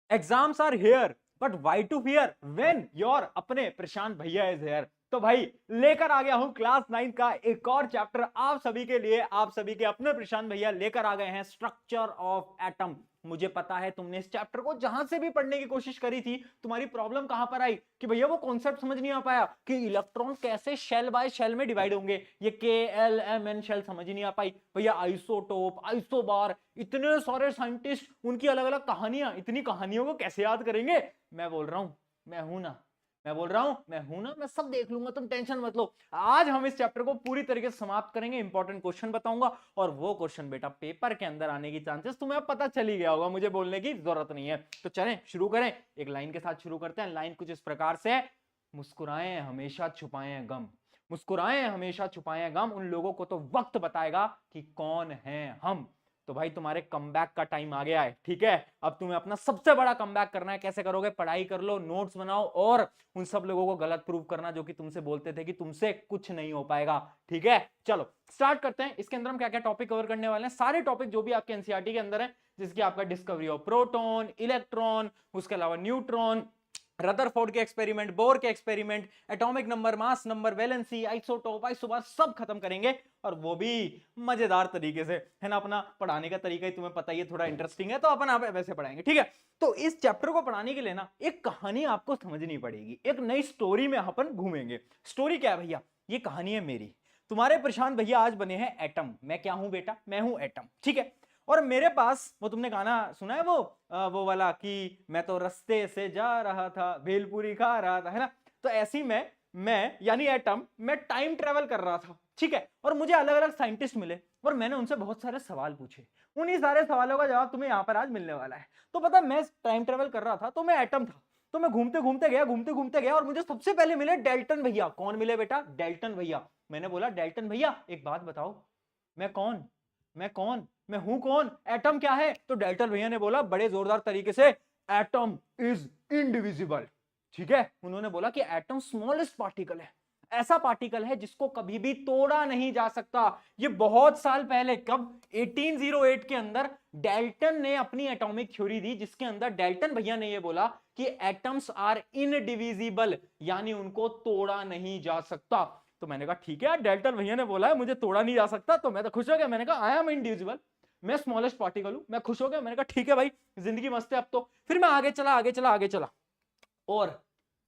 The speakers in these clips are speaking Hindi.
Exams are here but why to fear when your अपने प्रशांत भैया इज हेयर। तो भाई लेकर आ गया हूं क्लास 9 का एक और चैप्टर आप सभी के लिए, आप सभी के अपने प्रशांत भैया लेकर आ गए हैं स्ट्रक्चर ऑफ एटम। मुझे पता है तुमने इस चैप्टर को जहां से भी पढ़ने की कोशिश करी थी, तुम्हारी प्रॉब्लम कहां पर आई कि भैया वो कॉन्सेप्ट समझ नहीं आ पाया कि इलेक्ट्रॉन कैसे शेल बाय शेल में डिवाइड होंगे। ये KLMN शेल समझ ही नहीं आ पाई भैया। आइसोटोप, आइसोबार, इतने सारे साइंटिस्ट, उनकी अलग अलग कहानियां, इतनी कहानियों को कैसे याद करेंगे। मैं बोल रहा हूं मैं हूं ना, मैं सब देख लूंगा, तुम टेंशन मत लो। आज हम इस चैप्टर को पूरी तरीके से समाप्त करेंगे, इंपॉर्टेंट क्वेश्चन बताऊंगा और वो क्वेश्चन बेटा पेपर के अंदर आने की चांसेस तुम्हें पता चल ही गया होगा, मुझे बोलने की जरूरत नहीं है। तो चलें शुरू करें, एक लाइन के साथ शुरू करते हैं। लाइन कुछ इस प्रकार से है, मुस्कुराएं हमेशा छुपाएं गम, मुस्कुराएं हमेशा छुपाएं गम, उन लोगों को तो वक्त बताएगा कि कौन है हम। तो भाई तुम्हारे कमबैक का टाइम आ गया है, ठीक है। अब तुम्हें अपना सबसे बड़ा कमबैक करना है। कैसे करोगे? पढ़ाई कर लो, नोट्स बनाओ और उन सब लोगों को गलत प्रूव करना जो कि तुमसे बोलते थे कि तुमसे कुछ नहीं हो पाएगा, ठीक है। चलो स्टार्ट करते हैं। इसके अंदर हम क्या क्या टॉपिक कवर करने वाले हैं, सारे टॉपिक जो भी आपके एनसीईआरटी के अंदर है, जिसकी आपका डिस्कवरी ऑफ प्रोटॉन, इलेक्ट्रॉन, उसके अलावा न्यूट्रॉन, रदरफोर्ड के एक्सपेरिमेंट, बोर के experiment, atomic number, mass number, valency, isotope, isobar, सब खत्म करेंगे और वो भी मजेदार तरीके से, है ना। अपना पढ़ाने का तरीका ही तुम्हें पता ही है, थोड़ा इंटरेस्टिंग है, तो अपन आप वैसे पढ़ाएंगे, ठीक है। तो इस चैप्टर को पढ़ाने के लिए ना एक कहानी आपको समझनी पड़ेगी, एक नई स्टोरी में अपन घूमेंगे। स्टोरी क्या है भैया? ये कहानी है मेरी। तुम्हारे प्रशांत भैया आज बने हैं एटम। मैं क्या हूं बेटा? मैं हूं एटम, ठीक है। और मेरे पास, वो तुमने गाना सुना है वो वाला कि मैं तो रास्ते से जा रहा था, भेलपूरी खा रहा था, है ना। तो ऐसी मैं यानी एटम, मैं टाइम ट्रेवल कर रहा था, ठीक है। और मुझे अलग अलग साइंटिस्ट मिले और मैंने उनसे बहुत सारे सवाल पूछे। उन्हीं सारे सवालों का जवाब तुम्हें यहां पर आज मिलने वाला है। तो पता, मैं टाइम ट्रेवल कर रहा था तो मैं एटम था। तो मैं घूमते घूमते गया और मुझे सबसे पहले मिले डेल्टन भैया। कौन मिले बेटा? डेल्टन भैया। मैंने बोला डेल्टन भैया एक बात बताओ, मैं कौन मैं कौन मैं हूं कौन? एटम क्या है? तो डेल्टन भैया ने बोला बड़े जोरदार तरीके से, एटम इज इनडिविजिबल, ठीक है। उन्होंने बोला कि एटम स्मॉलेस्ट पार्टिकल है, ऐसा पार्टिकल है जिसको कभी भी तोड़ा नहीं जा सकता। ये बहुत साल पहले, कब? 1808 के अंदर डेल्टन ने अपनी एटॉमिक थ्योरी दी, जिसके अंदर डेल्टन भैया ने ये बोला कि एटम्स आर इनडिविजिबल, यानी उनको तोड़ा नहीं जा सकता। तो मैंने कहा ठीक है, डेल्टन भैया ने बोला है मुझे तोड़ा नहीं जा सकता, तो मैं तो खुश हो गया। मैंने कहा आई एम इंडिविजुअल, मैं स्मॉलेस्ट पार्टिकल हूं, मैं खुश हो गया। मैंने कहा ठीक है भाई, जिंदगी मस्त है अब तो। फिर मैं आगे चला और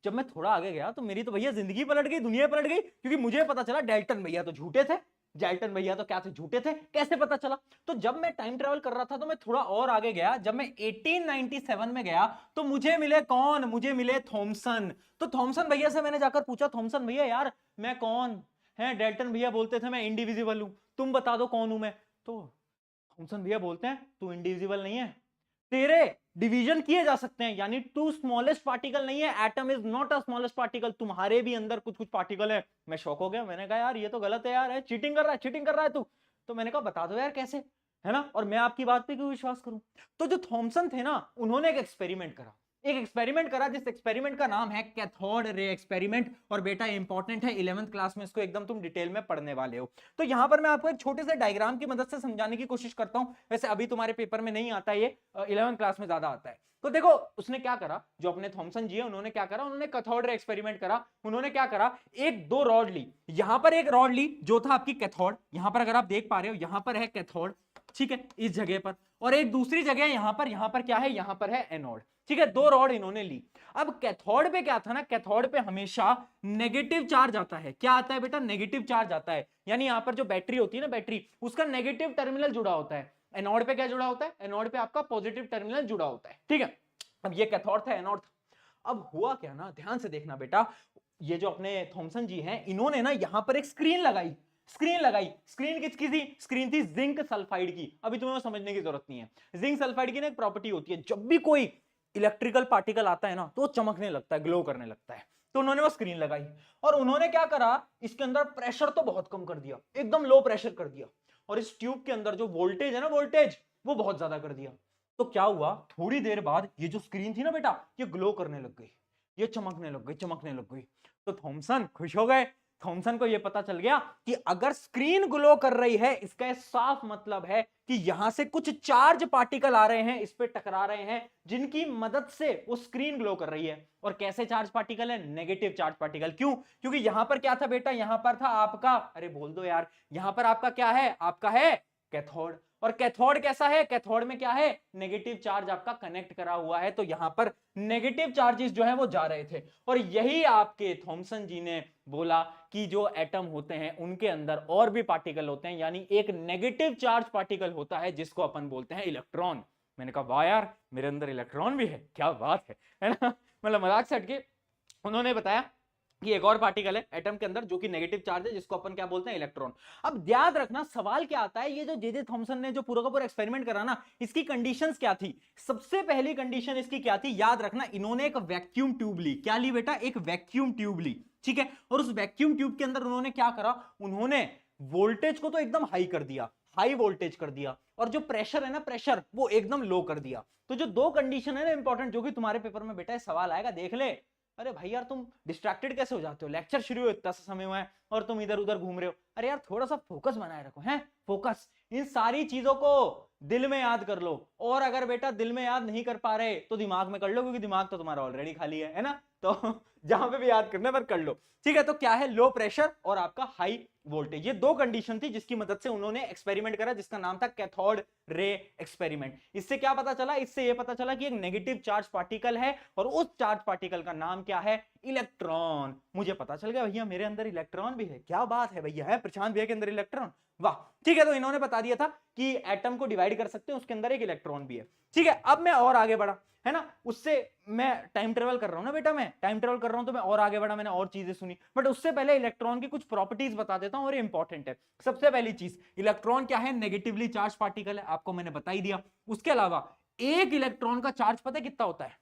जब मैं थोड़ा आगे गया तो मेरी तो भैया जिंदगी पलट गई, दुनिया पलट गई, क्योंकि मुझे पता चला डेल्टन भैया तो झूठे थे। डेल्टन भैया तो क्या थे? झूठे थे। कैसे पता चला? तो जब मैं टाइम ट्रेवल कर रहा था तो मैं थोड़ा और आगे गया। जब मैं 1897 में गया तो मुझे मिले कौन? मुझे मिले थॉमसन। तो थॉमसन भैया से मैंने जाकर पूछा, थॉमसन भैया यार मैं कौन? है डेल्टन भैया बोलते थे मैं इंडिविजिबल हूं, तुम बता दो कौन हूं मैं। तो थॉमसन भैया बोलते हैं तू इंडिविजिबल नहीं है, तेरे डिवीजन किए जा सकते हैं, यानी टू स्मॉलेस्ट पार्टिकल नहीं है। Atom is not a smallest particle, तुम्हारे भी अंदर कुछ कुछ पार्टिकल है। मैं शॉक हो गया। मैंने कहा यार ये तो गलत है यार, है चीटिंग कर रहा है तू। तो मैंने कहा बता दो यार कैसे, है ना, और मैं आपकी बात पे क्यों विश्वास करूं। तो जो थॉमसन थे ना, उन्होंने एक एक्सपेरिमेंट करा जिस एक्सपेरिमेंट का नाम है कैथोड रे एक्सपेरिमेंट। और बेटा इंपॉर्टेंट है, 11th क्लास में इसको एकदम तुम डिटेल में पढ़ने वाले हो। तो यहां पर मैं आपको एक छोटे से डायग्राम की मदद से समझाने की कोशिश करता हूं। वैसे अभी तुम्हारे पेपर में नहीं आता, ये 11th क्लास में ज्यादा आता है। तो देखो उसने क्या करा, जो अपने थॉमसन जी है, उन्होंने क्या करा, उन्होंने कैथोड रे एक्सपेरिमेंट करा। उन्होंने क्या करा, एक दो रॉड ली, यहां पर एक रॉड ली जो था आपकी कैथोड, यहां पर अगर आप देख पा रहे हो यहां पर है कैथोड, ठीक है, इस जगह पर। और एक दूसरी जगह यहां पर क्या है, यहां पर है एनोड, ठीक है। दो रॉड इन्होंने ली। अब कैथोड पे क्या था ना, कैथोड पे हमेशा नेगेटिव चार्ज आता है। क्या आता है बेटा? नेगेटिव चार्ज आता है। यानी यहां पर जो बैटरी होती है ना, बैटरी, उसका नेगेटिव टर्मिनल जुड़ा होता है। एनोड पे क्या जुड़ा होता है? एनोड पे आपका पॉजिटिव टर्मिनल जुड़ा होता है, ठीक है। अब ये कैथोड था, एनोड था। अब हुआ क्या ना, ध्यान से देखना बेटा, ये जो अपने थॉमसन जी हैं, इन्होंने ना यहां पर एक स्क्रीन किसकी थी? स्क्रीन थी जिंक सल्फाइड की। अभी तुम्हें समझने की जरूरत नहीं है। जिंक सल्फाइड की ना एक प्रॉपर्टी होती है, जब भी कोई इलेक्ट्रिकल पार्टिकल आता है ना तो चमकने लगता है, ग्लो करने लगता है। तो उन्होंने वो स्क्रीन लगाई और उन्होंने क्या करा, इसके अंदर प्रेशर तो बहुत कम कर दिया, एकदम लो प्रेशर कर दिया। और इस ट्यूब के अंदर जो वोल्टेज है ना, वोल्टेज वो बहुत ज्यादा कर दिया। तो क्या हुआ, थोड़ी देर बाद ये जो स्क्रीन थी ना बेटा, ये ग्लो करने लग गई, ये चमकने लग गई। तो थॉमसन खुश हो गए। थॉमसन को यह पता चल गया कि अगर स्क्रीन ग्लो कर रही है, इसका साफ मतलब है कि यहां से कुछ चार्ज पार्टिकल आ रहे हैं, इस पे टकरा रहे हैं, जिनकी मदद से वो स्क्रीन ग्लो कर रही है। और कैसे चार्ज पार्टिकल है? Negative charge particle. क्यों? क्योंकि यहां पर क्या था बेटा? यहां पर था आपका, अरे बोल दो यार, यहां पर आपका क्या है? आपका है कैथोड। और कैथोड कैसा है? कैथोड में क्या है? नेगेटिव चार्ज आपका कनेक्ट करा हुआ है, तो यहां पर नेगेटिव चार्जेस जो है वो जा रहे थे। और यही आपके थॉमसन जी ने बोला कि जो एटम होते हैं उनके अंदर और भी पार्टिकल होते हैं, यानी एक नेगेटिव चार्ज पार्टिकल होता है जिसको अपन बोलते हैं इलेक्ट्रॉन। मैंने कहा वाह यार, मेरे अंदर इलेक्ट्रॉन भी है, क्या बात है ना। मतलब मजाक से हटके उन्होंने बताया कि एक और पार्टिकल है एटम के अंदर जो कि नेगेटिव चार्ज है, जिसको अपन क्या बोलते हैं? इलेक्ट्रॉन। अब याद रखना, सवाल क्या आता है, ये जो जे थॉमसन ने जो पूरा का पूरा एक्सपेरिमेंट करा ना, इसकी कंडीशंस क्या थी? सबसे पहली कंडीशन इसकी क्या थी? याद रखना, इन्होंने एक वैक्यूम ट्यूब ली। क्या ली बेटा? एक वैक्यूम ट्यूब ली, ठीक है। और उस वैक्यूम ट्यूब के अंदर उन्होंने क्या करा? उन्होंने वोल्टेज को तो एकदम हाई कर दिया, हाई वोल्टेज कर दिया, और जो प्रेशर है ना, प्रेशर वो एकदम लो कर दिया। तो जो दो कंडीशन है ना इंपॉर्टेंट, जो कि तुम्हारे पेपर में बेटा सवाल आएगा, देख ले। अरे भाई यार, तुम डिस्ट्रैक्टेड कैसे हो जाते हो? लेक्चर शुरू हो इतना सा समय हुआ है और तुम इधर उधर घूम रहे हो। अरे यार थोड़ा सा फोकस बनाए रखो, हैं? फोकस। इन सारी चीजों को दिल में याद कर लो, और अगर बेटा दिल में याद नहीं कर पा रहे तो दिमाग में कर लो, क्योंकि दिमाग तो तुम्हारा ऑलरेडी खाली है ना। तो जहां पे भी याद करने पर कर लो, ठीक है। तो क्या है? लो प्रेशर और आपका हाई वोल्टेज, ये दो कंडीशन थी जिसकी मदद से उन्होंने एक्सपेरिमेंट करा, जिसका नाम था कैथोड रे एक्सपेरिमेंट। इससे क्या पता चला? इससे यह पता चला कि एक नेगेटिव चार्ज पार्टिकल है, और उस चार्ज पार्टिकल का नाम क्या है? इलेक्ट्रॉन। मुझे पता चल गया भैया मेरे अंदर इलेक्ट्रॉन भी है, क्या बात है भैया, है प्रशांत भैया के अंदर इलेक्ट्रॉन, वाह। ठीक है, तो इन्होंने बता दिया था कि एटम को डिवाइड कर सकते हैं, उसके अंदर एक इलेक्ट्रॉन भी है, ठीक है। अब मैं और आगे बढ़ा, है ना, उससे मैं टाइम ट्रेवल कर रहा हूं ना बेटा, मैं टाइम ट्रेवल कर रहा हूं, तो मैं और आगे बढ़ा, मैंने और चीजें सुनी, बट उससे पहले इलेक्ट्रॉन की कुछ प्रॉपर्टीज बता देता हूं, और ये इंपॉर्टेंट है। सबसे पहली चीज, इलेक्ट्रॉन क्या है? नेगेटिवली चार्ज पार्टिकल है, आपको मैंने बता ही दिया। उसके अलावा एक इलेक्ट्रॉन का चार्ज पता है कितना होता है?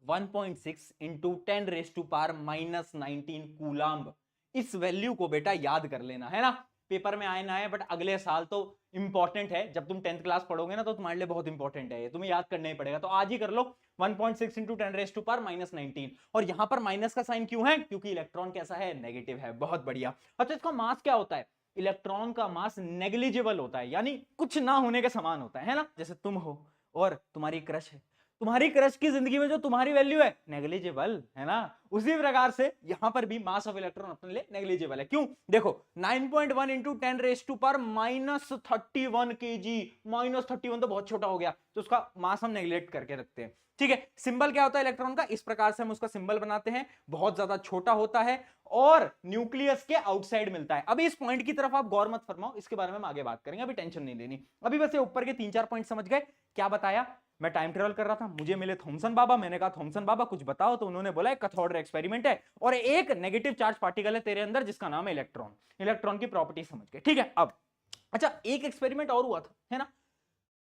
1.6 इंटू 10⁻⁻19 कूलम्ब। इस वैल्यू को बेटा याद कर लेना, है ना। पेपर में आए ना आए, बट अगले साल तो इंपॉर्टेंट है, जब तुम 10th क्लास पढ़ोगे ना, तो तुम्हारे लिए बहुत इंपॉर्टेंट है, ये तुम्हें याद करना ही पड़ेगा। तो आज ही कर लो, 1.6 इंटू 10⁻⁻19। और यहां पर माइनस का साइन क्यों है? क्योंकि इलेक्ट्रॉन कैसा है? नेगेटिव है। बहुत बढ़िया। अच्छा, इसका मास क्या होता है? इलेक्ट्रॉन का मास नेग्लिजिबल होता है, यानी कुछ ना होने के समान होता है ना। जैसे तुम हो और तुम्हारी क्रश है, तुम्हारी क्रश की जिंदगी में जो तुम्हारी वैल्यू है नेग्लिजिबल, है ना। उसी प्रकार से यहां पर भी मास ऑफ इलेक्ट्रॉन अपने लिए नेग्लिजिबल है। क्यों? देखो 9.1 इंटू 10⁻⁻31 kg, -31 तो बहुत छोटा हो गया, तो उसका मास हम नेग्लेक्ट करके रखते हैं, ठीक है। सिंबल क्या होता है इलेक्ट्रॉन का? इस प्रकार से हम उसका सिंबल बनाते हैं, बहुत ज्यादा छोटा होता है और न्यूक्लियस के आउटसाइड मिलता है। अभी इस पॉइंट की तरफ आप गौर मत फरमाओ, इसके बारे में हम आगे बात करेंगे, अभी टेंशन नहीं लेनी। अभी बस ये ऊपर के 3-4 पॉइंट समझ गए। क्या बताया? मैं टाइम ट्रेवल कर रहा था, मुझे मिले थॉमसन बाबा, मैंने कहा थॉमसन बाबा कुछ बताओ, तो उन्होंने बोला कैथोड रे एक्सपेरिमेंट है, और एक नेगेटिव चार्ज पार्टिकल है तेरे अंदर जिसका नाम है इलेक्ट्रॉन। इलेक्ट्रॉन की प्रॉपर्टी समझ गए, ठीक है। अब अच्छा, एक एक्सपेरिमेंट और हुआ था, है ना,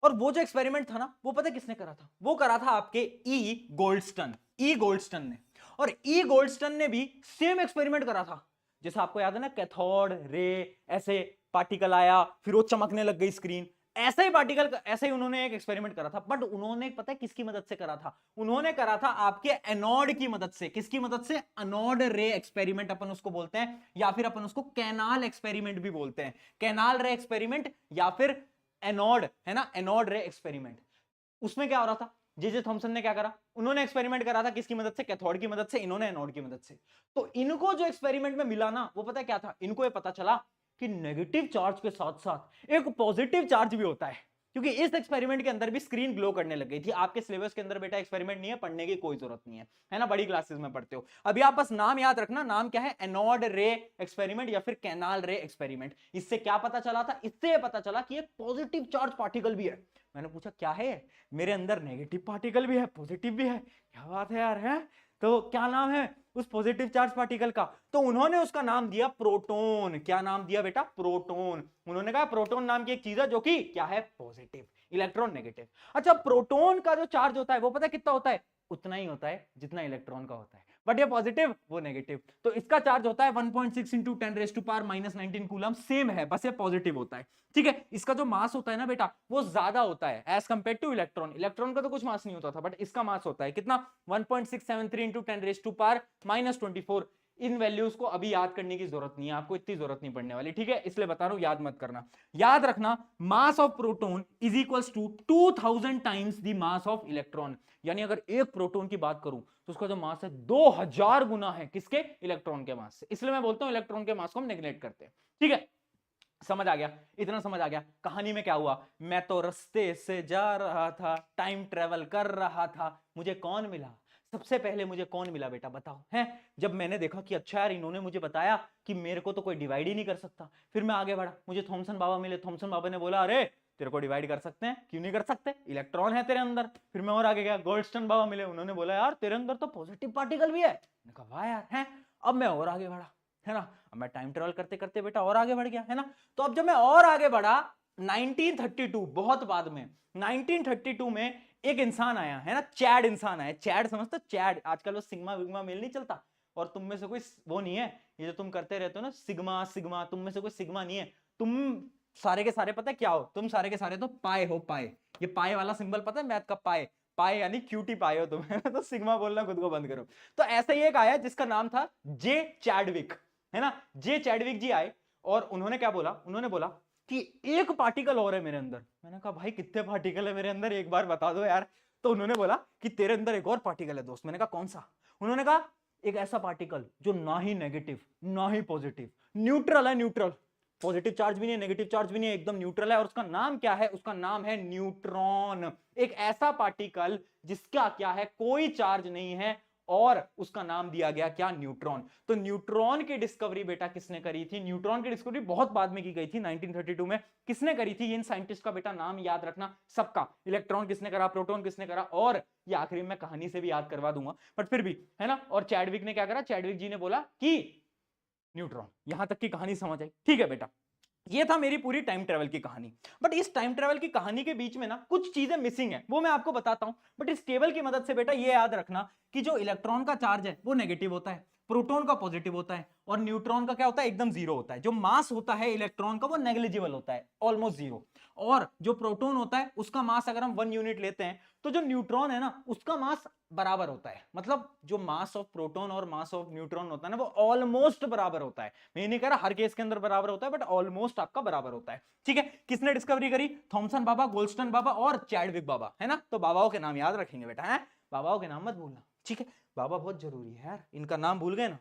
और वो जो एक्सपेरिमेंट था ना, वो पता किसने करा था? वो करा था आपके ई गोल्डस्टन। ई गोल्डस्टन ने, और ई गोल्डस्टन ने भी सेम एक्सपेरिमेंट करा था। जैसे आपको याद है ना, कैथोड रे, ऐसे पार्टिकल आया, फिर वो चमकने लग गई स्क्रीन, ऐसे ही पार्टिकल, ऐसे ही उन्होंने एक एक्सपेरिमेंट करा था। बट उन्होंने पता है किसकी मदद से करा था? उन्होंने करा था आपके एनोड की मदद से। किसकी मदद से? एनोड रे एक्सपेरिमेंट अपन उसको बोलते हैं, या फिर अपन उसको कैनाल एक्सपेरिमेंट भी बोलते हैं। कैनाल रे एक्सपेरिमेंट या फिर एनोड, है ना, एनोड रे एक्सपेरिमेंट। उसमें क्या हो रहा था? जे थॉमसन ने क्या करा? उन्होंने एक्सपेरिमेंट करा था किसकी मदद से? कैथोड की मदद से, इन्होंने एनोड की मदद से। तो इनको जो एक्सपेरिमेंट में मिला ना, वो पता क्या था? इनको ये पता चला कि नेगेटिव चार्ज के साथ साथ एक पॉजिटिव चार्ज भी होता है, क्योंकि इस एक्सपेरिमेंट के अंदर भी स्क्रीन ग्लो करने लग गई थी। आपके सिलेबस के अंदर बेटा एक्सपेरिमेंट नहीं है, पढ़ने की कोई जरूरत नहीं है ना, बड़ी क्लासेस में पढ़ते हो। अभी आप बस नाम याद रखना, नाम क्या है? एनोड रे एक्सपेरिमेंट या फिर कैनाल रे एक्सपेरिमेंट। इससे क्या पता चला था? इससे पता चला कि एक पॉजिटिव चार्ज पार्टिकल भी है। मैंने पूछा क्या है? मेरे अंदर नेगेटिव पार्टिकल भी है, पॉजिटिव भी है, क्या बात है यार, है। तो क्या नाम है उस पॉजिटिव चार्ज पार्टिकल का? तो उन्होंने उसका नाम दिया प्रोटॉन। क्या नाम दिया बेटा? प्रोटॉन। उन्होंने कहा प्रोटॉन नाम की एक चीज है जो कि क्या है? Positive, electron negative. अच्छा, प्रोटॉन का जो चार्ज होता है वो पता है कितना होता है? उतना ही होता है जितना इलेक्ट्रॉन का होता है, बट ये पॉजिटिव, वो नेगेटिव। तो इसका चार्ज होता है 1.6 इंटू 10⁻⁻⁻19 कूलम, सेम है, बस ये पॉजिटिव होता है, ठीक है। इसका जो मास होता है ना बेटा, वो ज्यादा होता है as compare to electron. Electron का तो कुछ मास नहीं होता था, बट इसका मास होता है कितना? 1.673 इंटू 10⁻⁻24। इन वैल्यूज को अभी याद करने की जरूरत नहीं है, आपको इतनी जरूरत नहीं पड़ने वाली, ठीक है, इसलिए बता रहा हूं, याद मत करना। याद रखना, mass of proton is equals to 2000 times the mass of electron. यानी अगर एक प्रोटॉन की बात करूं तो उसका जो मास है 2000 गुना है किसके, इलेक्ट्रॉन के मास से। इसलिए मैं बोलता हूं इलेक्ट्रॉन के मास को हम नेग्लेक्ट करते हैं, ठीक है। समझ आ गया, इतना समझ आ गया। कहानी में क्या हुआ, मैं तो रास्ते से जा रहा था, टाइम ट्रेवल कर रहा था, मुझे कौन मिला, सबसे पहले मुझे कौन मिला बेटा बताओ, हैं? जब मैंने देखा कि अच्छा यार इन्होंने मुझे बताया कि मेरे को तो कोई डिवाइड ही नहीं कर सकता, फिर मैं आगे बढ़ा, मुझे थॉमसन बाबा मिले। थॉमसन बाबा ने बोला अरे तेरे को डिवाइड कर सकते हैं, क्यों नहीं कर सकते, इलेक्ट्रॉन है तेरे अंदर। फिर मैं और आगे गया, गोल्डस्टोन बाबा मिले, उन्होंने बोला यार तेरे अंदर तो पॉजिटिव पार्टिकल भी है। मैंने कहा वाह यार, है। अब मैं और आगे बढ़ा, है ना, अब मैं टाइम ट्रेवल करते करते बेटा और आगे बढ़ गया, है ना। तो अब जब मैं और आगे बढ़ा 1932, बहुत बाद में 1932 में एक इंसान आया, है ना, चैड इंसान आया। चैड समझते, चैड, आजकल वो सिग्मा विग्मा मेल नहीं चलता, और तुम में से कोई वो नहीं है, ये जो तुम करते रहते हो ना सिग्मा सिग्मा, तुम में से कोई सिग्मा नहीं है, तुम सारे के सारे पता है क्या हो, तुम सारे के सारे तो पाए हो, पाए। ये पाए वाला सिंबल पता है मैथ का, पाए, पाए यानी क्यूटी पाए हो तुम, है ना। तो सिग्मा बोलना खुद को बंद करो। तो ऐसा ही एक आया जिसका नाम था जे चैडविक, है ना। जे चैडविक जी आए और उन्होंने क्या बोला, उन्होंने बोला कि एक पार्टिकल और है मेरे अंदर। मैंने कहा भाई कितने पार्टिकल है मेरे अंदर, एक बार बता दो यार। तो उन्होंने बोला कि तेरे अंदर एक और पार्टिकल है दोस्त। मैंने कहा कौन सा? उन्होंने कहा एक ऐसा पार्टिकल जो ना ही नेगेटिव ना ही पॉजिटिव, न्यूट्रल है, न्यूट्रल, पॉजिटिव चार्ज भी नहीं है नेगेटिव चार्ज भी नहीं है, एकदम न्यूट्रल है। और उसका नाम क्या है? उसका नाम है न्यूट्रॉन। एक ऐसा पार्टिकल जिसका क्या है, कोई चार्ज नहीं है, और उसका नाम दिया गया क्या, न्यूट्रॉन। तो न्यूट्रॉन की डिस्कवरी बेटा किसने करी थी? न्यूट्रॉन की डिस्कवरी बहुत बाद में की गई थी, 1932 में। किसने करी थी? इन साइंटिस्ट का बेटा नाम याद रखना सबका, इलेक्ट्रॉन किसने करा, प्रोटॉन किसने करा, और ये आखिरी में कहानी से भी याद करवा दूंगा, बट फिर भी, है ना। और चैडविक ने क्या करा? चैडविक जी ने बोला कि न्यूट्रॉन। यहां तक की कहानी समझ आई, ठीक है बेटा। ये था मेरी पूरी टाइम ट्रेवल की कहानी। बट इस टाइम ट्रेवल की कहानी के बीच में ना कुछ चीजें मिसिंग है, वो मैं आपको बताता हूं। बट इस टेबल की मदद से बेटा ये याद रखना कि जो इलेक्ट्रॉन का चार्ज है वो नेगेटिव होता है, प्रोटॉन का पॉजिटिव होता है, और न्यूट्रॉन का क्या होता है, एकदम जीरो होता है। जो मास होता है इलेक्ट्रॉन का वो नेग्लिजिबल होता है, ऑलमोस्ट जीरो। और जो प्रोटॉन होता है उसका मास अगर हम 1 यूनिट लेते हैं, तो जो न्यूट्रॉन है ना उसका मास बराबर होता है। मतलब जो मास ऑफ प्रोटॉन और मास ऑफ न्यूट्रॉन होता है ना वो ऑलमोस्ट बराबर होता है। मैं नहीं कह रहा हर केस के अंदर बराबर होता है, बट ऑलमोस्ट आपका बराबर होता है, ठीक है। किसने डिस्कवरी करी? थॉमसन बाबा, गोल्डस्टोन बाबा और चैडविक बाबा, है ना। तो बाबाओं के नाम याद रखेंगे बेटा, है, बाबाओं के नाम मत भूलना, ठीक है। बाबा बहुत जरूरी है यार, इनका नाम भूल गए ना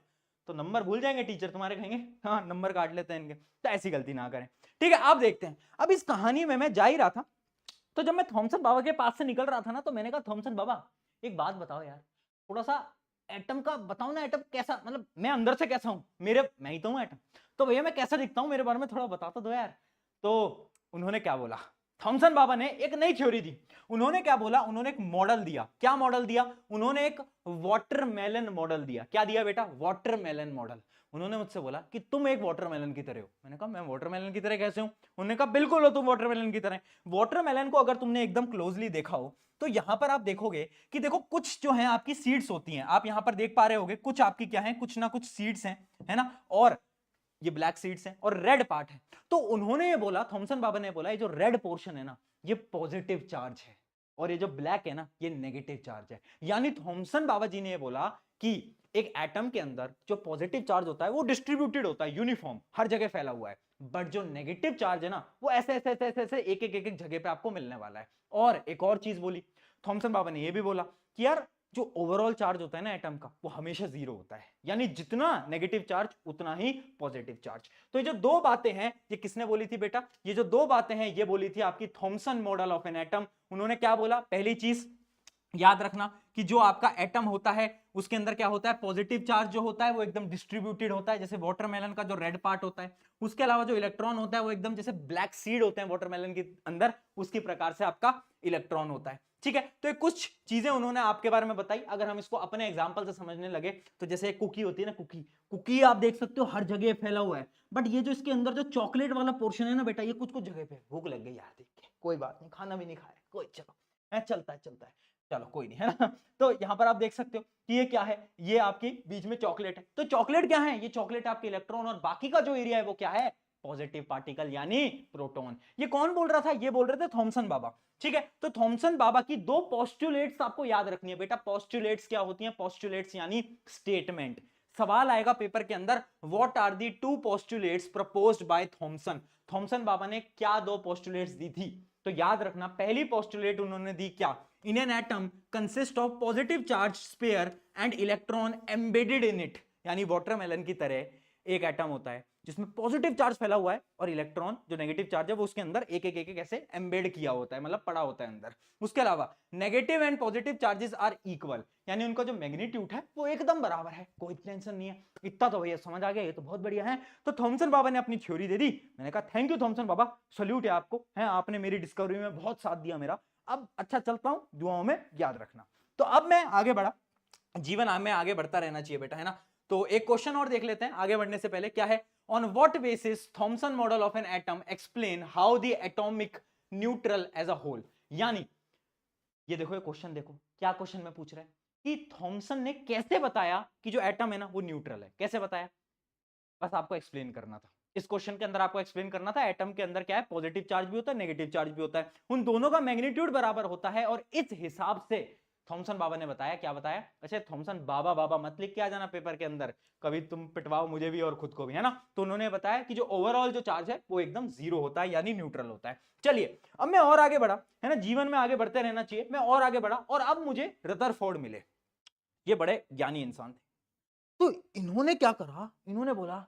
तो नंबर भूल जाएंगे टीचर तुम्हारे, कहेंगे हाँ नंबर काट लेते हैं इनके। तो ऐसी गलती ना करें, ठीक है। आप देखते हैं, अब इस कहानी में मैं जा ही रहा था, तो जब मैं थॉमसन बाबा के पास से निकल रहा था ना, तो मैंने कहा थॉमसन बाबा एक बात बताओ यार, थोड़ा सा एटम का बताओ ना, एटम कैसा, मतलब मैं अंदर से कैसा हूं, मेरे मैं ही तो हूं एटम, तो भैया मैं कैसा दिखता हूं, मेरे बारे में थोड़ा बता तो दो यार। तो उन्होंने क्या बोला, थॉमसन बाबा ने एक नई थ्योरी दी। उन्होंने क्या बोला, उन्होंने एक मॉडल दिया। क्या मॉडल दिया? उन्होंने एक वाटरमेलन मॉडल दिया। क्या दिया बेटा? Watermelon model. उन्होंने मुझसे बोला कि तुम एक वाटरमेलन की तरह हो। मैंने कहा मैं वाटरमेलन की तरह कैसे हूं? उन्होंने कहा बिल्कुल हो तुम वाटरमेलन की तरह। वाटरमेलन को अगर तुमने एकदम क्लोजली देखा हो तो यहां पर आप देखोगे कि देखो कुछ जो है आपकी सीड्स होती हैं, आप यहां पर देख पा रहे होगे, कुछ आपकी क्या है, कुछ ना कुछ सीड्स हैं, है ना, और ये ब्लैक सीड्स हैं और रेड पार्ट है। तो उन्होंने ये बोला, थॉमसन बाबा ने बोला ये जो रेड पोर्शन है ना ये पॉजिटिव चार्ज है, और ये जो ब्लैक है ना ये नेगेटिव चार्ज है। यानी थॉमसन बाबा जी ने ये बोला कि एक एटम के अंदर जो पॉजिटिव चार्ज होता है वो डिस्ट्रीब्यूटेड होता है, यूनिफॉर्म, हर जगह फैला हुआ है। बट जो नेगेटिव चार्ज है ना वो ऐसे ऐसे ऐसे ऐसे, ऐसे एक एक एक एक जगह पे आपको मिलने वाला है। और एक और चीज बोली थॉमसन बाबा ने, ये भी बोला कि यार जो ओवरऑल चार्ज होता है ना एटम का वो हमेशा जीरो होता है, यानी जितना नेगेटिव चार्ज उतना ही पॉजिटिव चार्ज। तो ये जो दो बातें हैं ये किसने बोली थी बेटा? ये जो दो बातें हैं ये बोली थी आपकी Thompson model of an atom. उन्होंने क्या बोला? पहली चीज याद रखना कि जो आपका एटम होता है उसके अंदर क्या होता है, पॉजिटिव चार्ज जो होता है वो एकदम डिस्ट्रीब्यूटेड होता है, जैसे वाटरमेलन का जो रेड पार्ट होता है। उसके अलावा जो इलेक्ट्रॉन होता है वो एकदम जैसे ब्लैक सीड होते हैं वाटरमेलन के अंदर, उसकी प्रकार से आपका इलेक्ट्रॉन होता है, ठीक है। तो ये कुछ चीजें उन्होंने आपके बारे में बताई। अगर हम इसको अपने एग्जांपल से समझने लगे तो जैसे एक कुकी होती है ना, कुकी, कुकी आप देख सकते हो हर जगह फैला हुआ है, बट ये जो इसके अंदर जो चॉकलेट वाला पोर्शन है ना बेटा, ये कुछ कुछ जगह पे, भूख लग गई यार देख के, कोई बात नहीं, खाना भी नहीं खाया कोई, चलो चलता है चलता है, चलो कोई नहीं, है ना। तो यहां पर आप देख सकते हो कि ये क्या है, ये आपकी बीच में चॉकलेट है। तो चॉकलेट क्या है? ये चॉकलेट आपके इलेक्ट्रॉन, और बाकी का जो एरिया है वो क्या है, पॉजिटिव पार्टिकल यानी प्रोटॉन। ये कौन बोल रहा था? ये बोल रहे थे थॉमसन बाबा, ठीक है। तो थॉमसन बाबा की दो पोस्टुलेट्स आपको याद रखनी है बेटा। पोस्टुलेट्स क्या होती हैं? पोस्टुलेट्स यानी स्टेटमेंट। सवाल आएगा पेपर के अंदर, what are the two postulates proposed by Thomson. Thomson बाबा ने क्या दो पोस्टुलेट्स दी थी? तो याद रखना, पहली पोस्टुलेट उन्होंने दी क्या? इन an atom consist of positive charge sphere and electron embedded in it. यानी वाटरमेलन की तरह एक एटम होता है जिसमें पॉजिटिव चार्ज फैला हुआ है और इलेक्ट्रॉन जो नेगेटिव चार्ज है वो उसके अंदर एक एक एक एक ऐसे एम्बेड किया होता है, मतलब पड़ा होता है अंदर। उसके अलावा negative and positive charges are equal, यानी उनका जो मैग्नीट्यूड है वो एकदम बराबर है, कोई टेंशन नहीं है। इतना तो भैया समझ आ गया, ये तो बहुत बढ़िया है। तो थॉमसन बाबा ने अपनी थ्योरी दे दी। मैंने कहा थैंक यू थॉमसन बाबा, सल्यूट है आपको, है आपने मेरी डिस्कवरी में बहुत साथ दिया मेरा। अब अच्छा चलता हूं, दुआओं में याद रखना। तो अब मैं आगे बढ़ा, जीवन में आगे बढ़ता रहना चाहिए बेटा, है ना। तो एक क्वेश्चन और देख लेते हैं आगे बढ़ने से पहले। क्या है? On what basis Thomson model of an atom explain how the atomic neutral as a whole. यानी ये देखो, ये क्वेश्चन देखो, क्या क्वेश्चन में पूछ रहा है कि थॉमसन ने कैसे बताया कि जो एटम है ना वो न्यूट्रल है। कैसे बताया? बस आपको एक्सप्लेन करना था। इस क्वेश्चन के अंदर आपको एक्सप्लेन करना था एटम के अंदर क्या है, पॉजिटिव चार्ज भी होता है, नेगेटिव चार्ज भी होता है, उन दोनों का मैग्नीट्यूड बराबर होता है। और इस हिसाब से थॉमसन बाबा ने बताया। क्या बताया? अच्छा, थॉमसन बाबा बाबा मत लिख के आ जाना पेपर के अंदर, कभी तुम पिटवाओ मुझे भी और खुद को भी, है ना। तो उन्होंने बताया कि जो ओवरऑल जो चार्ज है वो एकदम जीरो होता है, यानी न्यूट्रल होता है। चलिए अब मैं और आगे बढ़ा, है ना, जीवन में आगे बढ़ते रहना चाहिए। मैं और आगे बढ़ा और अब मुझे रदरफोर्ड मिले। ये बड़े ज्ञानी इंसान थे। तो इन्होंने क्या करा, इन्होंने बोला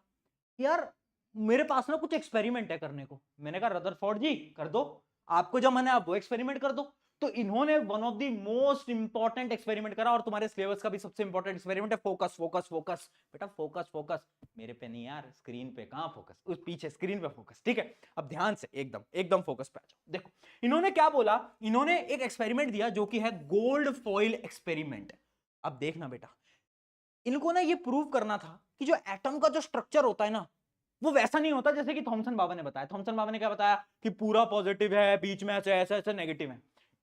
यार मेरे पास ना कुछ एक्सपेरिमेंट है करने को। मैंने कहा रदरफोर्ड जी कर दो, आपको जब मन है आप वो एक्सपेरिमेंट कर दो। तो इन्होंने one of the most important experiment करा, और तुम्हारे सिलेबस का भी सबसे इंपॉर्टेंट एक्सपेरिमेंट है फोकस फोकस फोकस। बेटा फोकस फोकस मेरे पे नहीं यार, स्क्रीन पे। कहां फोकस? उस पीछे स्क्रीन पे फोकस, ठीक है। अब ध्यान से एकदम एकदम फोकस पे आ जाओ। देखो इन्होंने क्या बोला, इन्होंने एक एक्सपेरिमेंट दिया जो कि है गोल्ड फॉइल एक्सपेरिमेंट। अब देखना बेटा, इनको ना ये प्रूव करना था कि जो एटम का जो स्ट्रक्चर होता है ना वो वैसा नहीं होता जैसे कि थॉमसन बाबा ने बताया। थॉमसन बाबा ने क्या बताया कि पूरा पॉजिटिव है, बीच में ऐसे ऐसे ऐसे नेगेटिव है।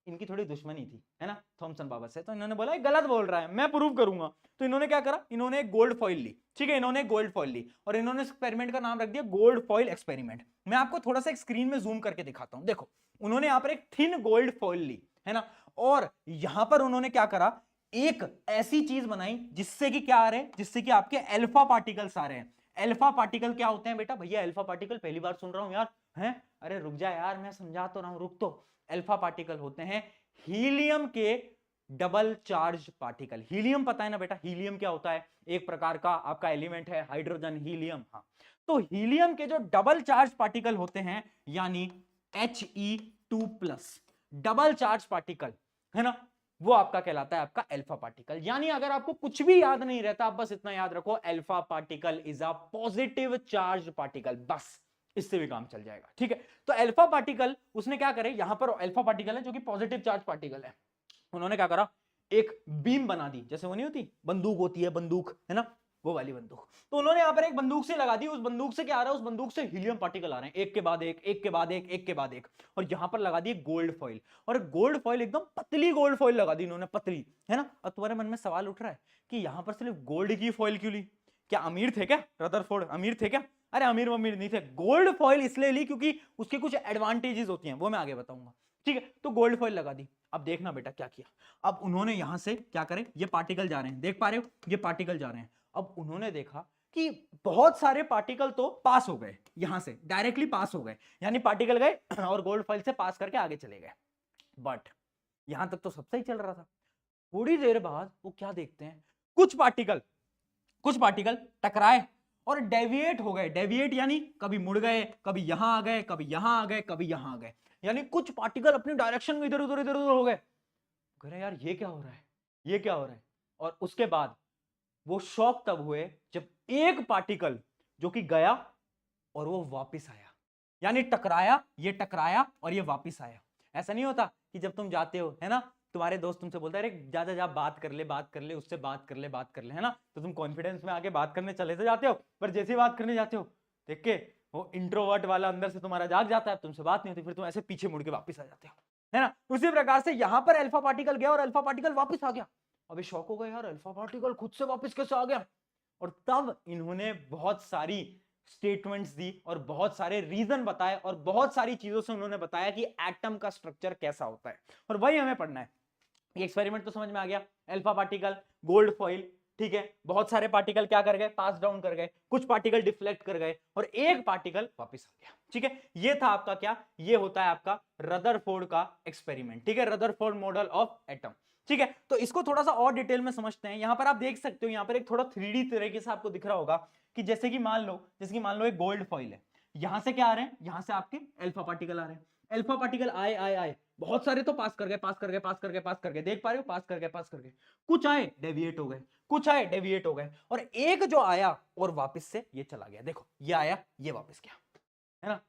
इनकी थोड़ी दुश्मनी थी, है ना, थॉमसन बाबा से। तो इन्होंने बोला गलत बोल रहा है, मैं प्रूव करूंगा। तो इन्होंने क्या करा, इन्होंने एक गोल्ड फॉइल ली, ठीक है, इन्होंने गोल्ड फॉइल ली और इन्होंने एक्सपेरिमेंट का नाम रख दिया गोल्ड फॉइल एक्सपेरिमेंट। मैं आपको थोड़ा सा स्क्रीन में जूम करके दिखाता हूं। देखो उन्होंने यहां पर एक थिन गोल्ड फॉइल ली, है ना, और यहां पर उन्होंने क्या करा, एक ऐसी चीज बनाई जिससे कि क्या आ रहे हैं, जिससे कि आपके अल्फा पार्टिकल्स आ रहे हैं। अल्फा पार्टिकल क्या होते हैं बेटा? भैया अल्फा पार्टिकल पहली बार सुन रहा हूं यार, हैं? अरे रुक जा यार, मैं समझा तो रहा हूं, रुक तो। अल्फा पार्टिकल होते हैं हीलियम के डबल चार्ज पार्टिकल। हीलियम पता है ना बेटा, हीलियम क्या होता है? एक प्रकार का आपका एलिमेंट है, हाइड्रोजन हीलियम। हाँ, तो हीलियम के जो डबल चार्ज पार्टिकल होते हैं, यानी He2+, डबल चार्ज पार्टिकल, है ना, वो आपका कहलाता है आपका अल्फा पार्टिकल। यानी अगर आपको कुछ भी याद नहीं रहता, आप बस इतना याद रखो, alpha particle is a positive charge particle, बस इससे भी काम चल जाएगा, ठीक है। तो अल्फा पार्टिकल उसने क्या करे, यहां पर अल्फा पार्टिकल है जो कि पॉजिटिव चार्ज पार्टिकल है। उन्होंने क्या करा, एक बीम बना दी, जैसे वो नहीं होती बंदूक होती है, बंदूक, है ना, वो वाली बंदूक। तो उन्होंने यहां पर एक बंदूक से लगा दी। उस बंदूक से क्या आ रहा है, उस बंदूक से हीलियम पार्टिकल आ रहे हैं, एक के बाद एक, एक के बाद एक, एक के बाद एक। और यहां पर लगा दी गोल्ड फॉइल, और गोल्ड फॉइल एकदम पतली गोल्ड फॉइल लगा दी इन्होंने, पतली, है ना। और तुम्हारे मन में सवाल उठ रहा है कि यहां पर सिर्फ गोल्ड की फॉइल क्यों ली? क्या अमीर थे क्या रदरफोर्ड? अमीर थे क्या? अरे अमीर अमीर नहीं थे, गोल्ड फॉइल इसलिए ली क्योंकि उसके कुछ एडवांटेजेस होती हैं, वो मैं आगे बताऊंगा, ठीक है। तो गोल्ड फॉइल लगा दी। अब देखना बेटा क्या किया, अब उन्होंने यहां से क्या करे, ये पार्टिकल जा रहे हैं, देख पा रहे हो, ये पार्टिकल जा रहे हैं। अब उन्होंने देखा कि बहुत सारे पार्टिकल तो पास हो गए, यहां से डायरेक्टली पास हो गए, यानी पार्टिकल गए और गोल्ड फॉइल से पास करके आगे चले गए। बट यहां तक तो सब सही चल रहा था। थोड़ी देर बाद वो क्या देखते हैं, कुछ पार्टिकल टकराए और डेविएट हो गए। डेविएट यानी कभी मुड़ गए, कभी यहां आ गए, कभी यहां आ गए, कभी यहां आ गए, यानी कुछ पार्टिकल अपनी डायरेक्शन में इधर उधर इधर उधर हो गए। कह रहे यार ये क्या हो रहा है, ये क्या हो रहा है। और उसके बाद वो शॉक तब हुए जब एक पार्टिकल जो कि गया और वो वापस आया, यानी टकराया, ये टकराया और ये वापस आया। ऐसा नहीं होता कि जब तुम जाते हो, है ना, तुम्हारे दोस्त तुमसे बोलता है अरे जा जा जा, बात कर ले, उससे बात कर ले, है ना, तो तुम कॉन्फिडेंस में आके बात करने चले तो जाते हो, पर जैसे ही बात करने जाते हो देख के वो इंट्रोवर्ट वाला अंदर से तुम्हारा जाग जाता है, तुमसे बात नहीं होती, फिर तुम ऐसे पीछे मुड़ के वापस आ जाते हो, है ना। उसी प्रकार से यहां पर अल्फा पार्टिकल गया और अल्फा पार्टिकल वापस आ गया। अभी शॉक हो गया यार, अल्फा पार्टिकल खुद से वापस कैसे आ गया। और तब इन्होंने बहुत सारी स्टेटमेंट्स दी और बहुत सारे रीजन बताए और बहुत सारी चीजों से उन्होंने बताया कि एटम का स्ट्रक्चर कैसा होता है, और वही हमें पढ़ना है। ये एक्सपेरिमेंट तो समझ में आ गया, अल्फा पार्टिकल, गोल्ड फॉइल, ठीक है, बहुत सारे पार्टिकल क्या कर गए, पास डाउन कर गए, कुछ पार्टिकल डिफ्लेक्ट कर गए और एक पार्टिकल वापस आ गया। ठीक है, ये था आपका क्या, ये होता है आपका रदरफोर्ड का एक्सपेरिमेंट। ठीक है, रदरफोर्ड मॉडल ऑफ एटम। ठीक है, तो इसको थोड़ा सा और डिटेल में समझते हैं। यहां पर आप देख सकते हो, यहां पर एक थोड़ा 3D तरीके से आपको दिख रहा होगा कि जैसे कि मान लो एक गोल्ड फॉइल है, यहां से क्या आ रहे हैं, यहां से आपके अल्फा पार्टिकल आ रहे हैं, अल्फा पार्टिकल आए आए आए, बहुत सारे तो पास कर गए पास कर गए पास कर गए पास कर गए, देख पा रहे हो, पास कर गए, कुछ आए डेविएट हो गए, कुछ आए डेविएट हो गए, और एक जो आया और वापस से ये चला गया। देखो ये आया, ये वापस गया, है ना।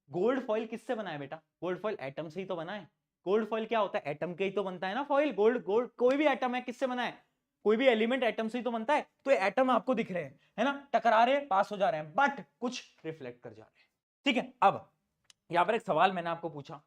गोल्ड फॉइल किससे बना है बेटा, गोल्ड फॉइल एटम से ही तो बना है। गोल्ड फॉइल क्या होता है, एटम के ही तो बनता है ना फॉइल। गोल्ड गोल्ड कोई भी एटम है किससे बना है, कोई भी एलिमेंट एटम से ही तो बनता है। तो ये एटम आपको दिख रहे हैं, है ना, टकरा रहे हैं, पास हो जा रहे हैं, बट कुछ रिफ्लेक्ट कर जा रहे हैं। ठीक है, अब यहां पर एक सवाल मैंने आपको पूछा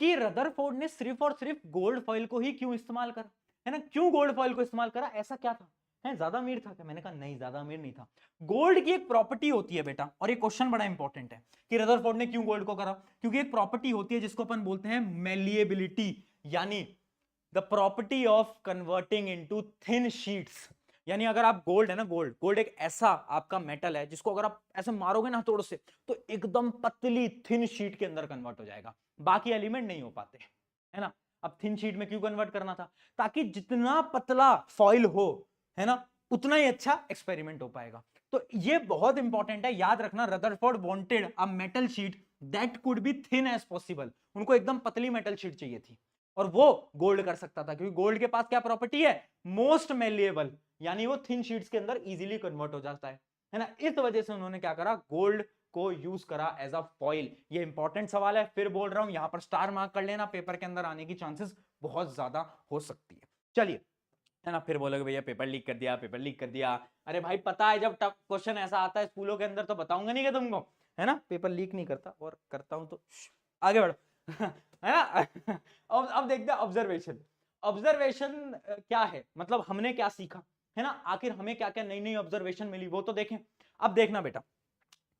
कि रदरफोर्ड ने सिर्फ और सिर्फ गोल्ड फॉइल को ही क्यों इस्तेमाल करा, है ना, क्यों गोल्ड फॉइल को इस्तेमाल करा, ऐसा क्या था, है ज्यादा अमीर था क्या? मैंने कहा नहीं, ज्यादा अमीर नहीं था। गोल्ड की एक प्रॉपर्टी होती है बेटा, और ये क्वेश्चन बड़ा इंपॉर्टेंट है कि रदरफोर्ड ने क्यों गोल्ड को करा, क्योंकि एक प्रॉपर्टी होती है जिसको अपन बोलते हैं मेलिएबिलिटी, यानी the property of converting into thin sheets. यानी अगर आप गोल्ड है ना, गोल्ड गोल्ड एक ऐसा आपका मेटल है जिसको अगर आप ऐसे मारोगे ना हथौड़े से तो एकदम पतली थिन शीट के अंदर कन्वर्ट हो जाएगा, बाकी एलिमेंट नहीं हो पाते, है ना। अब थिन शीट में क्यों कन्वर्ट करना था, ताकि जितना पतला फॉइल हो, है ना, उतना ही अच्छा एक्सपेरिमेंट हो पाएगा। तो ये बहुत इंपॉर्टेंट है, याद रखना, Rutherford wanted a metal sheet that could be thin as possible. उनको एकदम पतली मेटल शीट चाहिए थी, और वो गोल्ड कर सकता था, क्योंकि गोल्ड के पास क्या प्रॉपर्टी है, मोस्ट मेलिएबल, यानी वो थिन शीट्स के अंदर इजीली कन्वर्ट हो जाता है ना। इस वजह से उन्होंने क्या करा, गोल्ड को यूज करा एज अ फॉइल। ये इंपॉर्टेंट सवाल है, फिर बोल रहा हूं, यहां पर स्टार मार्क कर लेना, पेपर के अंदर आने की चांसेस बहुत ज्यादा हो सकती है। चलिए, है ना, फिर बोलोगे भैया पेपर लीक कर दिया, पेपर लीक कर दिया। अरे भाई पता है, जब टफ क्वेश्चन ऐसा आता है स्कूलों के अंदर तो बताऊंगा नहीं कि तुमको, है ना, पेपर लीक नहीं करता, और करता हूं तो आगे बढ़ो है ना। अब देखते हैं ऑब्जर्वेशन। ऑब्जर्वेशन क्या है, मतलब हमने क्या सीखा, है ना, आखिर हमें क्या क्या नई नई ऑब्जर्वेशन मिली वो तो देखें। अब देखना बेटा,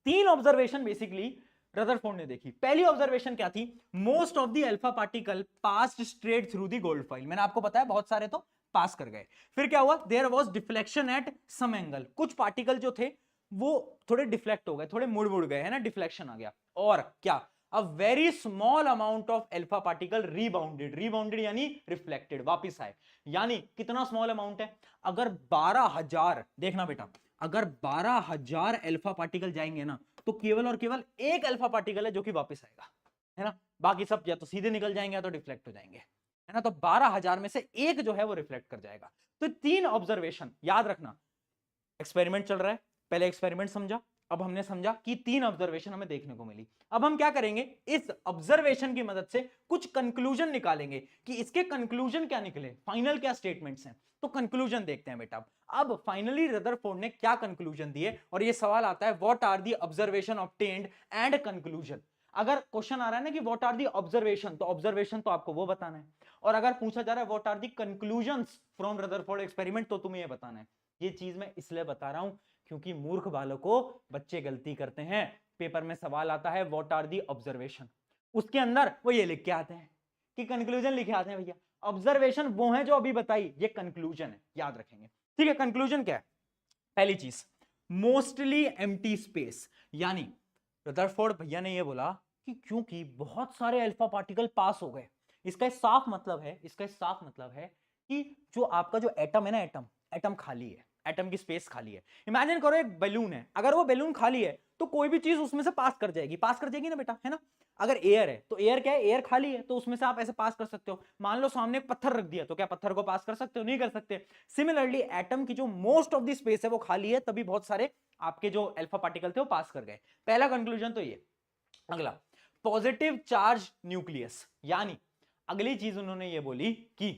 3 ऑब्जर्वेशन बेसिकली रदरफोर्ड ने देखी। पहली ऑब्जर्वेशन क्या थी, most of the alpha particle passed straight through the gold foil. मैंने आपको बताया बहुत सारे तो पास कर गए। फिर क्या हुआ, there was deflection at some angle, कुछ पार्टिकल जो थे वो थोड़े डिफ्लेक्ट हो गए, थोड़े मुड़ मुड़ गए, है ना, डिफ्लेक्शन आ गया। और क्या, a very small amount of alpha particle rebounded, rebounded यानी रिफ्लेक्टेड, वापिस आए। यानी कितना स्मॉल अमाउंट है, अगर 12,000, देखना बेटा, अगर 12,000 अल्फा पार्टिकल जाएंगे ना, तो केवल और केवल एक अल्फा पार्टिकल है जो कि वापस आएगा, है ना, बाकी सब या तो सीधे निकल जाएंगे या तो डिफ्लेक्ट हो जाएंगे, है ना। तो 12,000 में से एक जो है वो रिफ्लेक्ट कर जाएगा। तो 3 ऑब्जर्वेशन याद रखना, एक्सपेरिमेंट चल रहा है, पहले एक्सपेरिमेंट समझा, अब हमने समझा कि 3 ऑब्जर्वेशन हमें देखने को मिली। अब हम क्या करेंगे, इस ऑब्जर्वेशन की मदद से कुछ कंक्लूजन निकालेंगे कि इसके कंक्लूजन क्या निकले, फाइनल क्या स्टेटमेंट्स हैं। तो कंक्लूजन देखते हैं बेटा। अब फाइनली रदरफोर्ड ने क्या कंक्लूजन दिए, और ये सवाल आता है what are the observation obtained and conclusion. अगर क्वेश्चन आ रहा है ना कि व्हाट आर दी ऑब्जर्वेशन, तो ऑब्जर्वेशन तो आपको वो बताना है, और अगर पूछा जा रहा है what are the conclusions from Rutherford experiment, तो तुम्हें ये बताना है। ये चीज मैं इसलिए बता रहा हूं क्योंकि मूर्ख बालकों, बच्चे गलती करते हैं, पेपर में सवाल आता है व्हाट आर दी ऑब्जर्वेशन, उसके अंदर वो ये लिख के आते हैं कि कंक्लूजन लिखे आते हैं। भैया ऑब्जर्वेशन वो है जो अभी बताई, ये कंक्लूजन है, याद रखेंगे। ठीक है, कंक्लूजन क्या है, पहली चीज मोस्टली एम्प्टी स्पेस, यानी रदरफोर्ड भैया ने ये बोला कि क्योंकि बहुत सारे अल्फा पार्टिकल पास हो गए, इसका साफ मतलब है, इसका साफ मतलब है कि जो आपका जो एटम है ना, एटम एटम खाली है, एटम की स्पेस खाली है। इमेजिन करो एक बैलून है, अगर वो बैलून खाली है तो कोई भी चीज उसमें से पास कर जाएगी, पास कर जाएगी ना बेटा, है ना। अगर एयर है तो एयर क्या है, एयर खाली है तो उसमें से आप ऐसे पास कर सकते हो। मान लो सामने एक पत्थर रख दिया, तो क्या पत्थर को पास कर सकते हो, नहीं कर सकते। सिमिलरली एटम की जो मोस्ट ऑफ द स्पेस है वो खाली है, तभी बहुत सारे आपके जो अल्फा पार्टिकल थे वो पास कर गए। पहला कंक्लूजन तो ये। अगला, पॉजिटिव चार्ज न्यूक्लियस, यानी अगली चीज उन्होंने ये बोली कि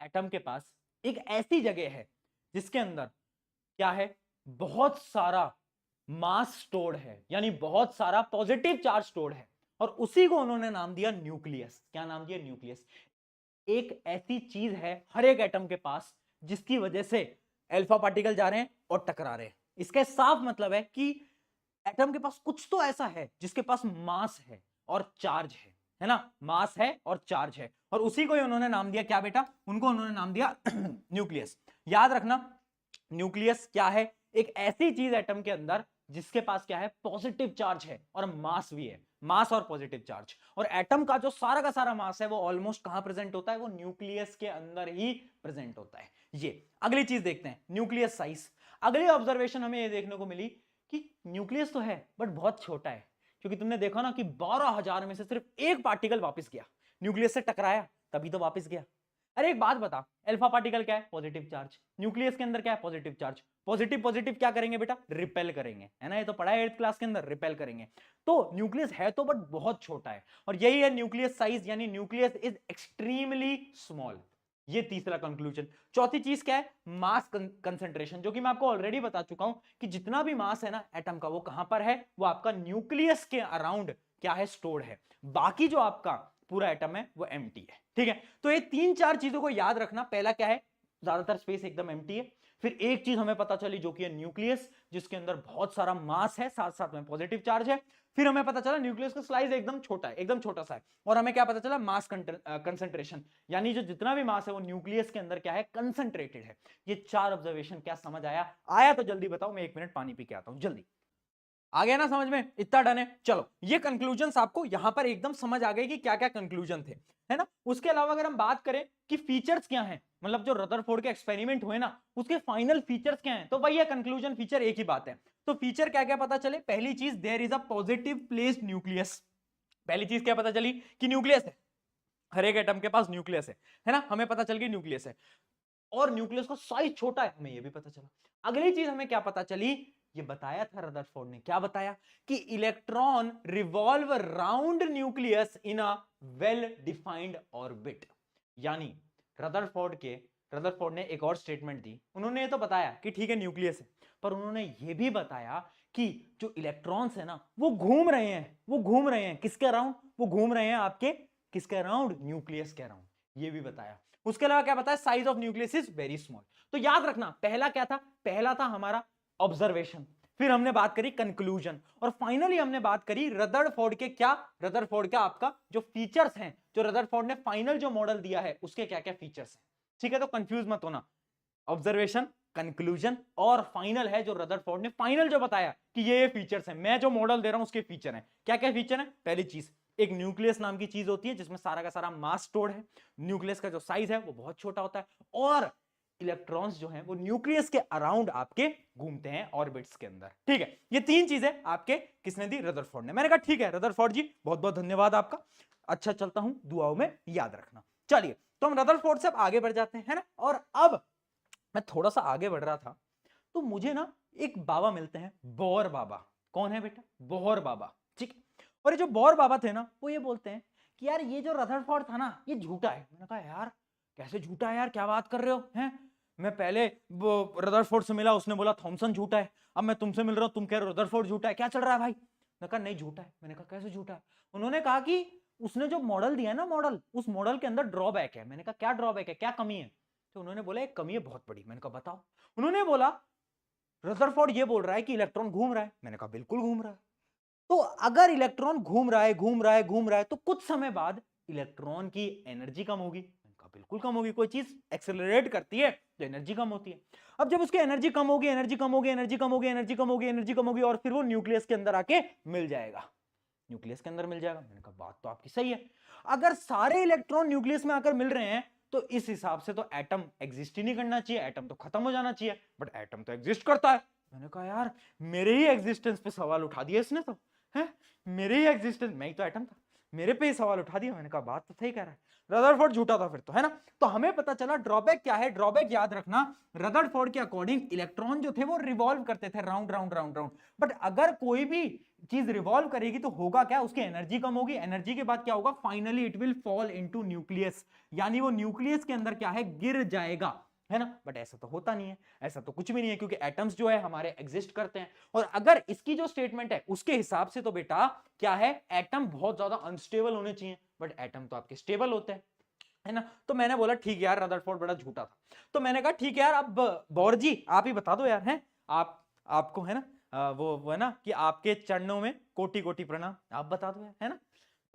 एटम के पास एक ऐसी जगह है जिसके अंदर क्या है, बहुत सारा मास स्टोर्ड है, यानी बहुत सारा पॉजिटिव चार्ज स्टोर्ड है, और उसी को उन्होंने नाम दिया न्यूक्लियस। क्या नाम दिया, न्यूक्लियस। एक ऐसी चीज है हर एक एटम के पास जिसकी वजह से अल्फा पार्टिकल जा रहे हैं और टकरा रहे हैं। इसका साफ मतलब है कि एटम के पास कुछ तो ऐसा है जिसके पास मास है और चार्ज है, है ना, मास है और चार्ज है, और उसी को ही उन्होंने नाम दिया क्या बेटा, उनको उन्होंने नाम दिया न्यूक्लियस। याद रखना न्यूक्लियस क्या है, एक ऐसी चीज एटम के अंदर जिसके पास क्या है, पॉजिटिव चार्ज है और मास भी है, मास और पॉजिटिव चार्ज। और एटम का जो सारा का सारा मास है वो ऑलमोस्ट कहां प्रेजेंट होता है, वो न्यूक्लियस के अंदर ही प्रेजेंट होता है। ये अगली चीज देखते हैं, न्यूक्लियस साइज। अगली ऑब्जर्वेशन हमें ये देखने को मिली कि न्यूक्लियस तो है बट बहुत छोटा है, क्योंकि तुमने देखा ना कि 12,000 में से सिर्फ एक पार्टिकल वापस गया, न्यूक्लियस से टकराया तभी तो वापस गया। अरे एक बात बता, अल्फा पार्टिकल क्या है, पॉजिटिव चार्ज, न्यूक्लियस के अंदर क्या है, पॉजिटिव चार्ज, पॉजिटिव पॉजिटिव क्या करेंगे बेटा, रिपेल करेंगे, है ना, ये तो पढ़ा है 8th क्लास के अंदर, रिपेल करेंगे। तो न्यूक्लियस है तो बट बहुत छोटा है, और यही है न्यूक्लियस साइज, यानी न्यूक्लियस इज एक्सट्रीमली स्मॉल। ये तीसरा कंक्लूजन। चौथी चीज क्या है, मास कंसंट्रेशन, जो कि मैं आपको ऑलरेडी बता चुका हूं कि जितना भी मास है ना एटम का, वो कहां पर है, वो आपका न्यूक्लियस के अराउंड क्या है, स्टोर्ड है। बाकी जो आपका पूरा एटम है वो एम्प्टी है। ठीक है, तो ये 3-4 चीजों को याद रखना। पहला क्या है, ज्यादातर स्पेस एकदम एम्प्टी है। फिर एक चीज हमें पता चली जो कि है न्यूक्लियस, जिसके अंदर बहुत सारा मास है, साथ साथ में पॉजिटिव चार्ज है। फिर हमें पता चला न्यूक्लियस का साइज एकदम छोटा है, एकदम छोटा सा है। और हमें क्या पता चला, मास कंसंट्रेशन, यानी जो जितना भी मास है वो न्यूक्लियस के अंदर क्या है, कंसंट्रेटेड है। ये 4 ऑब्जर्वेशन क्या समझ आया? आया तो जल्दी बताओ, मैं 1 मिनट पानी पी के आता हूं, जल्दी। आ गया ना समझ में? इतना डन है। चलो, ये कंक्लूजन्स आपको यहां पर एकदम समझ आ गए कि क्या क्या कंक्लूजन थे, है ना। उसके अलावा अगर हम बात करें कि फीचर्स क्या हैं, मतलब जो रदरफोर्ड के एक्सपेरिमेंट हुए ना, उसके फाइनल फीचर्स क्या हैं, तो वही है कंक्लूजन, फीचर एक ही बात है। तो फीचर क्या क्या पता चले, पहली चीज, there is a positive placed nucleus. पहली चीज क्या पता चली कि न्यूक्लियस है, हर एक एटम के पास न्यूक्लियस है ना, हमें पता चल गई न्यूक्लियस है। और न्यूक्लियस का साइज छोटा है, हमें ये भी पता चला। अगली चीज हमें क्या पता चली, ये बताया था रदरफोर्ड ने, क्या बताया कि electron revolve round nucleus in a well defined orbit. यानी रदरफोर्ड ने एक और स्टेटमेंट दी, उन्होंने ये तो बताया कि ठीक है न्यूक्लियस है, पर उन्होंने ये भी बताया कि जो इलेक्ट्रॉन्स है ना वो घूम रहे हैं, किसके अराउंड, वो घूम रहे हैं आपके किसके अराउंड, न्यूक्लियस के अराउंड, ये भी बताया। उसके अलावा क्या बताया, size of nucleus is very small. तो याद रखना, पहला क्या था, पहला था हमारा ऑब्जर्वेशन, फिर हमने बात करी कंक्लूजन, और फाइनली हमने बात करी रदरफोर्ड का आपका जो फीचर्स हैं, जो रदरफोर्ड ने फाइनल जो मॉडल दिया है उसके क्या क्या फीचर्स हैं। ठीक है, तो कंफ्यूज मत होना, ऑब्जर्वेशन, कंक्लूजन और फाइनल है जो रदरफोर्ड ने फाइनल जो बताया कि ये फीचर्स हैं, मैं जो मॉडल दे रहा हूं उसके फीचर हैं। क्या क्या फीचर हैं, पहली चीज, एक न्यूक्लियस नाम की चीज होती है जिसमें सारा का सारा मास स्टोर्ड है, न्यूक्लियस का जो साइज है वो बहुत छोटा होता है, और इलेक्ट्रॉन्स जो हैं वो न्यूक्लियस के अराउंड आपके घूमते हैं ऑर्बिट्स के अंदर। ठीक है, ये 3 चीजें आपके किसने दी, रदरफोर्ड ने। मैंने कहा ठीक है रदरफोर्ड जी, बहुत बहुत धन्यवाद आपका, अच्छा चलता हूं, दुआओं में याद रखना। चलिए, तो हम रदरफोर्ड से अब आगे बढ़ जाते हैं, है ना। और अब मैं थोड़ा सा आगे बढ़ रहा था तो मुझे ना एक बाबा मिलते हैं, बोर बाबा। कौन है बेटा, बोर बाबा। ठीक है, और ये जो बोर बाबा थे ना, वो ये बोलते हैं कि यार ये जो रदरफोर्ड था ना ये झूठा है। मैंने कहा यार कैसे झूठा है यार, क्या बात कर रहे हो हैं, मैं पहले वो रदरफोर्ड से मिला, उसने बोला थॉमसन झूठा है, अब मैं तुमसे मिल रहा हूं, तुम कह रहे हो रदरफोर्ड झूठा है, क्या चल रहा है भाई। मैंने कहा नहीं झूठा है। मैंने कहा कैसे झूठा है, उन्होंने कहा कि उसने जो मॉडल दिया है ना, मॉडल, उस मॉडल के अंदर ड्रॉबैक है। मैंने कहा क्या ड्रॉबैक है, क्या कमी है, तो उन्होंने बोला एक कमी है बहुत बड़ी। मैंने कहा बताओ। उन्होंने बोला रदरफोर्ड ये बोल रहा है कि इलेक्ट्रॉन घूम रहा है। मैंने कहा बिल्कुल घूम रहा है, तो अगर इलेक्ट्रॉन घूम रहा है तो कुछ समय बाद इलेक्ट्रॉन की एनर्जी कम होगी। मैंने कहा बिल्कुल कम होगी, कोई चीज एक्सेलरेट करती है तो एनर्जी कम होती है। अब जब उसकी एनर्जी कम होगी, और फिर वो न्यूक्लियस के अंदर आके मिल जाएगा, मैंने कहा बात तो आपकी सही है, अगर सारे इलेक्ट्रॉन न्यूक्लियस में आकर मिल रहे हैं तो इस हिसाब से तो एटम एग्जिस्ट ही नहीं करना चाहिए, एटम तो खत्म हो जाना चाहिए, बट एटम तो एग्जिस्ट करता है। मैंने कहा यार मेरे ही एग्जिस्टेंस पे सवाल उठा दिया इसने तो, है मेरे ही एग्जिस्टेंस, मैं ही तो एटम था, मेरे पे ही सवाल उठा दिया। मैंने कहा बात तो सही कह रहा है, रदरफोर्ड झूठा था फिर तो, है ना। तो हमें पता चला ड्रॉबैक क्या है, ड्रॉबैक याद रखना, रदरफोर्ड के अकॉर्डिंग इलेक्ट्रॉन जो थे वो रिवॉल्व करते थे round round round round, but अगर कोई भी चीज रिवॉल्व करेगी तो होगा क्या, उसकी एनर्जी कम होगी, एनर्जी के बाद क्या होगा, finally it will fall into nucleus, यानी वो न्यूक्लियस के अंदर क्या है, गिर जाएगा, है ना। बट ऐसा तो होता नहीं है, ऐसा तो कुछ भी नहीं है, क्योंकि एटम्स जो है हमारे एग्जिस्ट करते हैं। और अगर इसकी जो स्टेटमेंट है उसके हिसाब से तो बेटा क्या है, एटम बहुत ज्यादा अनस्टेबल होने चाहिए, बट एटम तो आपके स्टेबल होते हैं, है ना। तो मैंने बोला ठीक है यार रदरफोर्ड बड़ा झूठा था। तो मैंने कहा ठीक है यार, अब बौर जी आप ही बता दो यार, हैं आपको है ना वो है ना कि आपके चरणों में कोटि कोटि प्रणाम, आप बता दो यार, है ना।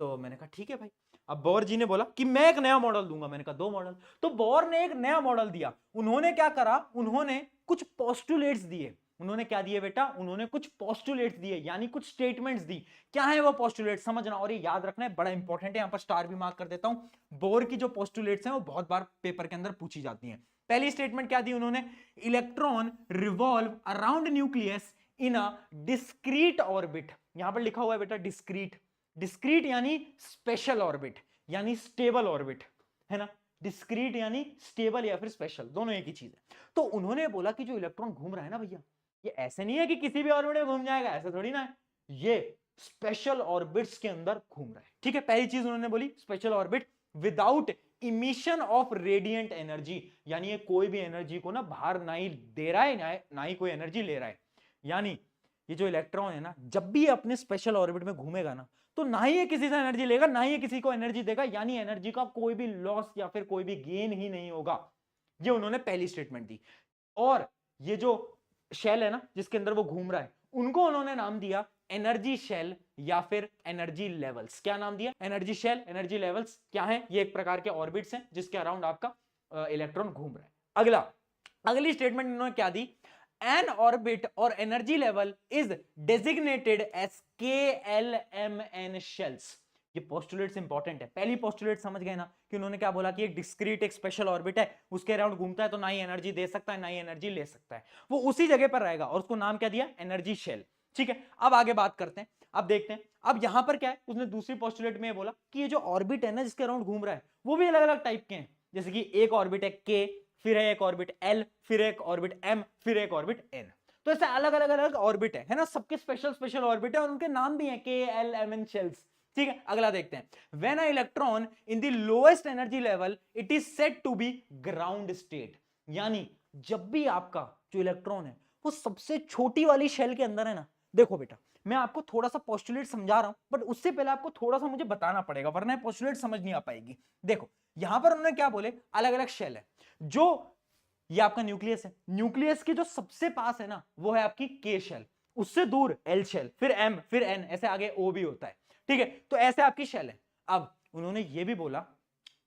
तो मैंने कहा ठीक है भाई। अब बोर जी ने बोला कि मैं एक नया मॉडल दूंगा। मैंने कहा 2 मॉडल। तो बोर ने एक नया मॉडल दिया। उन्होंने क्या करा, उन्होंने कुछ पोस्टुलेट्स दिए। उन्होंने क्या दिए बेटा, उन्होंने कुछ पोस्टुलेट्स दिए, यानी कुछ स्टेटमेंट्स दी। क्या है वो पोस्टुलेट्स समझना, और ये याद रखना है, बड़ा इंपॉर्टेंट है। यहां पर स्टार भी मार्क कर देता हूं। बोर की जो पोस्टुलेट्स हैं वो बहुत बार पेपर के अंदर पूछी जाती हैं। पहली स्टेटमेंट क्या दी उन्होंने, electron revolve around nucleus in a discrete orbit. यहां पर लिखा हुआ है बेटा डिस्क्रीट। डिस्क्रीट यानी स्पेशल ऑर्बिट, यानी स्टेबल ऑर्बिट, है ना। डिस्क्रीट यानी स्टेबल या फिर स्पेशल, दोनों एक ही चीज है। तो उन्होंने बोला कि जो इलेक्ट्रॉन घूम रहा है ना भैया, ये ऐसे नहीं है कि किसी भी ऑर्बिट में घूम जाएगा, ऐसा थोड़ी ना है, ये स्पेशल ऑर्बिट्स के अंदर घूम रहा है। ठीक है, पहली चीज उन्होंने बोली special orbit without emission of radiant energy, यानी ये कोई भी एनर्जी को ना बाहर ना ही दे रहा है ना ही कोई एनर्जी ले रहा है। यानी ये जो इलेक्ट्रॉन है ना, जब भी अपने स्पेशल ऑर्बिट में घूमेगा ना, तो ना ही ये किसी से एनर्जी लेगा, ना ही ये किसी को एनर्जी देगा, यानी एनर्जी का कोई भी लॉस या फिर कोई भी गेन ही नहीं होगा। ये उन्होंने पहली स्टेटमेंट दी। और ये जो शेल है ना जिसके अंदर वो घूम रहा है, उनको उन्होंने नाम दिया एनर्जी शेल या फिर एनर्जी लेवल्स। क्या नाम दिया, एनर्जी शेल, एनर्जी लेवल्स। क्या है, ये एक प्रकार के ऑर्बिट्स हैं जिसके अराउंड आपका इलेक्ट्रॉन घूम रहा है। अगली स्टेटमेंट इन्होंने क्या दी, an orbit or energy level is designated as KLMN shells। ये पोस्टुलेट्स इंपॉर्टेंट है। पहली पोस्टुलेट समझ गए ना कि उन्होंने क्या बोला कि एक डिस्क्रीट एक स्पेशल ऑर्बिट है, उसके अराउंड घूमता है, तो ना ही एनर्जी दे सकता है ना ही एनर्जी ले सकता है, वो उसी जगह पर रहेगा, और उसको नाम क्या दिया, एनर्जी शेल। ठीक है, अब आगे बात करते हैं। अब देखते हैं, अब यहां पर क्या है, उसने दूसरी पोस्टुलेट में बोला कि ये जो ऑर्बिट है ना जिसके अराउंड घूम रहा है, वो भी अलग अलग टाइप के हैं। जैसे कि एक ऑर्बिट है के, फिर है एक ऑर्बिट एल, फिर एक ऑर्बिट एम, फिर एक ऑर्बिट एन। तो ऐसे अलग अलग ऑर्बिट है ना, सबके स्पेशल स्पेशल ऑर्बिट है और उनके नाम भी हैं के एल एम एन शेल्स। ठीक है, अगला देखते हैं। When a electron in the lowest energy level it is said to be ground state, यानी जब भी आपका जो इलेक्ट्रॉन है वो सबसे छोटी वाली शेल के अंदर है ना, देखो बेटा मैं आपको थोड़ा सा पोस्टुलेट समझा रहा हूं, बट उससे पहले आपको थोड़ा सा मुझे बताना पड़ेगा, वरना पोस्टुलेट समझ नहीं आ पाएगी। देखो यहां पर उन्होंने क्या बोले, अलग अलग शेल है। जो ये आपका न्यूक्लियस है, न्यूक्लियस के जो सबसे पास है ना वो है आपकी के शेल, उससे दूर एल शेल, फिर एम, फिर एन, ऐसे आगे ओ भी होता है। ठीक है, तो ऐसे आपकी शेल है। अब उन्होंने ये भी बोला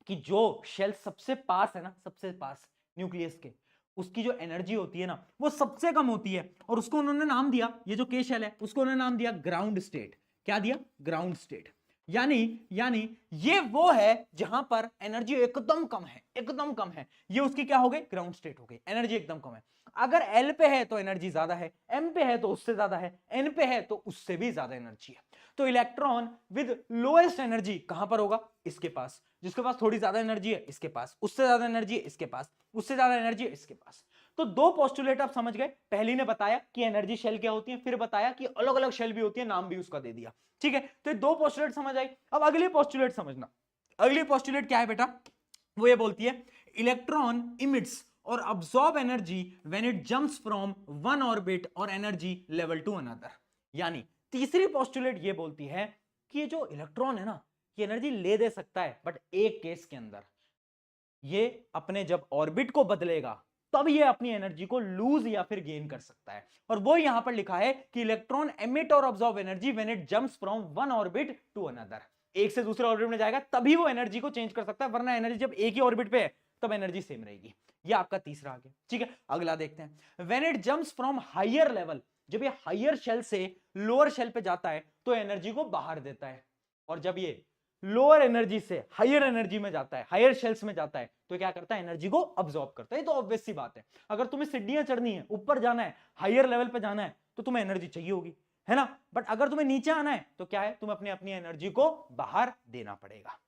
कि जो शेल सबसे पास है ना, सबसे पास न्यूक्लियस के, उसकी जो एनर्जी होती है ना वो सबसे कम होती है, और उसको उन्होंने नाम दिया, ये जो के शेल है उसको उन्होंने नाम दिया ग्राउंड स्टेट। क्या दिया, ग्राउंड स्टेट। यानी ये वो है जहां पर एनर्जी एकदम कम है, एकदम कम है, ये उसकी क्या हो गई, ग्राउंड स्टेट हो गई, एनर्जी एकदम कम है। अगर एल पे है तो एनर्जी ज्यादा है, एम पे है तो उससे ज्यादा है, एन पे है तो उससे भी ज्यादा एनर्जी है। तो इलेक्ट्रॉन विद लोएस्ट एनर्जी कहां पर होगा, इसके पास, जिसके पास थोड़ी ज्यादा एनर्जी है इसके पास, उससे ज्यादा एनर्जी है इसके पास, उससे ज्यादा एनर्जी है इसके पास। तो दो पोस्टुलेट आप समझ गए, पहली ने बताया कि एनर्जी शेल क्या होती है, फिर बताया कि अलग अलग शेल भी होती है, नाम भी उसका दे दिया। ठीक है, तो ये दो पोस्टुलेट समझ आई। अब अगली पोस्टुलेट समझना। अगली पोस्टुलेट क्या है बेटा, वो ये बोलती है इलेक्ट्रॉन इमिट्स और absorb energy when it jumps from one orbit और एनर्जी लेवल टू अनदर। यानी तीसरी पोस्टुलेट ये बोलती है कि ये जो इलेक्ट्रॉन है ना, ये एनर्जी ले दे सकता है, बट एक केस के अंदर, ये अपने जब ऑर्बिट को बदलेगा तब ये अपनी एनर्जी को लूज या फिर गेन कर सकता है। और वो यहां पर लिखा है कि इलेक्ट्रॉन एमिट और absorb energy when it jumps from one orbit to another. एक से दूसरे ऑर्बिट में जाएगा तभी वो एनर्जी को चेंज कर सकता है, वरना एनर्जी जब एक ही ऑर्बिट पे है तब एनर्जी सेम रहेगी। ये आपका तीसरा आ गया। ठीक है, अगला देखते हैं। When it jumps from higher level, जब ये हायर शेल से लोअर शेल पे जाता है तो एनर्जी को बाहर देता है, और जब ये लोअर एनर्जी से हायर एनर्जी में जाता है, हायर शेल्स में जाता है, तो क्या करता है, एनर्जी को अब्सॉर्ब करता है। ये तो ऑब्वियस सी बात है, अगर तुम्हें सीढ़ियां चढ़नी है, ऊपर जाना है, हायर लेवल पे जाना है, तो तुम्हें एनर्जी चाहिए होगी, है ना। बट अगर तुम्हें नीचे आना है तो क्या है, तुम्हें अपनी अपनी एनर्जी को बाहर देना पड़ेगा,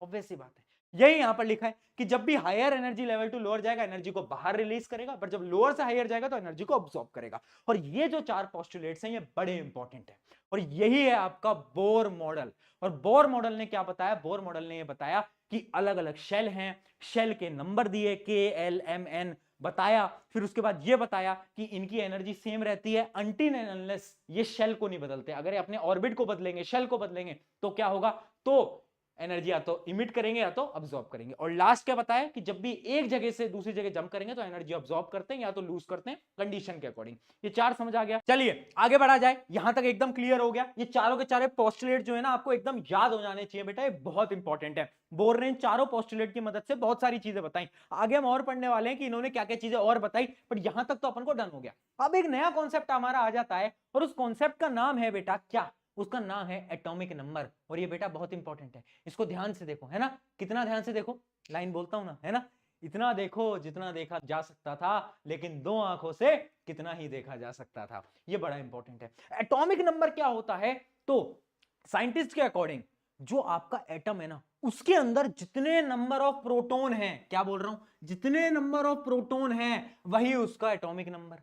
ऑब्वियस सी बात है। यही यहां पर लिखा है कि जब भी higher energy level to lower जाएगा एनर्जी को बाहर रिलीज करेगा, बट जब लोअर से हायर जाएगा तो एनर्जी को अब्सॉर्ब करेगा। और ये जो चार पोस्टुलेट्स हैं ये बड़े इंपॉर्टेंट है, और यही है आपका बोर मॉडल। और बोर मॉडल ने क्या बताया, बोर मॉडल ने ये बताया कि अलग अलग शेल हैं, शेल के नंबर दिए के एल एम एन बताया, फिर उसके बाद ये बताया कि इनकी एनर्जी सेम रहती है अनटिल एंड अनलेस ये शेल को नहीं बदलते। अगर ये अपने ऑर्बिट को बदलेंगे, शेल को बदलेंगे, तो क्या होगा, तो एनर्जी या तो इमिट करेंगे या तो अब्सॉर्ब करेंगे। और लास्ट क्या बताया कि जब भी एक जगह से दूसरी जगह जंप करेंगे तो एनर्जी अब्सॉर्ब करते हैं या तो लूज करते हैं कंडीशन के अकॉर्डिंग। ये चार समझ आ गया। चलिए आगे बढ़ा जाए, यहां तक एकदम क्लियर हो गया। ये चारों के चारों पोस्टुलेट जो है ना आपको एकदम याद हो जाने चाहिए बेटा, ये बहुत इंपॉर्टेंट है। बोर ने इन चारों पोस्टुलेट की मदद से बहुत सारी चीजें बताई। आगे हम और पढ़ने वाले हैं कि इन्होंने क्या क्या चीजें और बताई, बट यहां तक तो अपन को डन हो गया। अब एक नया कॉन्सेप्ट हमारा आ जाता है और उस कॉन्सेप्ट का नाम है बेटा क्या, उसका नाम है एटॉमिक नंबर। और ये बेटा बहुत इंपॉर्टेंट है, इसको ध्यान से देखो, है ना। कितना ध्यान से देखो, लाइन बोलता हूं ना, है ना। इतना देखो जितना देखा जा सकता था, लेकिन दो आंखों से कितना ही देखा जा सकता था। ये बड़ा इंपॉर्टेंट है। एटॉमिक नंबर क्या होता है, तो साइंटिस्ट के अकॉर्डिंग जो आपका एटम है ना, उसके अंदर जितने नंबर ऑफ प्रोटॉन हैं, क्या बोल रहा हूं, जितने नंबर ऑफ प्रोटॉन हैं वही उसका एटॉमिक नंबर।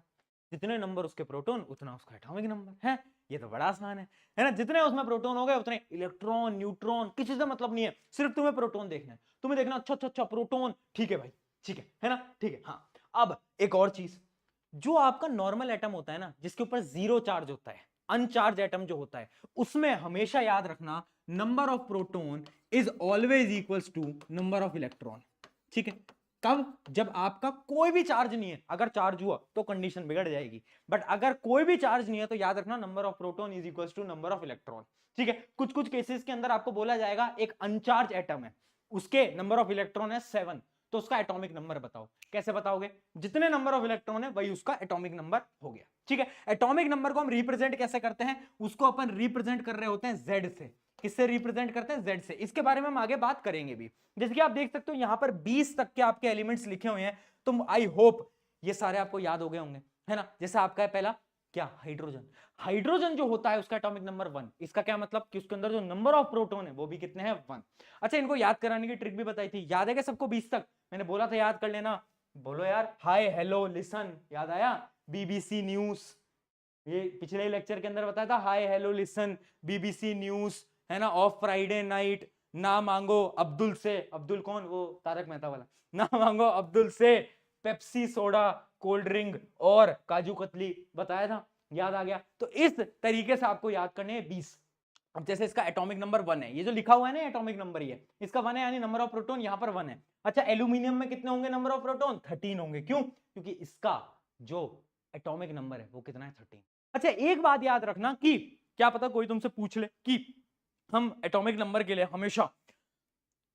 जितने नंबर उसके प्रोटॉन उतना उसका एटॉमिक नंबर है। ये तो बड़ा आसान है ना। जितने उसमें प्रोटॉन हो गए उतने इलेक्ट्रॉन न्यूट्रॉन, किसी से मतलब नहीं है, सिर्फ तुम्हें प्रोटॉन देखना है। तुम्हें देखना अच्छा अच्छा अच्छा प्रोटॉन, ठीक है भाई, ठीक है ना, ठीक है। हाँ, अब एक और चीज, जो आपका नॉर्मल एटम होता है ना, जिसके ऊपर जीरो चार्ज होता है, अनचार्ज एटम जो होता है, उसमें हमेशा याद रखना number of proton is always equals to number of electron. ठीक है, कब, जब आपका कोई भी चार्ज नहीं है। अगर चार्ज हुआ तो कंडीशन बिगड़ जाएगी, बट अगर कोई भी चार्ज नहीं है तो याद रखना number of proton is equals to number of electron. ठीक है, कुछ कुछ केसेस के अंदर आपको बोला जाएगा एक अनचार्ज एटम है, उसके नंबर ऑफ इलेक्ट्रॉन है 7, तो उसका एटॉमिक नंबर बताओ। कैसे बताओगे, जितने नंबर ऑफ इलेक्ट्रॉन है वही उसका एटॉमिक नंबर हो गया। ठीक है, एटॉमिक नंबर को हम रिप्रेजेंट कैसे करते हैं, उसको अपन रिप्रेजेंट कर रहे होते हैं जेड से। किससे रिप्रेजेंट करते हैं, जेड से। इसके बारे में हम आगे बात करेंगे भी। जैसे कि आप देख सकते हो यहां पर 20 तक के आपके एलिमेंट्स लिखे हुए हैं, तो आई होप ये सारे आपको याद हो गए होंगे, है ना। जैसे आपका है पहला क्या, हाइड्रोजन। हाइड्रोजन जो होता है उसका एटॉमिक नंबर 1। इसका क्या मतलब कि उसके अंदर जो नंबर ऑफ प्रोटॉन है वो भी कितने हैं, 1। अच्छा, इनको याद कराने की ट्रिक भी बताई थी, याद है क्या सबको 20 तक, मैंने बोला था याद कर लेना। बोलो यार, हाय हेलो लिसन, याद आया, बीबीसी न्यूज, ये पिछले लेक्चर के अंदर बताया था, hi hello listen BBC news, है ना, ऑफ फ्राइडे नाइट, ना मांगो अब्दुल से, अब्दुल कौन, वो तारक मेहता वाला, ना मांगो अब्दुल से पेप्सी सोडा कोल्ड ड्रिंक और काजू कतली, बताया था, याद आ गया। तो इस तरीके से आपको याद करने हैं 20। अब जैसे इसका एटॉमिक नंबर 1 है, ये जो लिखा हुआ है ना एटॉमिक नंबर, ये इसका 1 है, यानी नंबर ऑफ प्रोटॉन यहां पर 1 है। अच्छा, एल्यूमिनियम में कितने होंगे नंबर ऑफ प्रोटॉन, 13 होंगे। क्यों, क्योंकि इसका जो एटॉमिक नंबर है वो कितना है, 13। अच्छा, एक बात याद रखना कि क्या पता कोई तुमसे पूछ ले कि हम एटॉमिक नंबर के लिए हमेशा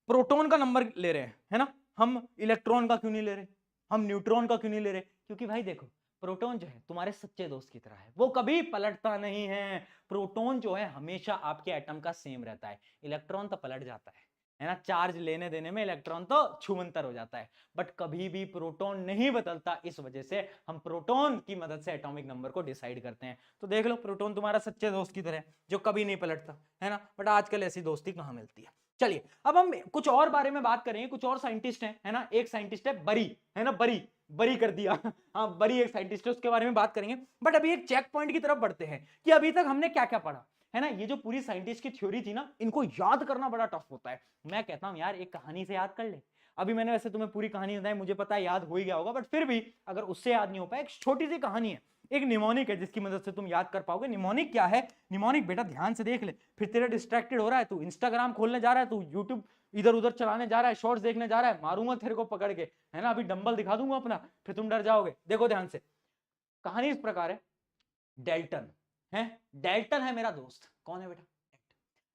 प्रोटॉन का नंबर ले रहे हैं, है ना, हम इलेक्ट्रॉन का क्यों नहीं ले रहे, हम न्यूट्रॉन का क्यों नहीं ले रहे। क्योंकि भाई देखो, प्रोटॉन जो है तुम्हारे सच्चे दोस्त की तरह है, वो कभी पलटता नहीं है। प्रोटॉन जो है हमेशा आपके एटम का सेम रहता है, इलेक्ट्रॉन तो पलट जाता है ना, चार्ज लेने देने में इलेक्ट्रॉन तो छुमंतर हो जाता है, बट कभी भी प्रोटॉन नहीं बदलता। इस वजह से हम प्रोटॉन की मदद से एटॉमिक नंबर को डिसाइड करते हैं। तो देख लो, प्रोटॉन तुम्हारा सच्चे दोस्त की तरह है जो कभी नहीं पलटता, है ना, बट आजकल ऐसी दोस्ती कहां मिलती है। चलिए अब हम कुछ और बारे में बात करेंगे, कुछ और साइंटिस्ट हैं, है ना। एक साइंटिस्ट है बरी, है ना, बरी, बरी कर दिया हाँ, बरी एक साइंटिस्ट है, उसके बारे में बात करेंगे। बट अभी एक चेक पॉइंट की तरफ बढ़ते हैं कि अभी तक हमने क्या क्या पढ़ा, है ना। ये जो पूरी साइंटिस्ट की थ्योरी थी ना, इनको याद करना बड़ा टफ होता है। मैं कहता हूं यार एक कहानी से याद कर ले। अभी मैंने वैसे तुम्हें पूरी कहानी बताई, मुझे पता है याद हो ही गया होगा, बट फिर भी अगर उससे याद नहीं हो पाया, एक छोटी सी कहानी है, एक निमोनिक है जिसकी मदद से तुम याद कर पाओगे। निमोनिक क्या है, निमोनिक बेटा ध्यान से देख ले, फिर तेरा डिस्ट्रैक्टेड हो रहा है, तू इंस्टाग्राम खोलने जा रहा है, तू यूट्यूब इधर उधर चलाने जा रहा है, शॉर्ट्स देखने जा रहा है, मारूंगा तेरे को पकड़ के, है ना। अभी डंबल दिखा दूंगा अपना, फिर तुम डर जाओगे। देखो ध्यान से, कहानी इस प्रकार है, डेल्टन है, डेल्टन है मेरा दोस्त। कौन है बेटा,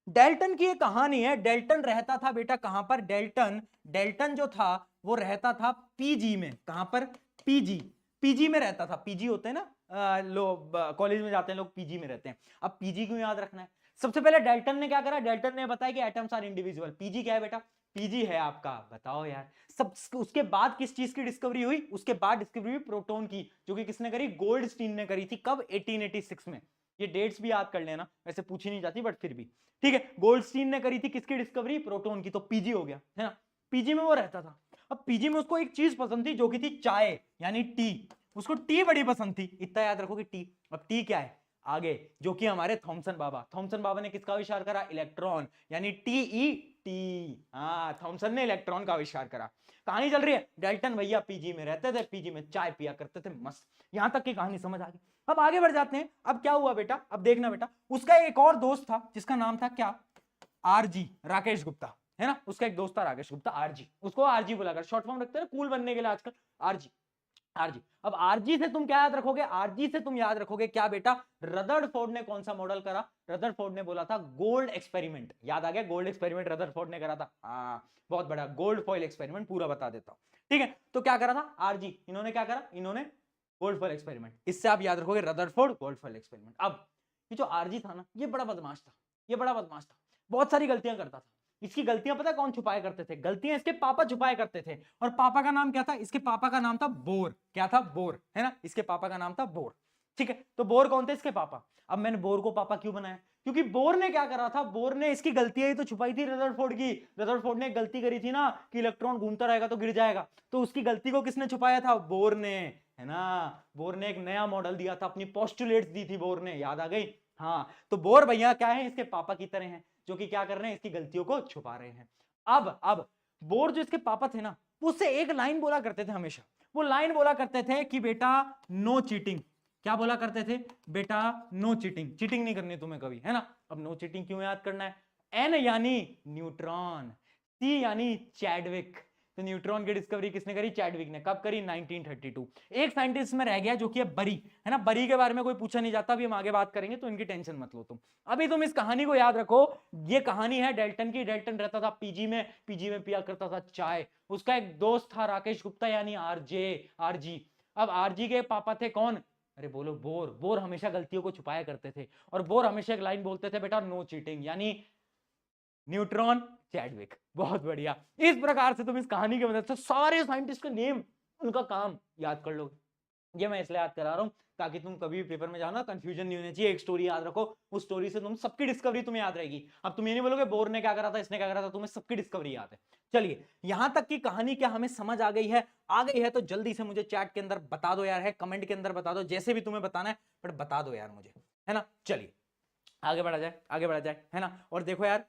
डेल्टन की एक कहानी है। डेल्टन रहता था बेटा कहां पर, डेल्टन, डेल्टन जो था वो रहता था पीजी में। कहां पर, पीजी, पीजी में रहता था। पीजी होते हैं ना, लोग कॉलेज में जाते हैं लोग, पीजी में रहते हैं। अब पीजी क्यों याद रखना है, सबसे पहले डेल्टन ने क्या करा, डेल्टन ने बताया कि एटम्स आर इंडिविजुअल। पीजी क्या है बेटा, पीजी है आपका, बताओ यार। सब उसके बाद किस चीज की डिस्कवरी हुई, उसके बाद डिस्कवरी हुई प्रोटॉन की, जो कि किसने करी, गोल्डस्टीन ने करी थी। कब, 1886 में। ये डेट्स भी याद कर लेना, वैसे पूछी नहीं जाती बट फिर भी ठीक है। गोल्डस्टीन ने करी थी किसकी डिस्कवरी, प्रोटॉन की, तो पीजी हो गया, है ना। पीजी में वो रहता था। अब पीजी में उसको एक चीज पसंद थी जो कि थी चाय, यानी टी। उसको टी बड़ी पसंद थी, इतना याद रखो कि टी। अब टी क्या है आगे, जो कि हमारे थॉमसन बाबा, थॉमसन बाबा ने किसका आविष्कार करा, इलेक्ट्रॉन, यानी टी ई टी। हाँ, थॉमसन ने इलेक्ट्रॉन का आविष्कार करा। कहानी चल रही है, डेल्टन भैया पीजी में रहते थे, पीजी में चाय पिया करते थे, मस्त। यहां तक की कहानी समझ आ गई। अब आगे बढ़ जाते हैं। अब क्या हुआ बेटा, अब देखना बेटा, उसका एक और दोस्त था जिसका नाम था क्या, आरजी, राकेश गुप्ता, है ना, उसका एक दोस्त था राकेश गुप्ता, आरजी, उसको आरजी बोला कर, शॉर्ट फॉर्म रखते हैं ना कूल बनने के लिए आजकल, आरजी, आरजी। अब आरजी से तुम क्या याद रखोगे, आरजी से तुम याद रखोगे क्या बेटा, रदरफोर्ड ने कौन सा मॉडल करा, रदरफोर्ड ने बोला था गोल्ड एक्सपेरिमेंट, याद आ गया, गोल्ड एक्सपेरिमेंट रदरफोर्ड ने करा था, बहुत बड़ा गोल्ड फॉइल एक्सपेरिमेंट, पूरा बता देता हूं, ठीक है। तो क्या करा था आरजी, इन्होंने क्या करा, इन्होंने गोल्ड फॉइल एक्सपेरिमेंट, इससे आप याद रखोगे रदरफोर्ड गोल्ड फॉइल एक्सपेरिमेंट। अब ये जो आरजी था ना, ये बड़ा बदमाश था, ये बड़ा बदमाश था, बहुत सारी गलतियां करता था। इसकी गलतियां पता है कौन छुपाया करते थे, गलतियां इसके पापा छुपाया करते थे, और पापा का नाम क्या था, इसके पापा का नाम था बोर, क्या था, बोर, है ना, इसके पापा का नाम था बोर, ठीक है। तो बोर कौन थे, इसके पापा। अब मैंने बोर को पापा क्यों बनाया, क्योंकि बोर ने क्या करा था, बोर ने इसकी गलतियां ही तो छुपाई थी रदरफोर्ड की, रदरफोर्ड ने एक गलती करी थी ना कि इलेक्ट्रॉन घूमता रहेगा तो गिर जाएगा, तो उसकी गलती को किसने छुपाया था, बोर ने, है ना। बोर ने एक नया मॉडल दिया था, अपनी पोस्टुलेट्स दी थी बोर ने, याद आ गई, हाँ। तो बोर भैया क्या है, इसके पापा की तरह हैं, जो कि क्या कर रहे हैं, इसकी गलतियों को छुपा रहे हैं। अब बोर जो इसके पापा थे ना, उससे एक लाइन बोला करते थे हमेशा, वो लाइन बोला करते थे कि बेटा नो चीटिंग, क्या बोला करते थे, बेटा नो चीटिंग, चीटिंग नहीं करनी तुम्हें कभी, है ना। अब नो चीटिंग क्यों याद करना है, एन यानी न्यूट्रॉन, सी यानी चैडविक, तो न्यूट्रॉन की डिस्कवरी किसने करी, चैडविक ने, कब करी, 1932। एक साइंटिस्ट में रह गया जो कि है बरी, है ना, बरी के बारे में कोई पूछा नहीं जाता, अभी हम आगे बात करेंगे तो इनकी टेंशन मत लो तुम, अभी तुम इस कहानी को याद रखो। ये कहानी है डेल्टन की, डेल्टन रहता था पीजी में, पीजी में पिया करता था चाय, उसका एक दोस्त था राकेश गुप्ता यानी आरजे, आरजी। अब आरजी के पापा थे कौन, अरे बोलो बोर, बोर हमेशा गलतियों को छुपाया करते थे, और बोर हमेशा एक लाइन बोलते थे, बेटा नो चीटिंग, यानी न्यूट्रॉन चैडविक, बहुत बढ़िया। इस प्रकार से तुम इस कहानी की मदद से सारे साइंटिस्ट के नेम, उनका काम याद कर लो। ये मैं इसलिए याद करा रहा हूं ताकि तुम कभी भी पेपर में जाओ ना कंफ्यूजन नहीं होनी चाहिए, एक स्टोरी याद रखो, उस स्टोरी से तुम सबकी डिस्कवरी तुम्हें याद रहेगी। अब तुम ये नहीं बोलोगे बोर ने क्या करा था, इसने क्या करा था, तुम्हें सबकी डिस्कवरी याद है। चलिए यहां तक की कहानी क्या हमें समझ आ गई है, आ गई है तो जल्दी से मुझे चैट के अंदर बता दो यार, है कमेंट के अंदर बता दो, जैसे भी तुम्हें बताना है, बट बता दो यार मुझे, है ना। चलिए आगे बढ़ा जाए, आगे बढ़ा जाए, है ना। और देखो यार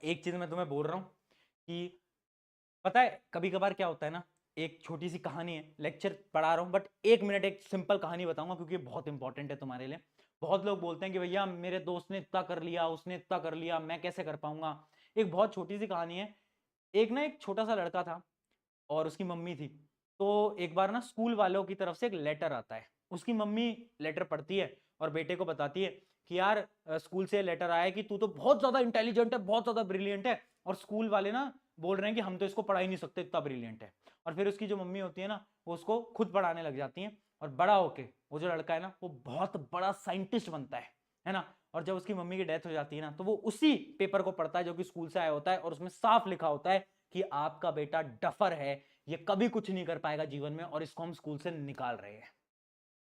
एक चीज मैं तुम्हें बोल रहा हूं कि पता है कभी कभार क्या होता है ना, एक छोटी सी कहानी है, लेक्चर पढ़ा रहा हूं बट 1 मिनट एक सिंपल कहानी बताऊंगा क्योंकि बहुत इंपॉर्टेंट है तुम्हारे लिए। बहुत लोग बोलते हैं कि भैया मेरे दोस्त ने इतना कर लिया, उसने इतना कर लिया, मैं कैसे कर पाऊंगा। एक बहुत छोटी सी कहानी है, एक ना एक छोटा सा लड़का था और उसकी मम्मी थी। तो एक बार ना स्कूल वालों की तरफ से एक लेटर आता है, उसकी मम्मी लेटर पढ़ती है और बेटे को बताती है कि यार स्कूल से लेटर आया है कि तू तो बहुत ज्यादा इंटेलिजेंट है, बहुत ज्यादा ब्रिलियंट है, और स्कूल वाले ना बोल रहे हैं कि हम तो इसको पढ़ा ही नहीं सकते, इतना ब्रिलियंट है। और फिर उसकी जो मम्मी होती है ना, वो उसको खुद पढ़ाने लग जाती हैं, और बड़ा होके वो जो लड़का है ना, वो बहुत बड़ा साइंटिस्ट बनता है ना। और जब उसकी मम्मी की डेथ हो जाती है ना, तो वो उसी पेपर को पढ़ता है जो कि स्कूल से आया होता है, और उसमें साफ लिखा होता है कि आपका बेटा डफर है, ये कभी कुछ नहीं कर पाएगा जीवन में, और इसको हम स्कूल से निकाल रहे हैं।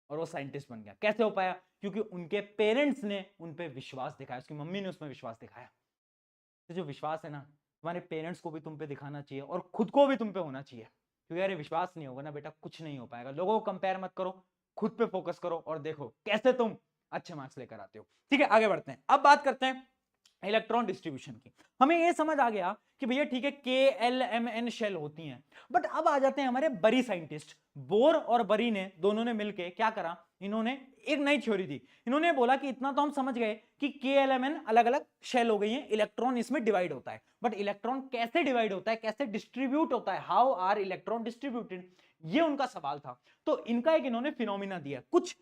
और वो साइंटिस्ट बन गया, कैसे हो पाया, क्योंकि उनके पेरेंट्स ने उन पे विश्वास दिखाया, उसकी मम्मी ने उसमें विश्वास दिखाया। तो जो विश्वास है ना, तुम्हारे पेरेंट्स को भी तुम पे दिखाना चाहिए और खुद को भी तुम पे होना चाहिए, क्योंकि यार विश्वास नहीं होगा ना बेटा, कुछ नहीं हो पाएगा। लोगों को कंपेयर मत करो, खुद पे फोकस करो और देखो कैसे तुम अच्छे मार्क्स लेकर आते हो। ठीक है आगे बढ़ते हैं, अब बात करते हैं इलेक्ट्रॉन डिस्ट्रीब्यूशन की। हमें ये समझ आ गया कि भैया ठीक है KLMN शेल होती हैं, बट अब आ जाते हैं हमारे बरी साइंटिस्ट। बोर और बरी ने दोनों ने मिलकर क्या करा, इन्होंने एक नई थ्योरी दी। इन्होंने बोला कि इतना तो हम समझ गए कि KLMN अलग अलग शेल हो गई हैं, इलेक्ट्रॉन इसमें डिवाइड होता है, बट इलेक्ट्रॉन कैसे डिवाइड होता है, कैसे डिस्ट्रीब्यूट होता है, हाउ आर इलेक्ट्रॉन डिस्ट्रीब्यूटेड, ये उनका सवाल था। तो इनका एक इन्होंने फिनोमिना दिया, कुछ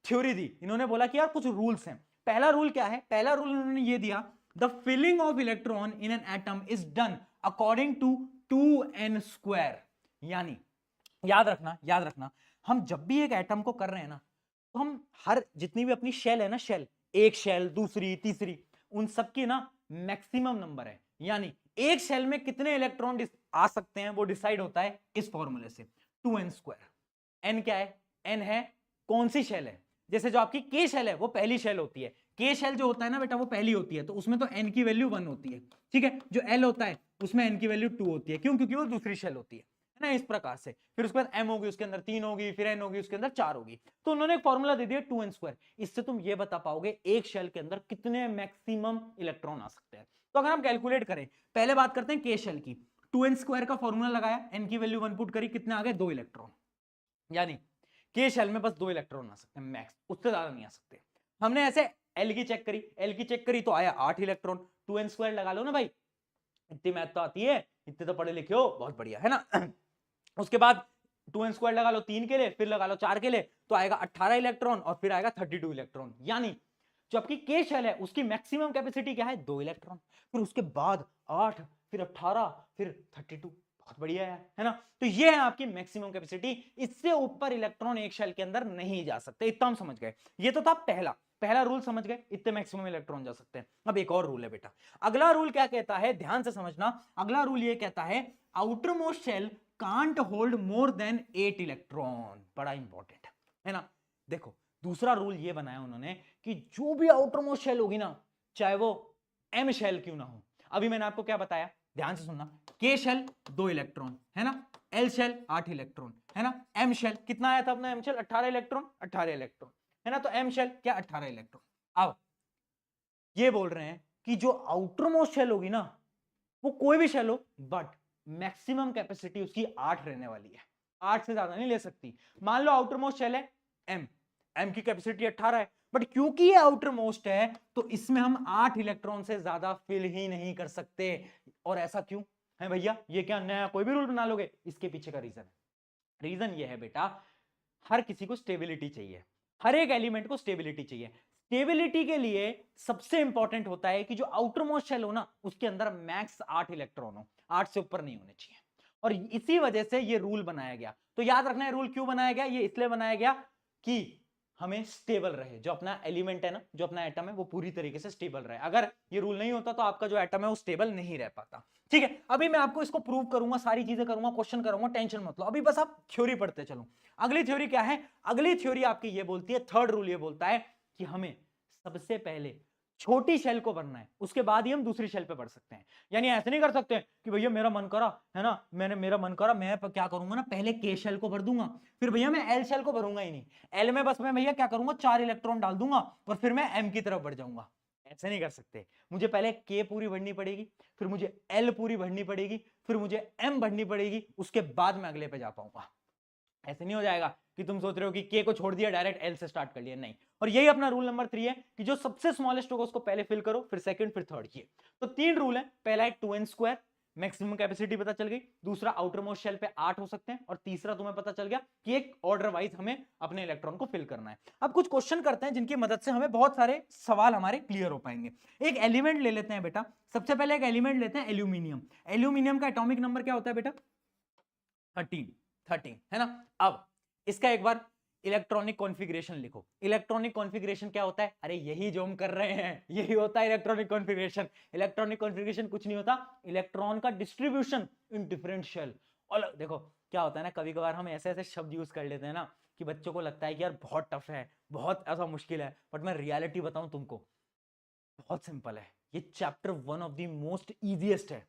थ्योरी दी। इन्होंने बोला कि यार कुछ रूल्स हैं। पहला रूल क्या है, पहला रूल इन्होंने ये दिया, the filling of electron in an atom is done according to 2n²। यानी याद रखना, याद रखना, हम जब भी एक एटम को कर रहे हैं ना, तो हम हर जितनी भी अपनी शेल है ना, शेल एक शेल दूसरी तीसरी, उन सबकी ना मैक्सिमम नंबर है, यानी एक शेल में कितने इलेक्ट्रॉन आ सकते हैं वो डिसाइड होता है इस फॉर्मूले से, 2n²। n क्या है, n है कौन सी शेल है, जैसे जो आपकी K शेल है वो पहली शेल होती है, K शेल जो होता है ना बेटा वो पहली होती है, तो उसमें तो n की वैल्यू 1 होती है। ठीक है, जो L होता है उसमें n की वैल्यू 2 होती है, क्यों, क्योंकि वो दूसरी शेल होती है ना, इस प्रकार से। फिर उसके बाद m होगी, उसके अंदर 3 होगी, फिर n होगी, उसके अंदर 4 होगी। तो उन्होंने एक फॉर्मूला दे दिया 2n²। इससे तुम ये बता पाओगे एक शेल के अंदर कितने मैक्सिमम इलेक्ट्रॉन आ सकते हैं। तो अगर हम कैलकुलेट करें, पहले बात करते हैं K शेल की, 2n² का फॉर्मूला लगाया, n की वैल्यू 1 पुट करी, कितने आ गए, 2 इलेक्ट्रॉन, यानी K शेल में बस 2 इलेक्ट्रॉन आ सकते हैं मैक्स, उससे ज्यादा नहीं आ सकते। हमने ऐसे एल की चेक करी, एल की चेक करी तो आया 8 इलेक्ट्रॉन, 2n² लगा लो ना भाई, इतनी मैथ तो आती है, इतने तो पढ़े लिखे हो, बहुत बढ़िया है ना। उसके बाद 2n² लगा लो 3 के लिए, फिर लगा लो 4 के लिए, तो आएगा 18 इलेक्ट्रॉन और फिर आएगा 32 इलेक्ट्रॉन। यानी जो आपकी के शेल है उसकी मैक्सिमम कैपेसिटी क्या है, 2 इलेक्ट्रॉन, फिर उसके बाद 8, फिर 18, फिर 32। बहुत बढ़िया है ना। तो ये है आपकी मैक्सिमम कैपेसिटी, इससे ऊपर इलेक्ट्रॉन एक शेल के अंदर नहीं जा सकते, इतना हम समझ गए। ये तो था पहला रूल समझ गए, इतने मैक्सिमम इलेक्ट्रॉन जा सकते हैं। अब एक और रूल है बेटा, अगला रूल क्या कहता है, ध्यान से समझना। अगला रूल ये कहता है outermost shell can't hold more than 8 electron. बड़ा इंपॉर्टेंट है ना। देखो दूसरा रूल ये बनाया उन्होंने कि जो भी आउटर मोस्ट शेल होगी ना, चाहे वो एम शेल क्यों ना हो। अभी मैंने आपको क्या बताया, ध्यान से सुनना, के शेल 2 इलेक्ट्रॉन है ना, एल शेल 8 इलेक्ट्रॉन है ना, एम शेल कितना आया था अपना, एम शेल 18 इलेक्ट्रॉन, 18 इलेक्ट्रॉन है ना, तो एम शेल क्या 18 इलेक्ट्रॉन। अब ये बोल रहे हैं कि जो आउटर मोस्ट शेल होगी ना, वो कोई भी शेल हो, बट मैक्सिमम कैपेसिटी उसकी 8 रहने वाली है, 8 से ज्यादा नहीं ले सकती। मान लो आउटर मोस्ट शेल है एम, एम की कैपेसिटी 18 है, बट क्योंकि ये आउटर मोस्ट है तो इसमें हम 8 इलेक्ट्रॉन से ज्यादा फिल ही नहीं कर सकते। और ऐसा क्यों है भैया, ये क्या नया कोई भी रूल बना लोगे, इसके पीछे का रीजन है। रीजन ये है बेटा, हर किसी को स्टेबिलिटी चाहिए, हर एक एलिमेंट को स्टेबिलिटी चाहिए। स्टेबिलिटी के लिए सबसे इंपॉर्टेंट होता है कि जो आउटर मोस्ट शेल हो ना, उसके अंदर मैक्स 8 इलेक्ट्रॉन हो, 8 से ऊपर नहीं होने चाहिए। और इसी वजह से ये रूल बनाया गया। तो याद रखना है रूल क्यों बनाया गया, ये इसलिए बनाया गया कि हमें स्टेबल रहे, जो अपना एलिमेंट है ना, जो अपना एटम है वो पूरी तरीके से स्टेबल रहे। अगर ये रूल नहीं होता तो आपका जो एटम है वो स्टेबल नहीं रह पाता। ठीक है, अभी मैं आपको इसको प्रूव करूंगा, सारी चीजें करूंगा, क्वेश्चन करूंगा, टेंशन मत लो, अभी बस आप थ्योरी पढ़ते चलो। अगली थ्योरी क्या है, अगली थ्योरी आपकी ये बोलती है, थर्ड रूल ये बोलता है कि हमें सबसे पहले छोटी शेल को भरना है, उसके बाद ही हम दूसरी शेल पे बढ़ सकते हैं। यानी ऐसे नहीं कर सकते कि भैया मेरा मन करा है ना, मेरा मन करा, मैं क्या करूंगा ना, पहले के शेल को भर दूंगा, फिर भैया मैं एल शेल को भरूंगा ही नहीं, एल में बस मैं भैया क्या करूंगा, 4 इलेक्ट्रॉन डाल दूंगा और फिर मैं एम की तरफ बढ़ जाऊंगा। ऐसे नहीं कर सकते, मुझे पहले के पूरी भरनी पड़ेगी, फिर मुझे एल पूरी भरनी पड़ेगी, फिर मुझे एम भरनी पड़ेगी, उसके बाद मैं अगले पे जा पाऊंगा। ऐसे नहीं हो जाएगा कि तुम सोच रहे हो कि के को छोड़ दिया डायरेक्ट एल से स्टार्ट कर लिया, नहीं। और यही अपना रूल नंबर 3 है कि जो सबसे स्मॉलेस्ट होगा उसको पहले फिल करो, फिर सेकंड, फिर थर्ड। ये तो 3 रूल है। पहला है 2n², मैक्सिमम कैपेसिटी पता चल गई, दूसरा आउटर मोस्ट शेल पे 8 हो सकते हैं, और तीसरा तुम्हें पता चल गया कि एक ऑर्डर वाइज हमें अपने इलेक्ट्रॉन को फिल करना है। अब कुछ क्वेश्चन करते हैं जिनकी मदद से हमें बहुत सारे सवाल हमारे क्लियर हो पाएंगे। एक एलिमेंट ले लेते हैं बेटा, सबसे पहले एक एलिमेंट लेते हैं एल्यूमिनियम। एल्यूमिनियम का एटॉमिक नंबर क्या होता है बेटा, 13 है ना। अब इसका एक बार इलेक्ट्रॉनिक कॉन्फ़िगरेशन लिखो। इलेक्ट्रॉनिक कॉन्फ़िगरेशन क्या होता है, अरे यही जो हम कर रहे हैं, यही होता है इलेक्ट्रॉनिक कॉन्फ़िगरेशन। इलेक्ट्रॉनिक कॉन्फ़िगरेशन कुछ नहीं होता, इलेक्ट्रॉन का डिस्ट्रीब्यूशन इन डिफरेंट शेल। और देखो क्या होता है ना, कभी कभार हम ऐसे ऐसे शब्द यूज कर लेते हैं ना कि बच्चों को लगता है कि यार बहुत टफ है, बहुत ऐसा मुश्किल है, बट मैं रियलिटी बताऊं तुमको, बहुत सिंपल है। ये chapter 1 of the most easiest है।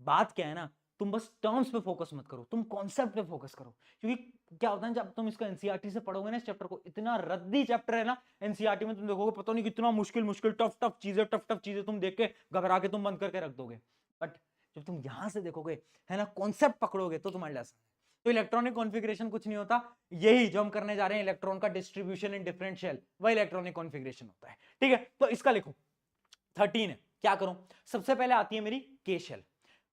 बात क्या है ना, तुम बस टर्म्स पे फोकस मत करो, तुम कॉन्सेप्ट पे फोकस करो। क्योंकि क्या होता है जब तुम इसको एनसीईआरटी से पढ़ोगे ना, इस चैप्टर को, इतना रद्दी चैप्टर है ना एनसीईआरटी में, तुम देखोगे पता नहीं कितना मुश्किल मुश्किल टफ टफ चीजें तुम देख के घबरा के तुम बंद करके रख दोगे। बट जब तुम यहां से देखोगे है ना, कॉन्सेप्ट पकड़ोगे तो तुम्हारे लिए आसान है। तो इलेक्ट्रॉनिक कॉन्फ़िगरेशन कुछ नहीं होता, यही जो हम करने जा रहे हैं, इलेक्ट्रॉन का डिस्ट्रीब्यूशन इन डिफरेंट शेल, वह इलेक्ट्रॉनिक कॉन्फ़िगरेशन होता है। ठीक है, तो इसका लिखो 13 है। क्या करूं, सबसे पहले आती है मेरी के शेल।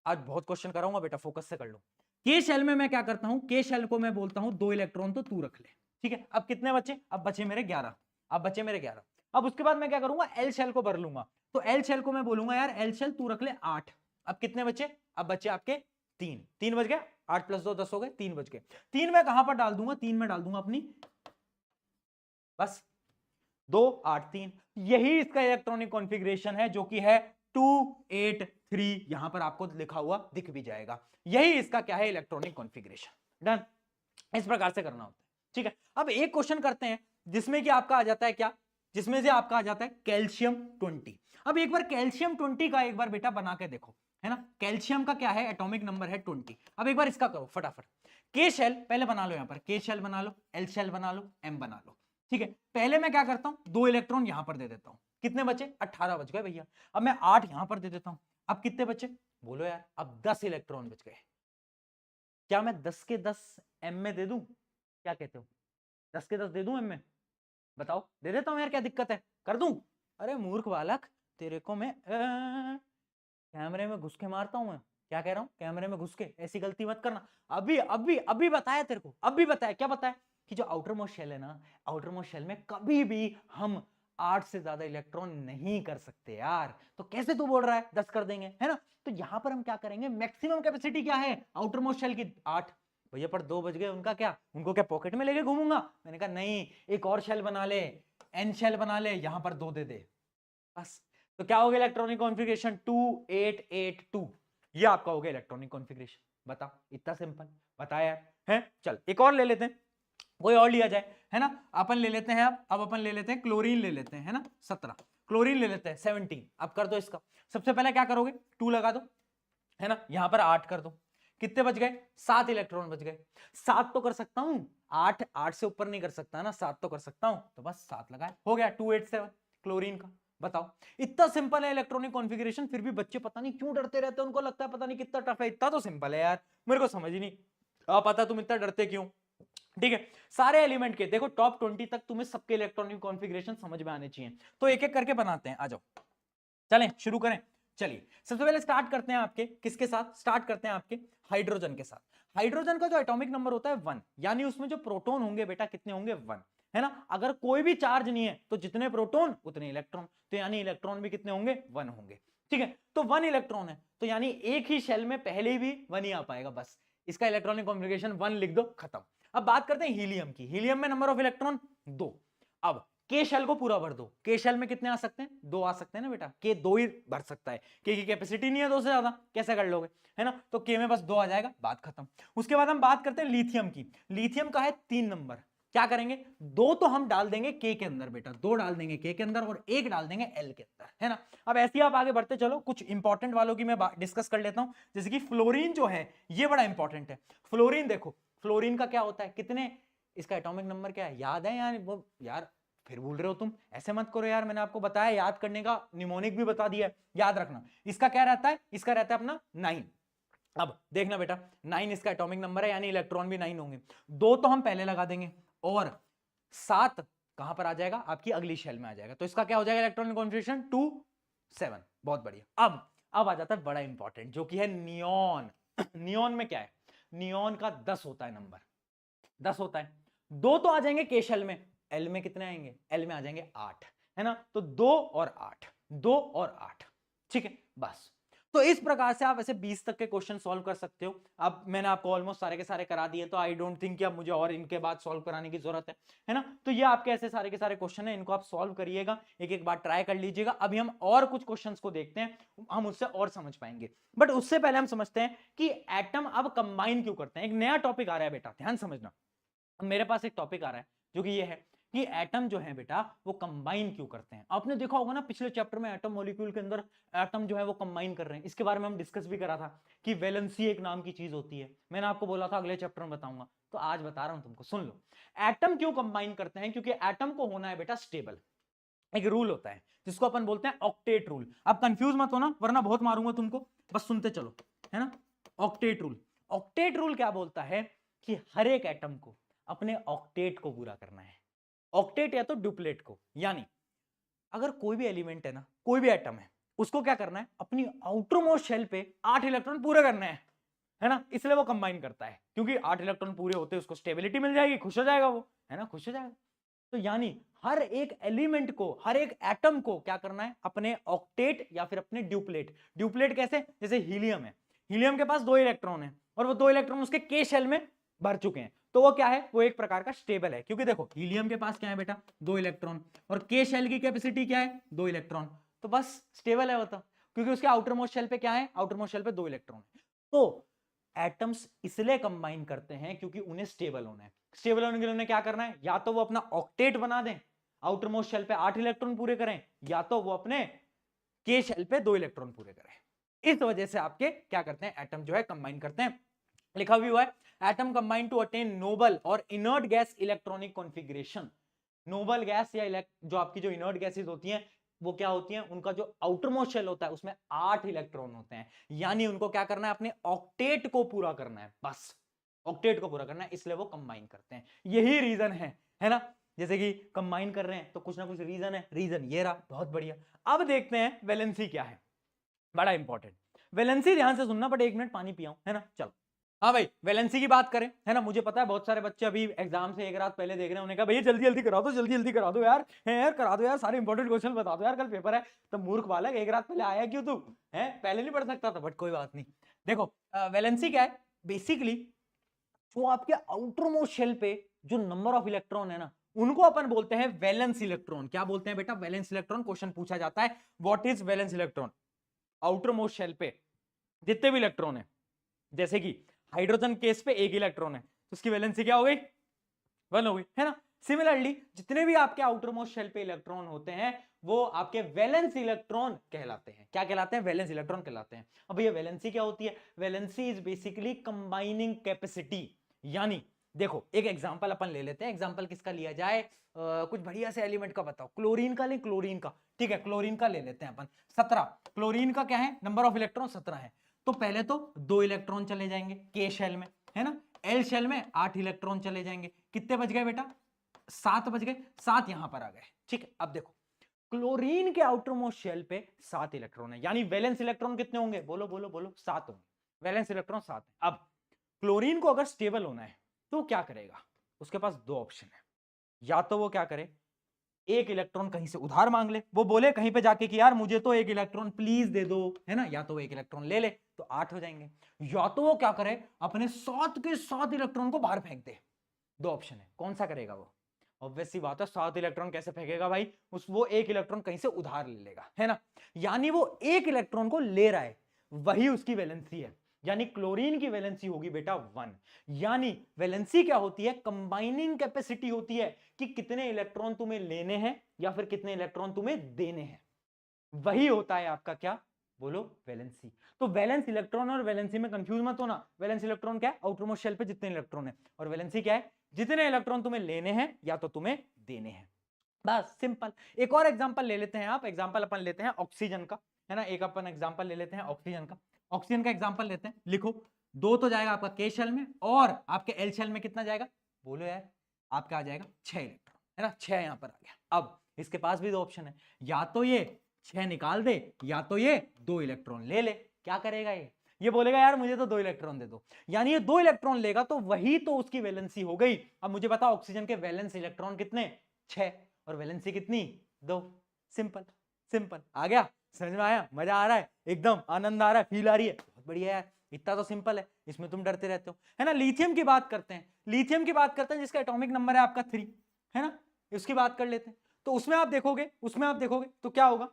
आज बहुत क्वेश्चन कराऊंगा बेटा, फोकस से कर लो। के शेल में मैं क्या करता हूं, के शेल को मैं बोलता हूं 2 इलेक्ट्रॉन तो तू रख ले। ठीक है, अब कितने बचे, अब बचे मेरे 11, अब बचे मेरे 11। अब उसके बाद मैं क्या करूंगा, एल शेल को भर लूंगा। तो एल शेल को मैं बोलूंगा यार एल शेल तू रख ले 8। अब कितने बचे, अब बचे आपके 3, 3 बज गया, 8 + 2 10 हो गए, 3 बज गए। 3 मैं कहां पर डाल दूंगा, 3 में डाल दूंगा अपनी, बस 2 8 3। यही इसका इलेक्ट्रॉनिक कॉन्फ़िगरेशन है, जो कि है 2 8 3। यहां पर आपको लिखा हुआ दिख भी जाएगा, यही इसका क्या है, इलेक्ट्रॉनिक कॉन्फ़िगरेशन। डन, इस प्रकार से करना होता है। ठीक है, अब एक क्वेश्चन करते हैं जिसमें कि आपका आ जाता है क्या, जिसमें से आपका आ जाता है कैल्शियम 20। अब एक बार कैल्शियम 20 का एक बार बेटा बना के देखो, है ना। कैल्शियम का क्या है, एटॉमिक नंबर है 20। अब एक बार इसका करो फटाफट, के शेल पहले बना लो, यहां पर के शेल बना लो, एल शेल बना लो, एम बना लो। ठीक है, पहले मैं क्या करता हूं, 2 इलेक्ट्रॉन यहां पर दे देता हूं, कितने बचे, 18 बच गए भैया। अब मैं 8 यहां पर दे देता हूं, अब कितने बचे, बोलो यार, अब 10 इलेक्ट्रॉन बच गए। क्या मैं 10 के 10 एम में दे दूं, क्या कहते हो, 10 के 10 दे दूं एम में, बताओ, दे देता हूं यार, क्या दिक्कत है, कर दूं। अरे मूर्ख बालक, तेरे को मैं कैमरे में घुस के मारता हूं। मैं क्या कह रहा हूं, कैमरे में घुस के ऐसी गलती मत करना। अभी अभी अभी बताया तेरे को, अभी बताया। क्या बताया? कि जो आउटर मोस्ट शेल है ना, आउटर मोस्ट शेल में कभी भी हम 8 से ज्यादा इलेक्ट्रॉन नहीं कर सकते यार। तो कैसे तू बोल रहा है 10 कर देंगे, है ना? तो यहां पर हम क्या करेंगे, मैक्सिमम कैपेसिटी क्या है आउटर मोस्ट शेल की? 8। भैया पर 2 बज गए, उनका क्या? उनको क्या पॉकेट में लेके घूमूंगा? मैंने कहा नहीं, एक और शेल बना ले, एन शेल बना ले, यहां पर 2 दे दे बस। तो क्या हो गया इलेक्ट्रॉनिक कॉन्फ़िगरेशन? 2882। ये आपका हो गया इलेक्ट्रॉनिक कॉन्फ़िगरेशन। बता, इतना सिंपल बताया यार, है? चल एक और ले लेते हैं, कोई और लिया जाए, है ना? अपन ले लेते हैं, अब अपन ले लेते हैं क्लोरीन ले लेते हैं, है ना? 17 क्लोरीन ले लेते हैं, 17। अब कर दो इसका। सबसे पहले क्या करोगे, 2 लगा दो, है ना? यहां पर 8 कर दो। कितने बच गए? 7 इलेक्ट्रॉन बच गए। 7 तो कर सकता हूं, 8 से ऊपर नहीं कर सकता ना, 7 तो कर सकता हूं, तो बस 7 लगाए, हो गया 287 क्लोरीन का। बताओ, इतना सिंपल है इलेक्ट्रॉनिक कॉन्फ़िगरेशन, फिर भी बच्चे पता नहीं क्यों डरते रहते हैं, उनको लगता है पता नहीं कितना टफ है। इतना तो सिंपल है यार, मेरे को समझ ही नहीं आ पाता तुम इतना डरते क्यों। ठीक है, सारे एलिमेंट के देखो टॉप 20 तक तुम्हें सबके इलेक्ट्रॉनिक कॉन्फ़िगरेशन समझ में आने चाहिए। तो एक एक करके बनाते हैं, आ जाओ, चलें शुरू करें। चलिए सबसे पहले स्टार्ट करते हैं आपके किसके साथ? स्टार्ट करते हैं आपके हाइड्रोजन के साथ। हाइड्रोजन का जो एटॉमिक नंबर होता है 1, यानी उसमें जो प्रोटॉन होंगे बेटा कितने होंगे? 1, है ना? अगर कोई भी चार्ज नहीं है तो जितने प्रोटॉन उतने इलेक्ट्रॉन, तो यानी इलेक्ट्रॉन भी कितने होंगे? 1 होंगे। ठीक है, तो 1 इलेक्ट्रॉन है, तो यानी एक ही शेल में पहले भी 1 ही आ पाएगा, बस इसका इलेक्ट्रॉनिक कॉन्फ़िगरेशन 1 लिख दो, खत्म। अब बात करते हैं हीलियम की। हीलियम में नंबर ऑफ इलेक्ट्रॉन 2। अब के शेल को पूरा भर दो। के शेल में कितने आ सकते हैं? 2 आ सकते हैं ना बेटा, के 2 ही भर सकता है, के की कैपेसिटी नहीं है 2 से ज्यादा, कैसे कर लोगे, है ना? तो के में बस 2 आ जाएगा, बात खत्म। उसके बाद हम बात करते हैं लिथियम की। लिथियम का है 3 नंबर। क्या करेंगे? 2 तो हम डाल देंगे के अंदर बेटा, 2 डाल देंगे के अंदर और 1 डाल देंगे एल के अंदर, है ना? अब ऐसे ही आप आगे बढ़ते चलो, कुछ इंपॉर्टेंट वालों की मैं डिस्कस कर लेता हूं। जैसे कि फ्लोरीन जो है ये बड़ा इंपॉर्टेंट है। फ्लोरीन देखो, फ्लोरीन का क्या होता है, कितने, इसका एटॉमिक नंबर क्या है याद है यार? वो यार फिर भूल रहे हो तुम, ऐसे मत करो यार, मैंने आपको बताया याद करने का, निमोनिक भी बता दिया है, याद रखना। इसका क्या रहता है? इसका रहता है अपना 9। अब देखना बेटा, 9 इसका एटॉमिक नंबर है, यानी इलेक्ट्रॉन भी 9 होंगे। 2 तो हम पहले लगा देंगे और 7 कहां पर आ जाएगा? आपकी अगली शेल में आ जाएगा, तो इसका क्या हो जाएगा इलेक्ट्रॉनिक कॉन्फ़िगरेशन? 2 7। बहुत बढ़िया। अब आ जाता है बड़ा इंपॉर्टेंट, जो कि है नियॉन। नियॉन में क्या है? नियॉन का 10 होता है नंबर, 10 होता है। 2 तो आ जाएंगे के शेल में, एल में कितने आएंगे? एल में आ जाएंगे 8, है ना? तो 2 और 8, 2 और 8, ठीक है बस। तो इस प्रकार से आप ऐसे 20 तक के क्वेश्चन सॉल्व कर सकते हो। अब मैंने आपको ऑलमोस्ट सारे के सारे करा दिए, तो आई डोंट थिंक कि अब मुझे और इनके बाद सॉल्व कराने की जरूरत है ना? तो ये आपके ऐसे सारे के सारे क्वेश्चन है, इनको आप सॉल्व करिएगा, एक एक बार ट्राई कर लीजिएगा। अभी हम और कुछ क्वेश्चंस को देखते हैं, हम उससे और समझ पाएंगे। बट उससे पहले हम समझते हैं कि एटम अब कंबाइन क्यों करते हैं। एक नया टॉपिक आ रहा है बेटा, ध्यान समझना। मेरे पास एक टॉपिक आ रहा है जो कि ये है कि एटम जो है बेटा वो कंबाइन क्यों करते हैं। आपने देखा होगा ना पिछले चैप्टर में एटम मॉलिक्यूल के अंदर एटम जो है वो कंबाइन कर रहे हैं, इसके बारे में हम डिस्कस भी करा था कि वैलेंसी एक नाम की चीज होती है। मैंने आपको बोला था अगले चैप्टर में बताऊंगा, तो आज बता रहा हूं तुमको, सुन लो। एटम क्यों कंबाइन करते हैं? क्योंकि एटम को होना है बेटा स्टेबल। एक रूल होता है जिसको अपन बोलते हैं ऑक्टेट रूल। अब कंफ्यूज मत होना वरना बहुत मारूंगा तुमको, बस सुनते चलो, है ना? ऑक्टेट रूल, ऑक्टेट रूल क्या बोलता है कि हर एक एटम को अपने ऑक्टेट को पूरा करना है। ऑक्टेट या तो डुप्लेट को, यानी अगर कोई भी एलिमेंट है ना, कोई भी एटम है, उसको क्या करना है? अपनी आउटर मोस्ट शेल पे 8 इलेक्ट्रॉन पूरे करने हैं, है ना? इसलिए वो कंबाइन करता है, क्योंकि 8 इलेक्ट्रॉन पूरे होते हैं उसको स्टेबिलिटी मिल जाएगी, खुश हो जाएगा वो, है ना? खुश हो जाएगा। तो यानी हर एक एलिमेंट को, हर एक एटम को क्या करना है? अपने ऑक्टेट या फिर अपने ड्यूप्लेट। ड्यूप्लेट कैसे? जैसे हीलियम है, हीलियम के पास 2 इलेक्ट्रॉन है और वो 2 इलेक्ट्रॉन उसके के शेल में भर चुके हैं, तो वो क्या है? वो एक प्रकार का स्टेबल है, क्योंकि देखो हीलियम के पास क्या है बेटा? 2 इलेक्ट्रॉन, और के शेल की कैपेसिटी क्या है? 2 इलेक्ट्रॉन, तो बस स्टेबल है वो तो, क्योंकि उसके आउटर मोस्ट शेल पे क्या है? आउटर मोस्ट शेल पे 2 इलेक्ट्रॉन है। तो एटम्स इसलिए कंबाइन करते हैं क्योंकि उन्हें स्टेबल होना है। स्टेबल होने के लिए उन्हें क्या करना है? या तो वो अपना ऑक्टेट बना दें, आउटर मोस्ट शेल पे 8 इलेक्ट्रॉन पूरे करें, या तो वो अपने के शेल पे 2 इलेक्ट्रॉन पूरे करें। इस वजह से आपके क्या करते हैं? एटम जो है कंबाइन करते हैं। लिखा भी हुआ है atom combine to attain noble और inert gas electronic configuration. Noble gas या जो आपकी जो इनर्ट गैसेस होती हैं वो क्या होती हैं? उनका जो आउटर मोस्ट शेल होता है उसमें 8 इलेक्ट्रॉन होते हैं, यानी उनको क्या करना है? अपने ऑक्टेट को पूरा करना है, बस ऑक्टेट को पूरा करना है, इसलिए वो कंबाइन करते हैं। यही रीजन है ना? जैसे कि कंबाइन कर रहे हैं तो कुछ ना कुछ रीजन है, रीजन ये रहा, बहुत बढ़िया। अब देखते हैं वैलेंसी क्या है, बड़ा इंपॉर्टेंट। वैलेंसी ध्यान से सुनना, बट 1 मिनट पानी पियाऊं, है ना। चलो हाँ भाई, वैलेंसी की बात करें, है ना। मुझे पता है बहुत सारे बच्चे अभी एग्जाम से 1 रात पहले देख रहे हैं, उन्हें कहा भैया जल्दी जल्दी करा दो, जल्दी जल्दी करा दो यार, है यार करा दो यार, सारे इंपॉर्टेंट क्वेश्चन बता दो यार, कल पेपर है। तो मूर्ख बालक, 1 रात पहले आया क्यों तू, है पहले नहीं पढ़ सकता था। बट कोई बात नहीं, देखो वैलेंसी क्या है बेसिकली, जो आपके आउटर मोस्ट शेल पे जो नंबर ऑफ इलेक्ट्रॉन है ना, उनको अपन बोलते हैं वैलेंस इलेक्ट्रॉन। क्या बोलते हैं बेटा, वैलेंस इलेक्ट्रॉन। क्वेश्चन पूछा जाता है what is valence electron. Outermost shell पे जितने भी इलेक्ट्रॉन है, जैसे कि हाइड्रोजन केस पे 1 इलेक्ट्रॉन है, तो उसकी वैलेंसी क्या हो गई, 1 हो गई, है ना। सिमिलरली जितने भी आपके आउटर मोस्ट शेल पे इलेक्ट्रॉन होते हैं वो आपके वैलेंस इलेक्ट्रॉन कहलाते हैं। क्या कहलाते हैं, वैलेंस इलेक्ट्रॉन कहलाते हैं। अब ये वैलेंसी क्या होती है, valency is basically combining capacity. यानी देखो एक एग्जांपल अपन ले लेते हैं, एग्जांपल किसका लिया जाए, कुछ बढ़िया से एलिमेंट का बताओ, क्लोरीन का ले, क्लोरीन का, ठीक है क्लोरीन का ले लेते हैं अपन। 17 क्लोरीन का क्या है, नंबर ऑफ इलेक्ट्रॉन 17 है। तो पहले तो 2 इलेक्ट्रॉन चले जाएंगे के शेल में, है ना। एल शेल में 8 इलेक्ट्रॉन चले जाएंगे। कितने बच गए बेटा, 7 बच गए, 7 यहां पर आ गए, ठीक है। अब देखो क्लोरीन के आउटर मोस्ट शेल पे 7 इलेक्ट्रॉन है, यानी वैलेंस इलेक्ट्रॉन कितने होंगे, बोलो बोलो बोलो, 7 होंगे। वैलेंस इलेक्ट्रॉन 7 है। अब क्लोरीन को अगर स्टेबल होना है तो क्या करेगा, उसके पास 2 ऑप्शन है। या तो वो क्या करे, 1 इलेक्ट्रॉन कहीं से उधार मांग ले, वो बोले कहीं पे जाके कि यार मुझे तो 1 इलेक्ट्रॉन प्लीज दे दो, है ना। या तो वो 1 इलेक्ट्रॉन ले ले तो 8 हो जाएंगे, या तो वो क्या करे, अपने 7 के 7 इलेक्ट्रॉन को बाहर फेंक दे। 2 ऑप्शन है, कौन सा करेगा वो। ऑब्वियस सी बात है 7 इलेक्ट्रॉन कैसे फेंकेगा भाई, वो 1 इलेक्ट्रॉन कहीं से उधार ले लेगा, है ना। यानी वो 1 इलेक्ट्रॉन को ले रहा है, वही उसकी वैलेंसी है। यानी क्लोरीन की वैलेंसी होगी बेटा 1। यानी वैलेंसी क्या होती है, कंबाइनिंग कैपेसिटी होती है कि कितने इलेक्ट्रॉन तुम्हें लेने हैं या फिर कितने इलेक्ट्रॉन तुम्हें देने हैं, वही होता है आपका क्या, बोलो वैलेंसी। तो वैलेंस इलेक्ट्रॉन और वैलेंसी में कंफ्यूज मत होना। वैलेंस इलेक्ट्रॉन क्या है, आउटरमोस्ट शेल पे जितने इलेक्ट्रॉन है, और वैलेंसी क्या है, जितने इलेक्ट्रॉन तुम्हें लेने हैं या तो तुम्हें देने हैं, बस सिंपल। एक और एग्जांपल ले लेते हैं आप, एग्जांपल अपन लेते हैं ऑक्सीजन का, है ना। एक अपन एग्जांपल ले लेते हैं ऑक्सीजन का। ऑक्सीजन का एग्जांपल लेते हैं, लिखो 2 तो जाएगा आपका के शेल में, और आपके एल शेल में कितना जाएगा, बोलो यार, आपका आ जाएगा 6 इलेक्ट्रॉन, है ना। 6 यहां पर आ गया। अब इसके पास भी 2 ऑप्शन है, या तो ये 6 निकाल दे, या तो ये 2 इलेक्ट्रॉन ले ले। क्या करेगा ये बोलेगा यार मुझे तो 2 इलेक्ट्रॉन दे दो। यानी ये 2 इलेक्ट्रॉन लेगा तो वही तो उसकी वैलेंसी हो गई। अब मुझे बताओ ऑक्सीजन के वैलेंस इलेक्ट्रॉन कितने, 6, और वैलेंसी कितनी, 2। सिंपल सिंपल, आ गया, समझ में आया, मजा आ रहा है, एकदम आनंद आ रहा है, फील आ रही है, बहुत बढ़िया यार। इतना तो सिंपल है, इसमें तुम डरते रहते हो, है ना। लिथियम की बात करते हैं, लिथियम की बात करते हैं जिसका एटॉमिक नंबर है आपका 3, है ना। उसकी बात कर लेते हैं। तो उसमें आप देखोगे तो क्या होगा,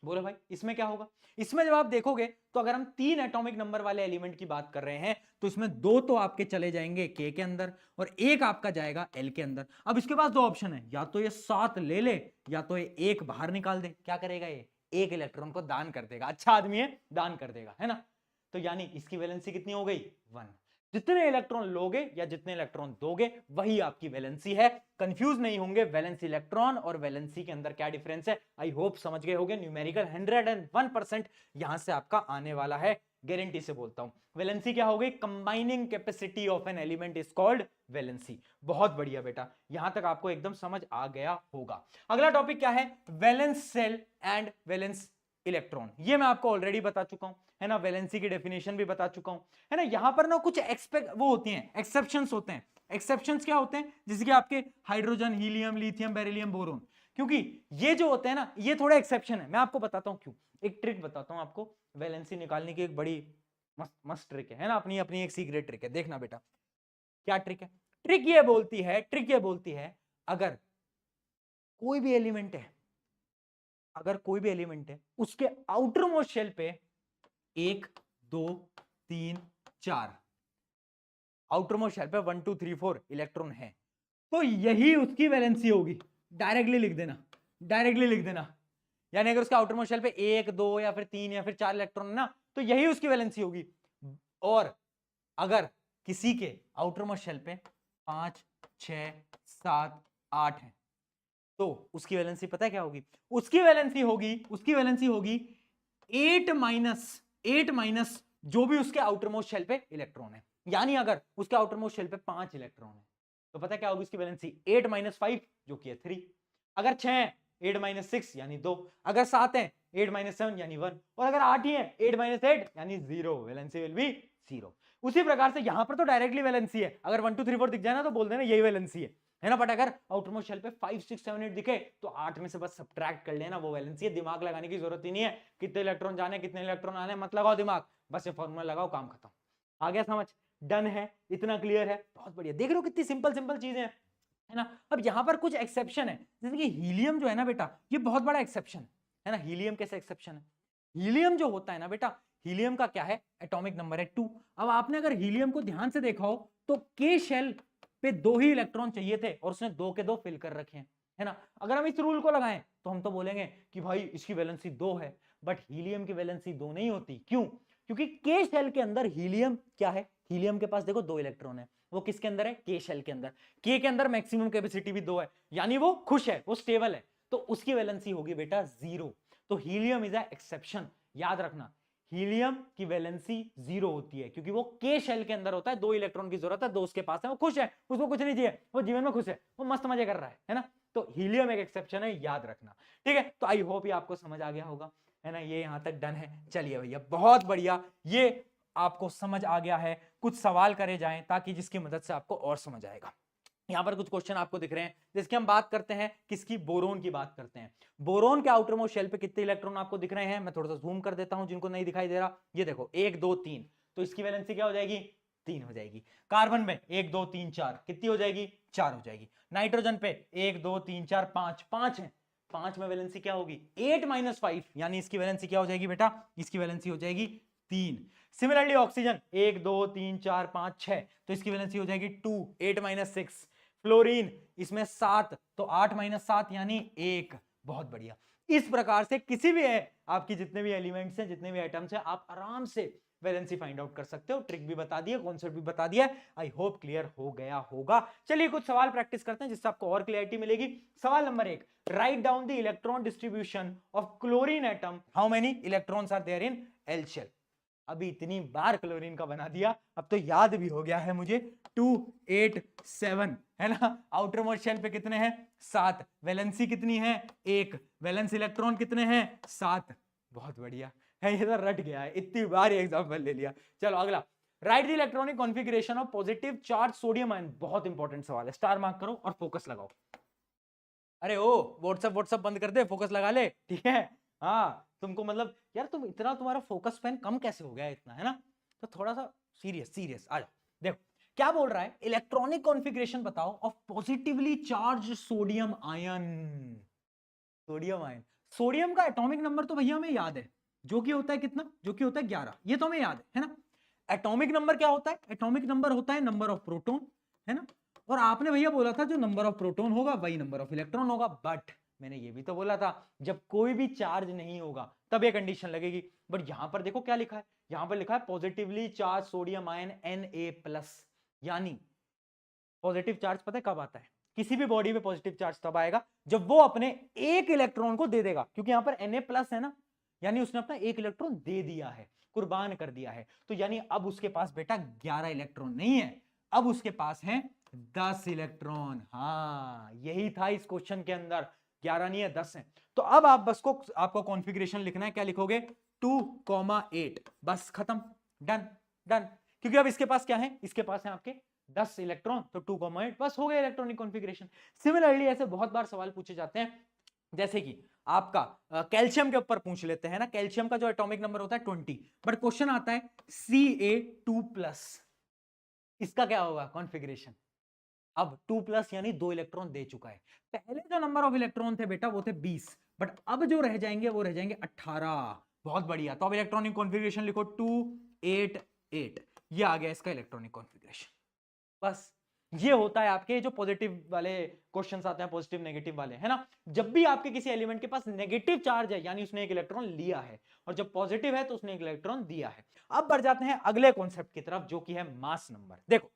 बोलो भाई इसमें क्या होगा। इसमें जब आप देखोगे तो अगर हम 3 एटॉमिक नंबर वाले एलिमेंट की बात कर रहे हैं तो इसमें 2 तो आपके चले जाएंगे के अंदर, और 1 आपका जाएगा एल के अंदर। अब इसके पास 2 ऑप्शन है, या तो ये 7 ले ले, या तो ये 1 बाहर निकाल दे। क्या करेगा ये, 1 इलेक्ट्रॉन को दान कर देगा, अच्छा आदमी है, दान कर देगा, है ना। तो यानी इसकी वैलेंसी कितनी हो गई, 1। जितने इलेक्ट्रॉन लोगे या जितने इलेक्ट्रॉन दोगे वही आपकी वैलेंसी है। कंफ्यूज नहीं होंगे, वैलेंस इलेक्ट्रॉन और वैलेंसी के अंदर क्या डिफरेंस है, आई होप समझ गए होंगे। न्यूमेरिकल 101% यहां से आपका आने वाला है, गारंटी से बोलता हूं। वैलेंसी क्या हो गई, combining capacity of an element is called valency. बहुत बढ़िया बेटा, यहां तक आपको एकदम समझ आ गया होगा। अगला टॉपिक क्या है, valence shell and valence electron. ये मैं आपको ऑलरेडी बता चुका हूं, है ना। वैलेंसी की डेफिनेशन भी बता चुका हूं, है ना। यहां पर ना कुछ वो होती हैं, एक्सेप्शंस होते हैं। एक्सेप्शंस क्या होते हैं, जैसे कि आपके hydrogen, helium, lithium, beryllium, boron. क्योंकि ये जो होते हैं ना, ये थोड़े एक्सेप्शन है। मैं आपको बताता हूं क्यों, एक ट्रिक बताता हूं आपको वैलेंसी निकालने की, एक बड़ी मस्त ट्रिक है ना, अपनी अपनी एक सीक्रेट ट्रिक है। देखना बेटा क्या ट्रिक है। ट्रिक ये बोलती है अगर कोई भी एलिमेंट है, उसके आउटर मोस्ट शेल पे 1 2 3 4 आउटर मोस्ट शेल पे 1 2 3 4 इलेक्ट्रॉन है, तो यही उसकी वैलेंसी होगी। डायरेक्टली लिख देना। यानी अगर उसके आउटर मोस्ट शेल पे 1 2 या फिर 3 या फिर 4 इलेक्ट्रॉन है ना, तो यही उसकी वैलेंसी होगी। और अगर किसी के आउटर मोस्ट शेल पे 5 6 7 8 है तो उसकी वैलेंसी पता है क्या होगी, उसकी वैलेंसी होगी 8 माइनस जो भी उसके आउटर मोस्ट शेल पे इलेक्ट्रॉन है। यानी अगर उसके आउटर मोस्ट शेल पे 5 इलेक्ट्रॉन है तो पता है क्या होगी उसकी वैलेंसी 8 - 5 जो कि है 3। अगर 6 है 8 - 6 यानी 2, अगर 7 है 8 - 7 यानी 1, और अगर 8 ही है 8 - 8 यानी 0, वैलेंसी विल बी 0। उसी प्रकार से यहां पर तो डायरेक्टली वैलेंसी है, अगर 1 2 3 4 दिख जाए ना तो बोल देना यही वैलेंसी है ना। बट अगर आउटर मोस्ट शेल पे 5 6 7 8 दिखे तो 8 में से बस सब्ट्रैक्ट कर लेना, वो वैलेंसी है। दिमाग लगाने की जरूरत ही नहीं है, कितने इलेक्ट्रॉन जाने कितने इलेक्ट्रॉन आने मत लगाओ दिमाग, बस ये फॉर्मूला लगाओ, काम खत्म। आ गया समझ? डन है, इतना क्लियर है, बहुत बढ़िया। देख रहे हो कितनी सिंपल सिंपल चीजें हैं, है ना। अब यहां पर कुछ एक्सेप्शन है, जैसे कि हीलियम जो है ना बेटा, ये बहुत बड़ा एक्सेप्शन है ना। हीलियम कैसे एक्सेप्शन है? हीलियम जो होता है ना बेटा, हीलियम का क्या है, एटॉमिक नंबर है 2। अब आपने अगर हीलियम को ध्यान से देखा हो तो के शेल पे 2 ही इलेक्ट्रॉन चाहिए थे और उसने 2 के 2 फिल कर रखे हैं, है ना। अगर हम इस रूल को लगाएं तो हम तो बोलेंगे कि भाई इसकी वैलेंसी 2 है, बट हीलियम की वैलेंसी 2 नहीं होती। क्यों? क्योंकि के शेल के अंदर हीलियम क्या है, हीलियम के पास देखो 2 इलेक्ट्रॉन है, वो किसके अंदर है, के शेल के अंदर। के अंदर मैक्सिमम कैपेसिटी भी 2 है, यानी वो खुश है, वो स्टेबल है, तो उसकी वैलेंसी होगी बेटा 0। तो हीलियम इज अ एक्सेप्शन, याद रखना। हीलियम की वैलेंसी 0 होती है क्योंकि वो के शेल के अंदर होता है, 2 इलेक्ट्रॉन की जरूरत है, 2 उसके पास है, वो खुश है, उसको कुछ नहीं चाहिए, वो जीवन में खुश है, वो मस्त मजे कर रहा है ना। तो हीलियम एक एक्सेप्शन है, याद रखना, ठीक है। तो आई होप ये आपको समझ आ गया होगा, है ना। ये यहां तक डन है। चलिए भैया बहुत बढ़िया, ये आपको समझ आ गया है। कुछ सवाल करे जाएं ताकि जिसकी मदद से आपको और समझ आएगा। यहां पर कुछ क्वेश्चन आपको दिख रहे हैं, जिसकी हम बात करते हैं, किसकी, बोरोन की बात करते हैं। बोरोन के आउटर मोस्ट शेल पे कितने इलेक्ट्रॉन आपको दिख रहे हैं, मैं थोड़ा सा जूम कर देता हूं जिनको नहीं दिखाई दे रहा। ये देखो 1 2 3, तो इसकी वैलेंसी क्या हो जाएगी, 3 हो जाएगी। कार्बन में 1 2 3 4 कितनी हो जाएगी, 4 हो जाएगी। नाइट्रोजन पे 1 2 3 4 5 5 है, 5 में वैलेंसी क्या होगी 8 - 5, यानी इसकी वैलेंसी क्या हो जाएगी बेटा, इसकी वैलेंसी हो जाएगी 3। सिमिलरली ऑक्सीजन 1 2 3 4 5 6, तो इसकी वैलेंसी हो जाएगी 2, 8 - 6। फ्लोरीन इसमें 7, तो 8 - 7 यानी 1। बहुत बढ़िया। इस प्रकार से किसी भी है आपकी जितने भी एलिमेंट्स हैं, जितने भी आइटम्स हैं, आप आराम से वैलेंसी फाइंड आउट कर सकते हो। ट्रिक भी बता दिया, कॉन्सेप्ट भी बता दिया। आई होप क्लियर हो गया होगा। चलिए कुछ सवाल प्रैक्टिस करते हैं जिससे आपको और क्लियरिटी मिलेगी। सवाल number 1, write down the electron distribution of chlorine atom, how many electrons are there in L shell. अभी इतनी बार क्लोरीन का बना दिया, अब तो याद भी हो गया है मुझे। 2 8 7 है ना। आउटर मोस्ट शेल पे कितने हैं, 7। वैलेंसी कितनी है, 1। वैलेंस इलेक्ट्रॉन कितने हैं, 7। बहुत बढ़िया है, ये तो रट गया है, इतनी बार एग्जांपल ले लिया। चलो अगला, right the electronic configuration of positive charge sodium ion. बहुत इंपॉर्टेंट सवाल है, स्टार मार्क करो और फोकस लगाओ। अरे ओ व्हाट्सएप बंद कर दे, फोकस लगा ले, ठीक है। हाँ तुमको मतलब यार तुम इतना, तुम्हारा फोकस स्पैन कम कैसे हो गया इतना, है ना। तो थोड़ा सा सीरियस आ जाओ। देखो क्या बोल रहा है, इलेक्ट्रॉनिक कॉन्फ़िगरेशन बताओ of positively charge sodium ion. Sodium ion, sodium का एटॉमिक नंबर तो भैया हमें याद है, जो कि होता है कितना, जो कि होता है 11, ये तो हमें याद है ना। एटॉमिक नंबर क्या होता है, एटॉमिक नंबर होता है नंबर ऑफ प्रोटॉन, है ना। और आपने भैया बोला था जो नंबर ऑफ प्रोटॉन होगा वही नंबर ऑफ इलेक्ट्रॉन होगा, बट मैंने ये भी तो बोला था जब कोई भी चार्ज नहीं होगा तब ये कंडीशन लगेगी। बट यहां पर देखो क्या लिखा है, यहां पर लिखा है positively charge sodium ion Na+, यानी पॉजिटिव चार्ज पता है कब आता है, किसी भी बॉडी में पॉजिटिव चार्ज तब आएगा जब वो अपने एक इलेक्ट्रॉन को दे देगा, क्योंकि यहां पर Na+ है ना, यानी उसने अपना एक इलेक्ट्रॉन दे दिया है, कुर्बान कर दिया है। तो यानी अब उसके पास बेटा 11 इलेक्ट्रॉन नहीं है, अब उसके पास है 10 इलेक्ट्रॉन। हाँ यही था इस क्वेश्चन के अंदर, 11 नहीं है 10 है। तो अब आप बस को आपको कॉन्फ़िगरेशन लिखना है, क्या लिखोगे 2,8, बस खत्म, डन डन। क्योंकि अब इसके पास क्या है, इसके पास है आपके 10 इलेक्ट्रॉन, तो 2,8 बस हो गया इलेक्ट्रॉनिक कॉन्फ़िगरेशन। सिमिलरली ऐसे बहुत बार सवाल पूछे जाते हैं, जैसे कि आपका कैल्शियम के ऊपर पूछ लेते हैं ना, कैल्शियम का जो एटॉमिक नंबर होता है 20, बट क्वेश्चन आता है Ca2+, इसका क्या होगा कॉन्फ़िगरेशन। अब 2+ यानी 2 इलेक्ट्रॉन दे चुका है। पहले जो नंबर ऑफ इलेक्ट्रॉन थे बेटा वो थे 20, बट अब जो रह जाएंगे वो रह जाएंगे 18। बहुत बढ़िया, तो अब इलेक्ट्रॉनिक कॉन्फ़िगरेशन लिखो 288, ये आ गया इसका इलेक्ट्रॉनिक कॉन्फ़िगरेशन। बस ये होता है आपके जो पॉजिटिव वाले क्वेश्चंस आते हैं, पॉजिटिव नेगेटिव वाले, है ना। जब भी आपके किसी एलिमेंट के पास नेगेटिव चार्ज है यानी उसने एक इलेक्ट्रॉन लिया है, और जब पॉजिटिव है तो उसने एक इलेक्ट्रॉन दिया है। अब बढ़ जाते हैं अगले कॉन्सेप्ट की तरफ जो कि है मास नंबर। देखो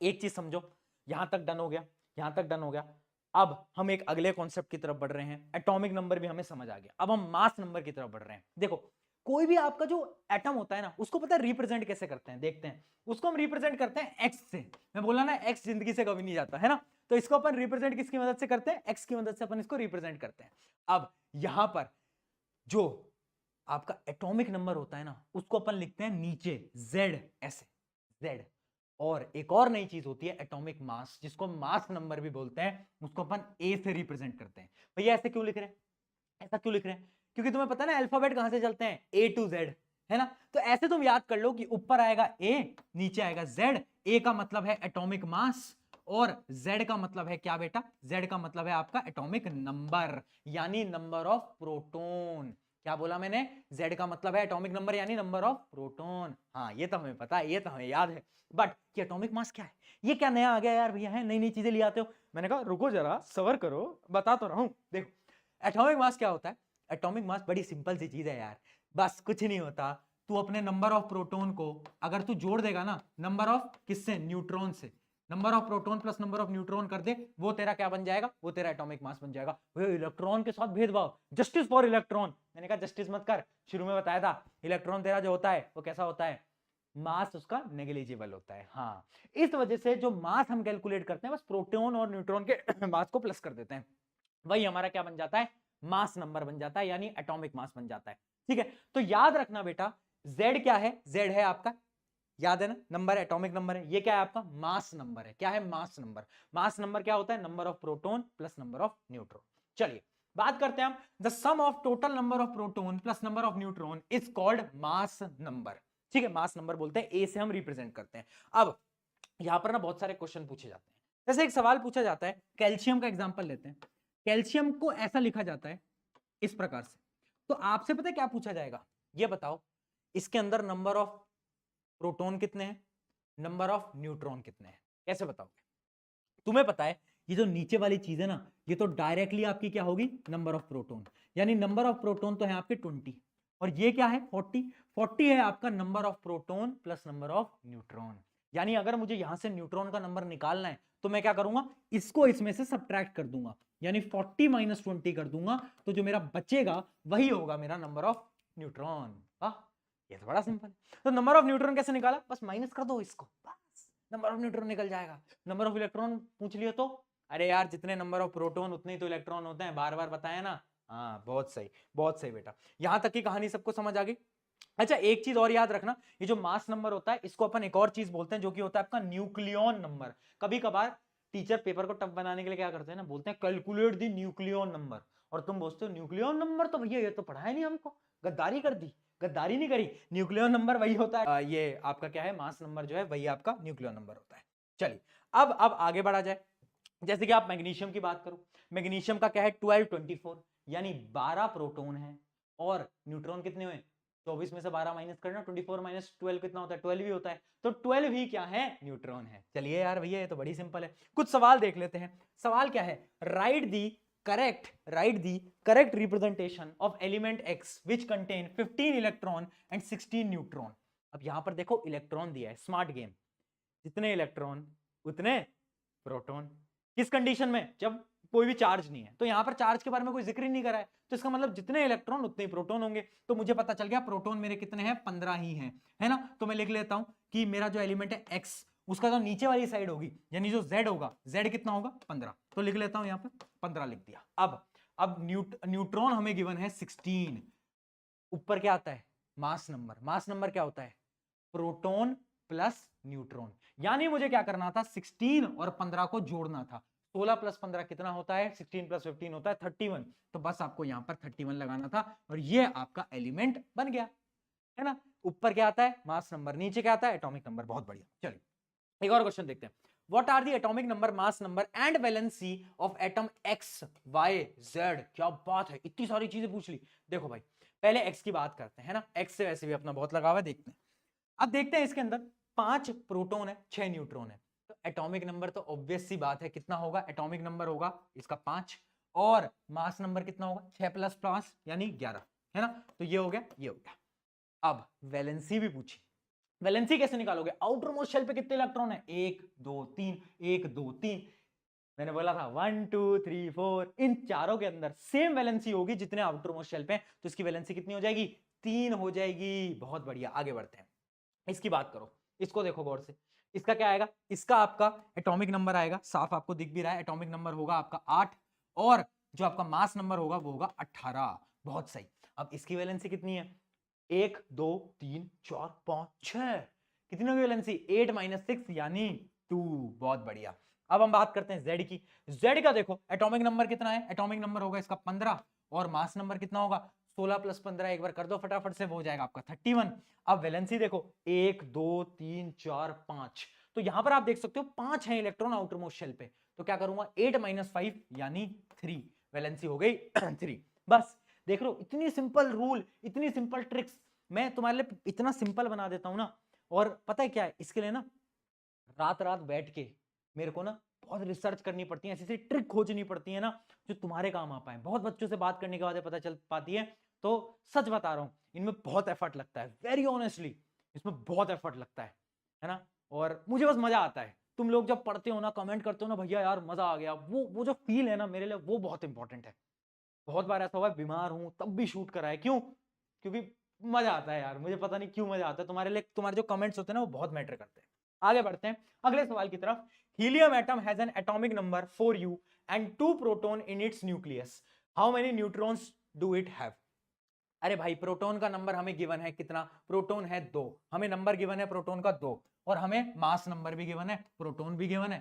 एक चीज समझो, यहां तक डन हो गया, यहां तक डन हो गया। अब हम एक अगले कॉन्सेप्ट की तरफ बढ़ रहे हैं, एटॉमिक नंबर भी हमें समझ आ गया, अब हम मास नंबर की तरफ बढ़ रहे हैं। देखो कोई भी आपका जो एटम होता है ना, उसको पता है रिप्रेजेंट कैसे करते हैं, देखते हैं। उसको हम रिप्रेजेंट करते हैं एक्स से। मैं बोला ना एक्स जिंदगी से कभी नहीं जाता है ना, तो इसको अपन रिप्रेजेंट किसकी मदद से करते हैं, एक्स की मदद से अपन इसको रिप्रेजेंट करते हैं। अब यहां पर जो आपका एटॉमिक नंबर होता है ना, उसको अपन लिखते हैं नीचे जेड, ऐसे जेड। और एक और नई चीज होती है एटॉमिक मास, जिसको मास नंबर भी बोलते हैं, उसको अपन ए से रिप्रेजेंट करते हैं। भैया ऐसे क्यों लिख रहे हैं, ऐसा क्यों लिख रहे हैं, क्योंकि तुम्हें पता है ना अल्फाबेट कहां से चलते हैं, ए टू जेड, है ना। तो ऐसे तुम याद कर लो कि ऊपर आएगा ए, नीचे आएगा जेड। ए का मतलब है एटॉमिक मास, और जेड का मतलब है क्या बेटा, जेड का मतलब है आपका एटॉमिक नंबर, यानी नंबर ऑफ प्रोटॉन। क्या बोला मैंने, जेड का मतलब है एटॉमिक नंबर यानी नंबर ऑफ प्रोटॉन। हाँ ये तो हमें पता है, ये तो हमें याद है, बट कि एटॉमिक मास क्या है, ये क्या नया आ गया यार भैया, है नई नई चीजें ले आते हो। मैंने कहा रुको जरा सबर करो, बता तो रहा हूं। देखो एटॉमिक मास क्या होता है, एटॉमिक मास बड़ी सिंपल सी चीज है यार, बस कुछ नहीं होता। तू अपने नंबर ऑफ प्रोटॉन को अगर तू जोड़ देगा ना नंबर ऑफ किससे, न्यूट्रॉन से, number of proton plus number of neutron कर दे, वो तेरा क्या बन जाएगा, वो तेरा एटॉमिक मास बन जाएगा। इलेक्ट्रॉन के साथ भेदभाव, जस्टिस फॉर इलेक्ट्रॉन, मैंने कहा जस्टिस मत कर, शुरू में बताया था इलेक्ट्रॉन तेरा जो होता है वो कैसा होता है, मास उसका नेग्लिजिबल होता है। हाँ इस वजह से जो मास हम कैलकुलेट करते हैं बस प्रोटॉन और न्यूट्रॉन के मास को प्लस कर देते हैं, वही हमारा क्या बन जाता है, मास नंबर बन जाता है, यानी एटॉमिक मास बन जाता है। ठीक है, तो याद रखना बेटा, Z क्या है, Z है आपका, याद है ना, नंबर एटॉमिक नंबर है। ये क्या है आपका, मास नंबर है। क्या है, मास नंबर। मास नंबर क्या होता है, number of proton plus number of neutron. चलिए बात करते हैं हम, the sum of total number of proton plus number of neutron is called mass number. ठीक है, मास नंबर बोलते हैं, ए से हम रिप्रेजेंट करते हैं। अब यहां पर ना बहुत सारे क्वेश्चन पूछे जाते हैं, जैसे एक सवाल पूछा जाता है, कैल्शियम का एग्जांपल लेते हैं। कैल्शियम को ऐसा लिखा जाता है इस प्रकार से, तो आपसे पता है क्या पूछा जाएगा, ये बताओ इसके अंदर नंबर ऑफ प्रोटॉन कितने हैं, नंबर ऑफ न्यूट्रॉन कितने हैं, कैसे बताओगे। तुम्हें पता है ये जो नीचे वाली चीज है ना, ये तो डायरेक्टली आपकी क्या होगी, नंबर ऑफ प्रोटॉन, यानी नंबर ऑफ प्रोटॉन तो है आपके 20, और ये क्या है 40, 40 है आपका number of proton plus number of neutron. यानी अगर मुझे यहां से न्यूट्रॉन का नंबर निकालना है तो मैं क्या करूंगा, इसको इसमें से सब्ट्रैक्ट कर दूंगा, यानी 40 माइनस 20 कर दूंगा, तो जो मेरा बचेगा वही होगा मेरा नंबर ऑफ न्यूट्रॉन। ये तो बड़ा सिंपल। तो नंबर ऑफ न्यूट्रॉन कैसे निकाला, बस माइनस कर दो इसको, बस नंबर ऑफ न्यूट्रॉन निकल जाएगा। नंबर ऑफ इलेक्ट्रॉन पूछ लियो तो, अरे यार जितने नंबर ऑफ प्रोटॉन उतने ही तो इलेक्ट्रॉन होते हैं, बार बार बताया ना। हाँ बहुत सही बेटा, यहां तक की कहानी सबको समझ आ गई। अच्छा एक चीज और याद रखना, ये जो मास नंबर होता है इसको अपन एक और चीज बोलते हैं जो कि होता है आपका न्यूक्लियॉन नंबर। कभी कभार टीचर पेपर को टफ बनाने के लिए क्या करते हैं ना, बोलते हैं कैलकुलेट द न्यूक्लियॉन नंबर, और तुम बोलते हो न्यूक्लियॉन नंबर, तो भैया ये तो पढ़ा है नहीं हमको, गद्दारी कर दी, गद्दारी नहीं करी। न्यूक्लियॉन नंबर वही होता है, ये आपका क्या है, मास नंबर जो है वही आपका न्यूक्लियॉन नंबर होता है। चलिए अब आगे बढ़ा जाए, जैसे कि आप मैग्नीशियम की बात करो, मैग्नीशियम का क्या है 12 24, यानी 12 प्रोटॉन है, और न्यूट्रॉन कितने हुए, 24 में से 12 माइनस करना, 24 माइनस 12 कितना होता है, 12 ही होता है, तो 12 ही क्या है, न्यूट्रॉन है। चलिए यार भैया ये तो बड़ी सिंपल है। कुछ सवाल देख लेते हैं, सवाल क्या है, right the correct representation of element x which contain 15 electron and 16 neutron. अब यहां पर देखो इलेक्ट्रॉन दिया है, स्मार्ट गेम, जितने इलेक्ट्रॉन उतने प्रोटॉन, किस कंडीशन में, जब कोई भी चार्ज नहीं है, तो यहां पर चार्ज के बारे में कोई जिक्र ही नहीं करा है, तो इसका मतलब जितने इलेक्ट्रॉन उतने ही प्रोटॉन होंगे। तो मुझे पता चल गया प्रोटॉन मेरे कितने हैं, 15 ही हैं, है ना। तो मैं लिख लेता हूं कि मेरा जो एलिमेंट है x, उसका जो नीचे वाली साइड होगी यानी जो z होगा, z कितना होगा 15, तो लिख लेता हूं यहां पर 15 लिख दिया। अब न्यूट्रॉन हमें गिवन है 16, ऊपर क्या आता है, मास नंबर क्या होता है, प्रोटॉन प्लस न्यूट्रॉन, यानी मुझे क्या करना था, 16 और 15 को जोड़ना था, 16 प्लस 15 कितना होता है, 16 प्लस 15 होता है 31, तो बस आपको यहां पर 31 लगाना था, और ये आपका एलिमेंट बन गया, है ना। ऊपर क्या आता है, मास नंबर, नीचे क्या आता है, एटॉमिक नंबर। बहुत बढ़िया, चलिए एक और क्वेश्चन देखते हैं, what are the atomic number, mass number and valency of atom X Y Z. क्या बात है, इतनी सारी चीजें पूछ ली। देखो भाई पहले एक्स की बात करते हैं, है ना, एक्स से वैसे भी अपना बहुत लगाव है, देखते हैं। अब देखते हैं इसके अंदर 5 प्रोटॉन है, 6 न्यूट्रॉन है, तो एटॉमिक नंबर तो ऑब्वियस सी बात है कितना होगा, एटॉमिक नंबर होगा इसका 5, और मास नंबर कितना होगा, 6 प्लस 5 यानी 11, है ना। तो ये हो गया, ये हो गया। अब वैलेंसी भी पूछी, वैलेंसी कैसे निकालोगे, आउटर मोस्ट शेल पे कितने इलेक्ट्रॉन है, 1 2 3 1 2 3, मैंने बोला था 1 2 3 4, इन चारों के अंदर सेम वैलेंसी होगी जितने आउटर मोस्ट शेल पे, तो इसकी वैलेंसी कितनी हो जाएगी 3 हो जाएगी। बहुत बढ़िया, आगे बढ़ते हैं। इसकी बात करो, इसको देखो गौर से। इसका क्या आएगा? इसका आपका एटॉमिक नंबर आएगा, साफ आपको दिख भी रहा है, एटॉमिक नंबर होगा आपका 8 और जो आपका मास नंबर होगा वो होगा 18। बहुत सही। अब इसकी वैलेंसी कितनी है? 1 2 3 4 5 6। कितनी होगी वैलेंसी? 8 - 6 यानी 2। बहुत बढ़िया। अब हम बात करते हैं Z की। Z का देखो एटॉमिक नंबर कितना है? एटॉमिक नंबर होगा इसका 15 और मास नंबर कितना होगा? 16 + 15 एक बार कर दो फटाफट से, वो हो जाएगा आपका 31। अब वैलेंसी देखो 1 2 3 4 5। तो यहां पर आप देख सकते हो 5 है इलेक्ट्रॉन आउटर मोस्ट शेल पे। तो क्या करूंगा? 8 - 5 यानी 3। वैलेंसी हो गई 3। बस देख लो, इतनी सिंपल रूल, इतनी सिंपल ट्रिक्स मैं तुम्हारे लिए इतना सिंपल बना देता हूं ना। और पता है क्या है इसके लिए ना, रात रात बैठ के मेरे को ना बहुत रिसर्च करनी पड़ती है, ऐसी ऐसी ट्रिक खोजनी पड़ती है ना जो तुम्हारे काम आ पाए। बहुत बच्चों से बात करने के बाद पता चल पाती है। तो सच बता रहा हूं, इनमें बहुत एफर्ट लगता है, वेरी ऑनेस्टली इसमें बहुत एफर्ट लगता है ना। और मुझे बस मजा आता है। तुम लोग जब पढ़ते हो ना, कमेंट करते हो ना, भैया यार मजा आ गया, वो जो फील है ना मेरे लिए, वो बहुत इंपॉर्टेंट है। बहुत बार ऐसा हुआ है बीमार हूं तब भी शूट करा है। क्यों? क्योंकि मजा आता है यार, मुझे पता नहीं क्यों मजा आता है। तुम्हारे लिए तुम्हारे जो कमेंट्स होते हैं ना वो बहुत मैटर करते हैं। आगे बढ़ते हैं अगले सवाल की तरफ। Helium atom has an atomic number 4u and 2 proton in its nucleus. How many neutrons do it have? अरे भाई, प्रोटॉन का नंबर हमें गिवन है कितना? प्रोटॉन है 2। हमें नंबर गिवन है प्रोटॉन का 2 और हमें मास नंबर भी गिवन है, प्रोटॉन भी गिवन है।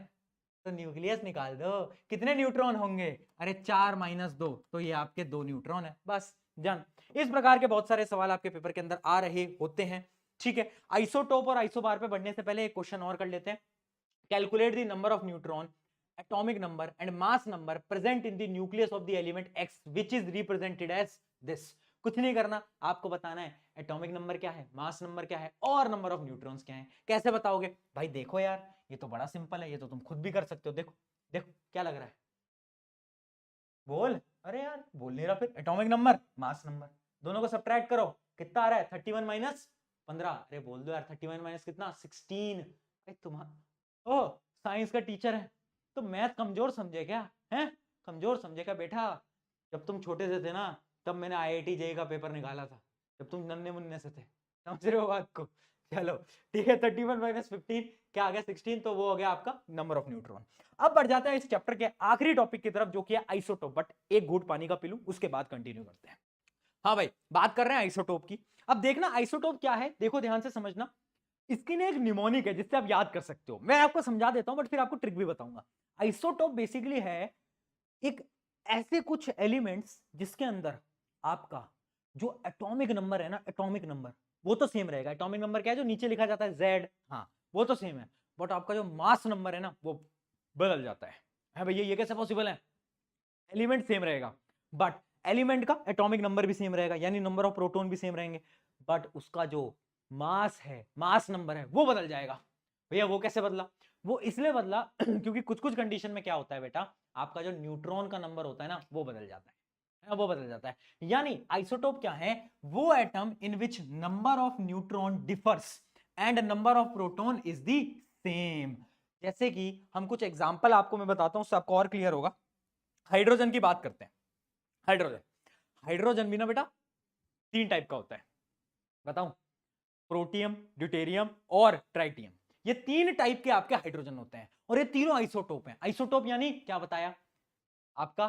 तो न्यूक्लियस निकाल दो, कितने न्यूट्रॉन होंगे? अरे 4 - 2, तो ये आपके 2 न्यूट्रॉन है। बस डन। इस प्रकार के बहुत सारे सवाल आपके पेपर के अंदर आ रहे होते हैं। ठीक है, आइसोटोप और आइसोबार पे बढ़ने से पहले एक क्वेश्चन और कर लेते हैं। Calculate the number of neutron, atomic number and mass number present in the nucleus of the element X which is represented as this। कुछ नहीं करना, आपको बताना है एटॉमिक नंबर क्या है, मास नंबर क्या है और नंबर ऑफ न्यूट्रॉन्स क्या है। कैसे बताओगे भाई? देखो यार, ये तो बड़ा सिंपल है, ये तो तुम खुद भी कर सकते हो। देखो देखो क्या लग रहा है, बोल। अरे यार बोल नहीं रहा। फिर एटॉमिक नंबर मास नंबर दोनों को सब्ट्रैक्ट करो, कितना आ रहा है? 31 - 15। अरे बोल दो यार, 31 - कितना? 16। तुम्हारा ओह साइंस का टीचर है तो मैथ कमजोर समझे क्या? है कमजोर समझे क्या बेटा? जब तुम छोटे से थे ना, तब मैंने IIT JEE का पेपर निकाला था, जब तुम नन्हे मुन्ने से थे। समझ रहे हो बात को? चलो ठीक है, 31 - 15 क्या आ गया? 16। तो वो हो गया आपका नंबर ऑफ न्यूट्रॉन। अब बढ़ जाता है इस चैप्टर के आखिरी टॉपिक की तरफ जो कि है आइसोटोप। बट एक घूंट पानी का पी लूं, उसके बाद कंटिन्यू करते हैं। हाँ भाई, बात कर रहे हैं आइसोटोप की। अब देखना आइसोटोप क्या है, देखो ध्यान से समझना। इसकी ना एक निमोनिक है जिससे आप याद कर सकते हो। मैं आपको समझा देता हूं बट फिर आपको ट्रिक भी बताऊंगा। आइसोटोप बेसिकली है एक ऐसे कुछ एलिमेंट्स जिसके अंदर आपका जो एटॉमिक नंबर है ना, एटॉमिक नंबर वो तो सेम रहेगा। एटॉमिक नंबर क्या है? जो नीचे लिखा जाता है Z, हाँ वो तो सेम है। बट आपका जो मास नंबर है ना वो बदल जाता है भैया, ये कैसे पॉसिबल है? एलिमेंट सेम रहेगा बट एलिमेंट का एटॉमिक नंबर भी सेम रहेगा, यानी नंबर ऑफ प्रोटॉन भी सेम रहेंगे, बट उसका जो मास है, मास नंबर है, वो बदल जाएगा। भैया वो कैसे बदला? वो इसलिए बदला क्योंकि कुछ कुछ कंडीशन में क्या होता है बेटा, आपका जो न्यूट्रॉन का नंबर होता है ना वो बदल जाता है, वो बदल जाता है। यानी आइसोटोप क्या है? वो atom in which number of neutron differs and number of proton is the same. जैसे कि हम कुछ एग्जांपल आपको मैं बताता हूं, उससे आपको और क्लियर होगा। हाइड्रोजन की बात करते हैं। हाइड्रोजन, हाइड्रोजन भी ना बेटा 3 टाइप का होता है, बताऊं? प्रोटियम, ड्यूटेरियम और ट्राइटियम। ये 3 टाइप के आपके हाइड्रोजन होते हैं और ये तीनों आइसोटोप हैं। आइसोटोप यानी क्या बताया आपका?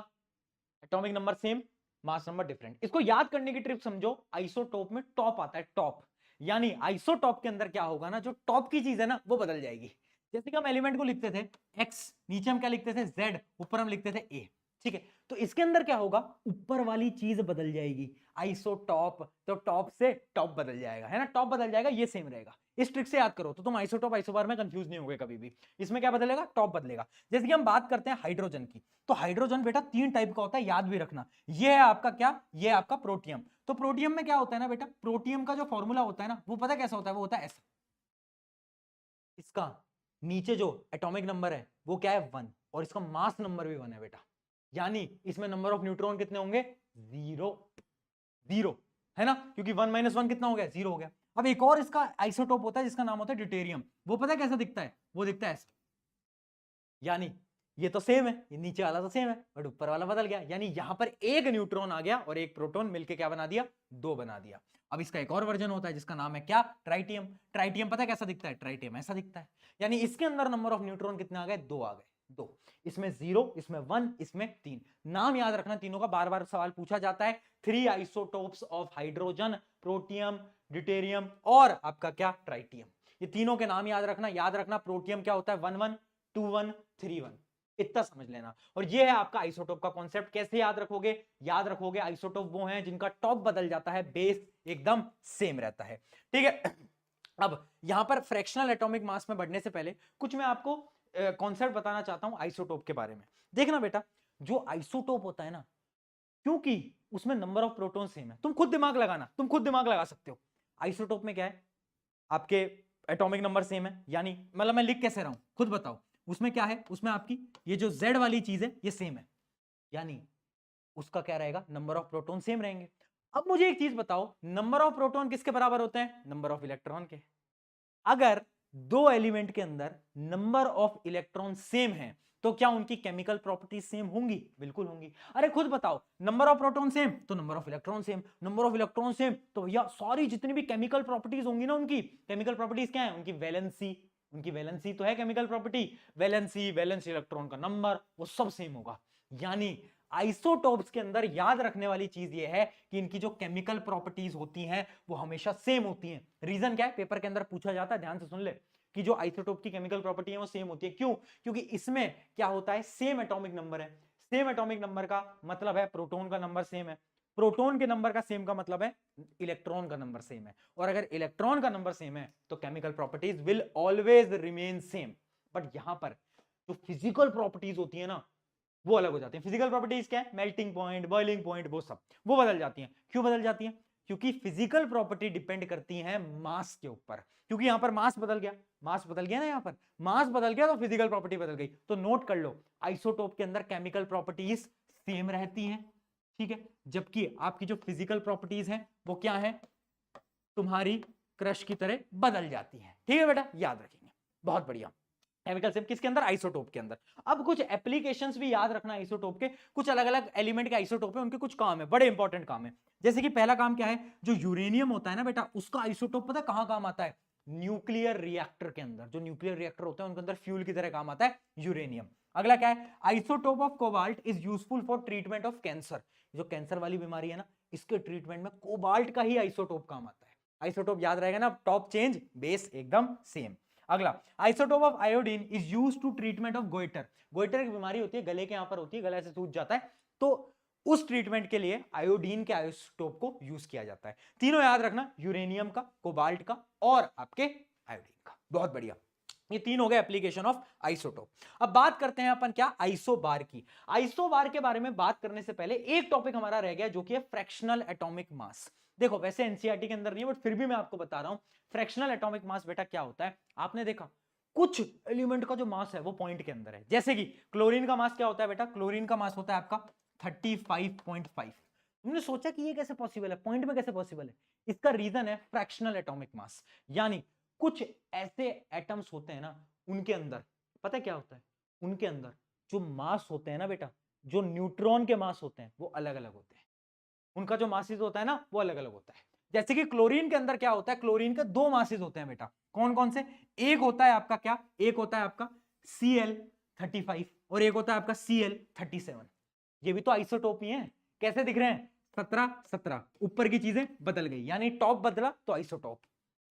Atomic number same, mass number different. इसको याद करने की ट्रिक समझो, आइसोटोप में टॉप आता है, टॉप। यानी आइसोटोप के अंदर क्या होगा ना, जो टॉप की चीज है ना वो बदल जाएगी। जैसे कि हम एलिमेंट को लिखते थे X, नीचे हम क्या लिखते थे? Z, ऊपर हम लिखते थे A। ठीक है, तो इसके अंदर क्या होगा? ऊपर वाली चीज बदल जाएगी। आइसोटॉप, तो टॉप से टॉप बदल जाएगा, है ना? टॉप बदल जाएगा, ये सेम रहेगा। इस ट्रिक से याद करो तो तुम आइसोटॉप आइसोबार में कंफ्यूज नहीं होगे कभी भी। इसमें क्या बदलेगा? टॉप बदलेगा। जैसे कि हम बात करते हैं हाइड्रोजन की, तो हाइड्रोजन बेटा 3 टाइप का होता है, याद भी रखना। ये है आपका क्या? ये है आपका प्रोटियम। तो प्रोटियम में क्या होता है ना बेटा, प्रोटियम का जो फॉर्मूला होता है ना वो पता कैसा होता है? वो होता है ऐसा। इसका नीचे जो एटॉमिक नंबर है वो क्या है? 1, और इसका मास नंबर भी 1 है बेटा। यानी इसमें नंबर ऑफ न्यूट्रॉन कितने होंगे? 0, 0, है ना? क्योंकि 1 - 1 कितना हो गया? 0 हो गया। अब एक और इसका आइसोटोप होता है जिसका नाम होता है ड्यूटेरियम। वो पता है कैसा दिखता है? वो दिखता है ऐसा। यानी ये तो सेम है, ये नीचे वाला तो सेम है, बट ऊपर वाला बदल गया, यानी यहां पर एक न्यूट्रॉन आ गया और एक प्रोटॉन मिलके क्या बना दिया, 2 बना दिया। अब इसका एक और वर्जन होता है जिसका नाम है क्या, ट्राइटियम। ट्राइटियम पता है कैसा दिखता है, ट्राइटियम ऐसा दिखता है, यानी इसके अंदर नंबर ऑफ न्यूट्रॉन कितने आ गए, 2 आ गए, 2। इसमें 0, इसमें 1, इसमें 3। नाम याद रखना तीनों का, बार बार सवाल पूछा जाता है। 3 isotopes of hydrogen, protium, deuterium और आपका क्या, ट्राइटियम। ये तीनों के नाम याद रखना। याद रखना प्रोटियम क्या होता है, 1 1 2 1 3 1, इतना समझ लेना। और ये है आपका आइसोटोप का कॉन्सेप्ट। कैसे याद रखोगे, याद रखोगे आइसोटोप वो हैं जिनका टॉप बदल जाता है, बेस एकदम सेम रहता है, ठीक है। अब यहां पर फ्रैक्शनल एटॉमिक मास में बढ़ने से पहले कुछ मैं आपको कॉन्सेप्ट बताना चाहता हूं आइसोटोप के बारे में। देखना बेटा, जो आइसोटोप होता है ना, क्योंकि उसमें नंबर ऑफ प्रोटॉन सेम है, तुम खुद दिमाग लगाना, तुम खुद दिमाग लगा सकते हो। आइसोटोप में क्या है, आपके एटॉमिक नंबर सेम है, यानी मतलब मैं लिख कैसे रहा हूं खुद बताओ। उसमें क्या है, उसमें आपकी ये जो Z वाली चीज है ये सेम है, यानी उसका क्या रहेगा, नंबर ऑफ प्रोटॉन सेम रहेंगे। अब मुझे एक चीज बताओ, नंबर ऑफ प्रोटॉन किसके बराबर होते हैं, नंबर ऑफ इलेक्ट्रॉन के। अगर दो एलिमेंट के अंदर नंबर ऑफ इलेक्ट्रॉन सेम है तो क्या उनकी केमिकल प्रॉपर्टीज सेम होंगी, बिल्कुल होंगी। अरे खुद बताओ, नंबर ऑफ प्रोटॉन सेम तो number of electron same, number of electron same तो भैया सारी जितनी भी केमिकल प्रॉपर्टीज होंगी ना, उनकी केमिकल प्रॉपर्टीज क्या है, उनकी वैलेंसी, उनकी वैलेंसी तो है chemical property, valency, valence electron का नंबर, वो सब सेम होगा। यानी आइसोटोप्स के अंदर याद रखने वाली चीज ये है कि इनकी जो केमिकल प्रॉपर्टीज होती हैं वो हमेशा सेम होती हैं। रीजन क्या है, पेपर के अंदर पूछा जाता है, ध्यान से सुन ले, कि जो आइसोटोप की केमिकल प्रॉपर्टी है वो सेम होती है। क्यों, क्योंकि इसमें क्या होता है, सेम एटॉमिक नंबर है। सेम एटॉमिक नंबर का मतलब है प्रोटॉन का नंबर सेम है, प्रोटॉन के नंबर का सेम का मतलब है इलेक्ट्रॉन का नंबर सेम है, और अगर इलेक्ट्रॉन का नंबर सेम है तो chemical properties will always remain same. But यहां पर जो फिजिकल प्रॉपर्टीज होती है ना, वो अलग हो जाती हैं। फिजिकल प्रॉपर्टीज क्या है, मेल्टिंग पॉइंट, बॉइलिंग पॉइंट, वो सब वो बदल जाती हैं। क्यों बदल जाती हैं, क्योंकि फिजिकल प्रॉपर्टी डिपेंड करती है मास के ऊपर। क्योंकि यहां पर मास बदल गया, मास बदल गया ना, यहां पर मास बदल गया तो फिजिकल प्रॉपर्टी बदल गई। तो नोट कर लो, आइसोटोप के अंदर केमिकल प्रॉपर्टीज सेम रहती हैं, ठीक है, जबकि आपकी जो फिजिकल प्रॉपर्टीज हैं वो क्या है, तुम्हारी क्रश की तरह बदल जाती है। ठीक है बेटा, याद रखेंगे, बहुत बढ़िया। केमिकल सेम किसके अंदर, आइसोटोप के अंदर। अब कुछ एप्लीकेशंस भी याद रखना आइसोटोप के, कुछ अलग अलग एलिमेंट के आइसोटोप है, उनके कुछ काम है, बड़े इंपॉर्टेंट काम है। जैसे कि पहला काम क्या है, जो यूरेनियम होता है ना बेटा, उसका आइसोटोप पता कहां काम आता है, न्यूक्लियर रिएक्टर के अंदर। जो न्यूक्लियर रिएक्टर होते हैं उनके अंदर फ्यूल की तरह काम आता है यूरेनियम। अगला क्या है, isotope of cobalt is useful for treatment of cancer. जो कैंसर वाली बीमारी है ना, इसके ट्रीटमेंट में कोबाल्ट का ही आइसोटोप काम आता है। आइसोटोप याद रहेगा ना, टॉप चेंज, बेस एकदम सेम। अगला, isotope of iodine is used to treatment of goitre. Goitre एक बीमारी होती है, गले के यहां पर होती है, गला से सूज जाता है, तो उस ट्रीटमेंट के लिए आयोडीन के आइसोटोप को यूज किया जाता है। तीनों याद रखना, यूरेनियम का, कोबाल्ट का और आपके आयोडीन का। बहुत बढ़िया, ये तीन हो गए एप्लीकेशन ऑफ आइसोटोप। अब बात करते हैं अपन क्या, आइसोबार की। आइसोबार के बारे में बात करने से पहले एक टॉपिक हमारा रह गया, जो कि है फ्रैक्शनल एटॉमिक मास। देखो वैसे एनसीईआरटी के अंदर नहीं है, बट फिर भी मैं आपको बता रहा हूं, फ्रैक्शनल एटॉमिक मास बेटा क्या होता है। आपने देखा कुछ एलिमेंट का जो मास है वो पॉइंट के अंदर है, जैसे कि क्लोरीन का मास क्या होता है बेटा, क्लोरीन का मास होता है आपका 35.5। तुमने सोचा कि ये कैसे पॉसिबल है, पॉइंट में कैसे पॉसिबल है, इसका रीजन है फ्रैक्शनल एटॉमिक मास। यानी कुछ ऐसे एटम्स होते हैं ना, उनके अंदर पता है क्या होता है, उनके अंदर जो मास होते हैं ना बेटा, जो न्यूट्रॉन के मास होते हैं वो अलग अलग होते हैं, उनका जो मासिस होता है ना वो अलग अलग होता है। जैसे कि क्लोरीन के अंदर क्या होता है, क्लोरीन के दो मासिस होते हैं बेटा, कौन कौन से, एक होता है आपका क्या, एक होता है आपका Cl35 और एक होता है आपका Cl37। ये भी तो आइसोटोप ही है, कैसे दिख रहे हैं, 17-17, ऊपर की चीजें बदल गई, यानी टॉप बदला तो आइसोटोप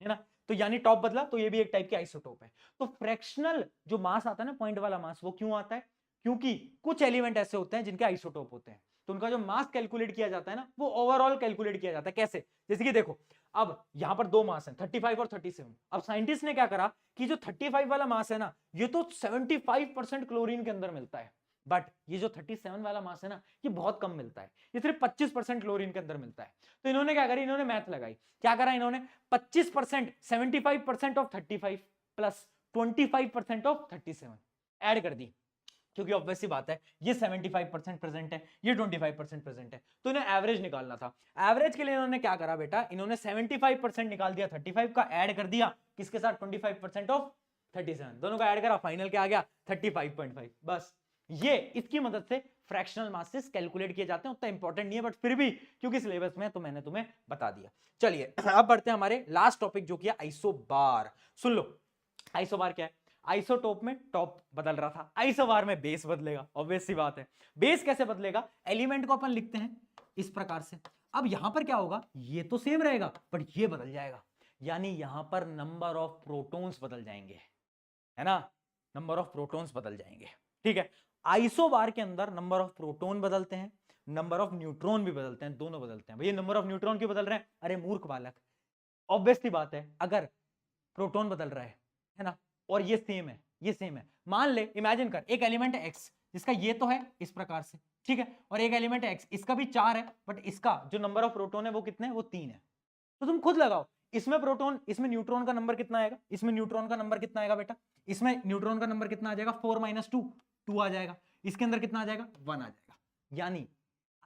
है ना, तो यानी टॉप बदला तो ये भी एक टाइप की आइसोटोप है। तो फ्रैक्शनल जो मास आता है ना, पॉइंट वाला मास, वो क्यों आता है, क्योंकि कुछ एलिमेंट ऐसे होते हैं जिनके आइसोटोप होते हैं, तो उनका जो मास कैलकुलेट किया जाता है ना, वो ओवरऑल कैलकुलेट किया जाता है। कैसे, जैसे कि देखो, अब यहां पर दो मास हैं 35 और 37। अब साइंटिस्ट ने क्या करा कि जो 35 वाला मास है ना, ये तो 75% क्लोरीन के अंदर मिलता है, बट ये जो 37 वाला मास है ना, ये बहुत कम मिलता है, ये सिर्फ 25% क्लोरीन के अंदर मिलता है। तो इन्होंने क्या करी, इन्होंने मैथ लगाई, क्या करा इन्होंने, 25% 75% ऑफ 35 प्लस 25% ऑफ 37 ऐड कर दी, क्योंकि ऑब्वियस सी बात है ये 75% प्रेजेंट है, ये 25% प्रेजेंट है, तो इन्हें एवरेज निकालना था। एवरेज के लिए इन्होंने क्या करा बेटा, इन्होंने 75% निकाल दिया 35 का, ऐड कर दिया किसके साथ, 25% ऑफ 37, दोनों का ऐड करा, फाइनल क्या आ गया 35.5। बस ये इसकी मदद से फ्रैक्शनल मासेस कैलकुलेट किए जाते हैं। उतना इंपॉर्टेंट नहीं है बट फिर भी क्योंकि सिलेबस में है तो मैंने तुम्हें बता दिया। चलिए अब बढ़ते हैं हमारे लास्ट टॉपिक जो कि है आइसोबार। सुन लो, आइसोबार क्या है? आइसोटोप में टॉप बदल रहा था, आइसोबार में बेस बदलेगा। ऑब्वियस सी बात है। बेस कैसे बदलेगा? एलिमेंट को अपन लिखते हैं इस प्रकार से। अब यहां पर क्या होगा, ये तो सेम रहेगा बट ये बदल जाएगा, यानी यहां पर नंबर ऑफ प्रोटॉन्स बदल जाएंगे, है ना, नंबर ऑफ प्रोटॉन्स बदल जाएंगे। ठीक है, आइसोबार के अंदर नंबर ऑफ प्रोटॉन बदलते हैं, नंबर ऑफ न्यूट्रॉन भी बदलते हैं, दोनों बदलते हैं। भैया नंबर ऑफ न्यूट्रॉन क्यों बदल रहे हैं? अरे मूर्ख बालक, ऑब्वियस सी बात है, अगर प्रोटॉन बदल रहा है ना, और ये सेम है, ये सेम है, मान ले, इमेजिन कर, एक एलिमेंट है एक्स जिसका ये तो है इस प्रकार से, ठीक है, और एक एलिमेंट है एक्स, इसका भी 4 है बट इसका जो नंबर ऑफ प्रोटॉन है वो कितने है? वो 3 है। तो तुम खुद लगाओ, इसमें प्रोटॉन, इसमें न्यूट्रॉन का नंबर कितना आएगा? इसमें न्यूट्रॉन का नंबर कितना आएगा बेटा? इसमें न्यूट्रॉन का नंबर कितना आ जाएगा? 4 - 2, 2 आ जाएगा। इसके अंदर कितना आ जाएगा? 1 आ जाएगा। यानी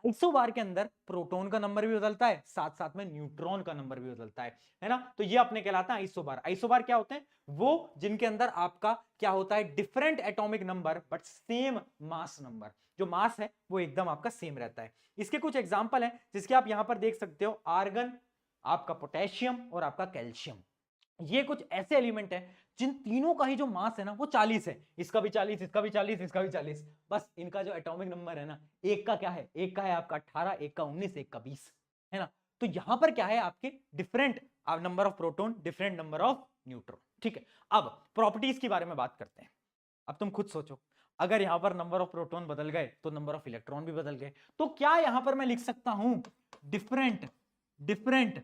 आइसोबार के अंदर प्रोटॉन का नंबर भी बदलता है, साथ साथ में न्यूट्रॉन का नंबर भी बदलता है ना। तो ये अपने कहलाता है आइसोबार। आइसोबार क्या होते हैं? वो जिनके अंदर आपका क्या होता है? Different atomic number but same mass number. जो मास है वो एकदम आपका सेम रहता है। इसके कुछ एग्जांपल हैं जिसके आप यहां पर देख सकते हो, आर्गन, आपका पोटेशियम और आपका कैल्शियम। ये कुछ ऐसे एलिमेंट हैं जिन तीनों का ही जो मास है ना वो 40 है। इसका भी 40, इसका भी 40, इसका भी 40। बस इनका जो एटॉमिक नंबर है ना, एक का क्या है? एक का है आपका 18, एक का 19, एक का 20, है ना। तो यहां पर क्या है? आपके different number of proton, different number of neutron. ठीक है, अब प्रॉपर्टीज के बारे में बात करते हैं। अब तुम खुद सोचो, अगर यहां पर नंबर ऑफ प्रोटॉन बदल गए तो नंबर ऑफ इलेक्ट्रॉन भी बदल गए। तो क्या यहां पर मैं लिख सकता हूं डिफरेंट डिफरेंट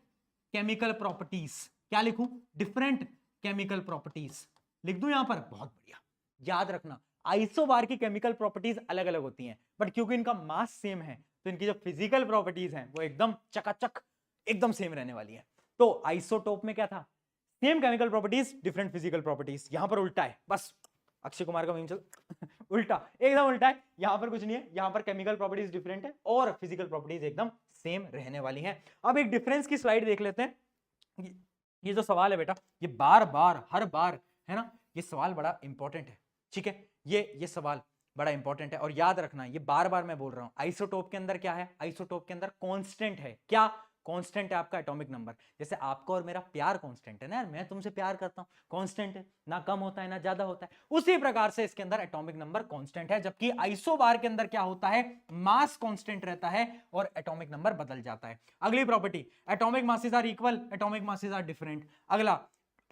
केमिकल प्रॉपर्टीज? क्या लिखूं? डिफरेंट केमिकल प्रॉपर्टीज लिख दूं यहां पर? बहुत बढ़िया। याद रखना, आइसोबार की केमिकल प्रॉपर्टीज अलग अलग होती हैं बट क्योंकि इनका मास सेम है तो इनकी जो फिजिकल प्रॉपर्टीज हैं वो एकदम चकाचक एकदम सेम रहने वाली है। तो आइसोटोप में क्या था? Same chemical properties, different physical properties. यहां पर उल्टा है, बस अक्षय कुमार का मीम चल उल्टा, एकदम उल्टा है। यहां पर कुछ नहीं है, यहां पर केमिकल प्रॉपर्टीज डिफरेंट है और फिजिकल प्रॉपर्टीज एकदम सेम रहने वाली हैं। अब एक डिफरेंस की स्लाइड देख लेते हैं। ये जो सवाल है बेटा, ये बार बार हर बार, है ना, ये सवाल बड़ा इंपॉर्टेंट है। ठीक है, ये सवाल बड़ा इंपॉर्टेंट है और याद रखना, ये बार बार मैं बोल रहा हूं, आइसोटोप के अंदर क्या है? आइसोटोप के अंदर कांस्टेंट है। क्या कांस्टेंट है? आपका एटॉमिक नंबर। जैसे आपका और मेरा प्यार कांस्टेंट है ना यार, मैं तुमसे प्यार करता हूं, कांस्टेंट है, ना कम होता है ना ज्यादा होता है। उसी प्रकार से इसके अंदर एटॉमिक नंबर कांस्टेंट है, जबकि आइसोबार के अंदर क्या होता है? मास कांस्टेंट रहता है और एटॉमिक नंबर बदल जाता है। अगली property, atomic masses are equal, atomic masses are different. अगला,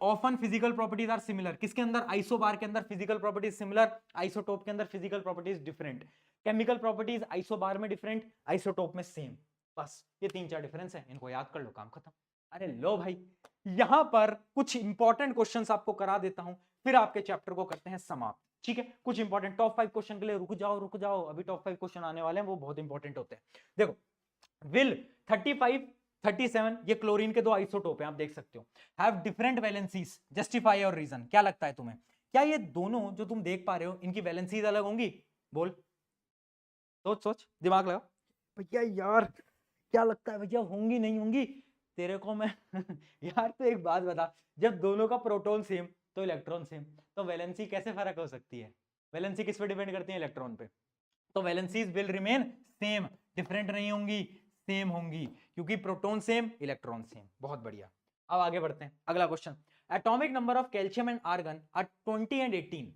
often physical properties are similar. किसके अंदर? आइसोबार के अंदर फिजिकल प्रॉपर्टीज सिमिलर, आइसोटोप के अंदर physical properties different. Chemical properties isobar में डिफरेंट, आइसोटोप में सेम। बस ये 3-4 डिफरेंस है, इनको याद कर लो, काम खत्म। अरे लो भाई, यहां पर कुछ इंपॉर्टेंट क्वेश्चंस आपको करा देता हूं, फिर आपके चैप्टर को करते हैं समाप्त। ठीक है, कुछ इंपॉर्टेंट टॉप 5 क्वेश्चन के लिए रुक जाओ, अभी टॉप 5 क्वेश्चन आने वाले हैं, वो बहुत इंपॉर्टेंट होते हैं। देखो, विल 35, 37, ये क्लोरीन के दो आइसोटोप हैं, आप देख सकते हो, have different valencies, justify your reason. क्या लगता है तुम्हें, क्या ये दोनों जो तुम देख पा रहे हो इनकी वैलेंसीज अलग होंगी? बोल, सोच, दिमाग लगा। भैया यार क्या लगता है भैया, होंगी नहीं होंगी? तेरे को मैं यार तो एक बात बता, जब दोनों का प्रोटॉन सेम तो इलेक्ट्रॉन सेम, तो वैलेंसी कैसे फर्क हो सकती है? वैलेंसी किस पे डिपेंड करती है? इलेक्ट्रॉन पे। तो valencies will remain same, different नहीं होंगी, सेम होंगी, क्योंकि प्रोटॉन सेम, इलेक्ट्रॉन सेम। बहुत बढ़िया। अब आगे बढ़ते हैं, अगला question. Atomic number of calcium and argon are 20 and 18,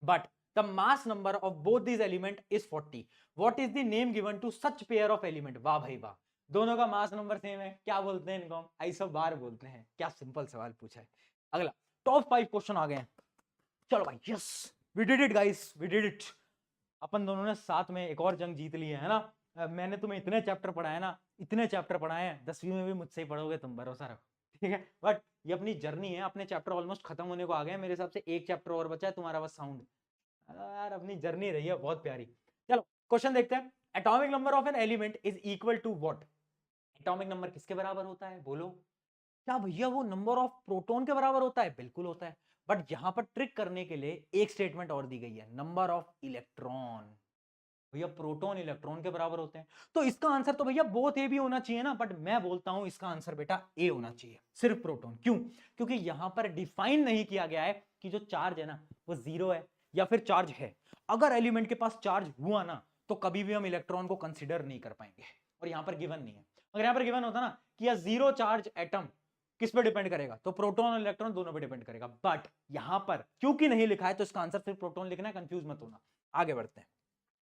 but the mass number of both these element is 40. What is the name given to such pair of element? वाह भाई वाह, दोनों का मास नंबर सेम है, क्या बोलते हैं इनको? हम आइसोबार बोलते हैं। क्या सिंपल सवाल पूछा है। अगला, टॉप 5 क्वेश्चन आ गए हैं। चलो भाई, yes, we did it guys, we did it. अपन दोनों ने साथ में एक और जंग जीत ली है ना। मैंने तुम्हें इतने चैप्टर पढ़ाए ना, इतने चैप्टर पढ़ाए हैं, 10वीं में भी मुझसे ही पढ़ोगे तुम, भरोसा रखो। ठीक है, बट ये अपनी जर्नी है, अपने चैप्टर ऑलमोस्ट खत्म होने को आ गए हैं। मेरे हिसाब से एक चैप्टर और बचा है, तुम्हारा बस साउंड। यार अपनी जर्नी रही है बहुत प्यारी। चलो क्वेश्चन देखते हैं। Atomic number of an element is equal to what? Atomic number किसके बराबर होता है? बोलो। क्या भैया वो नंबर ऑफ प्रोटॉन के बराबर होता है? बिल्कुल होता है, बट यहां पर ट्रिक करने के लिए एक स्टेटमेंट और दी गई है, नंबर ऑफ इलेक्ट्रॉन। भैया प्रोटॉन इलेक्ट्रॉन के बराबर होते हैं, तो इसका आंसर तो भैया बोथ ए भी होना चाहिए ना, बट मैं बोलता हूं इसका आंसर बेटा ए होना चाहिए, सिर्फ प्रोटॉन। क्यों? क्योंकि यहां पर डिफाइन नहीं किया गया है कि जो चार्ज है ना वो 0 है या फिर चार्ज है। अगर एलिमेंट के पास चार्ज हुआ ना तो कभी भी हम इलेक्ट्रॉन को कंसीडर नहीं कर पाएंगे, और यहां पर गिवन नहीं है। अगर यहां पर गिवन होता ना कि जीरो चार्ज एटम किस पे डिपेंड करेगा, तो प्रोटॉन और इलेक्ट्रॉन दोनों पे डिपेंड करेगा, बट यहां पर क्योंकि नहीं लिखा है तो इसका आंसर सिर्फ प्रोटॉन लिखना है, कंफ्यूज मत होना। आगे बढ़ते हैं,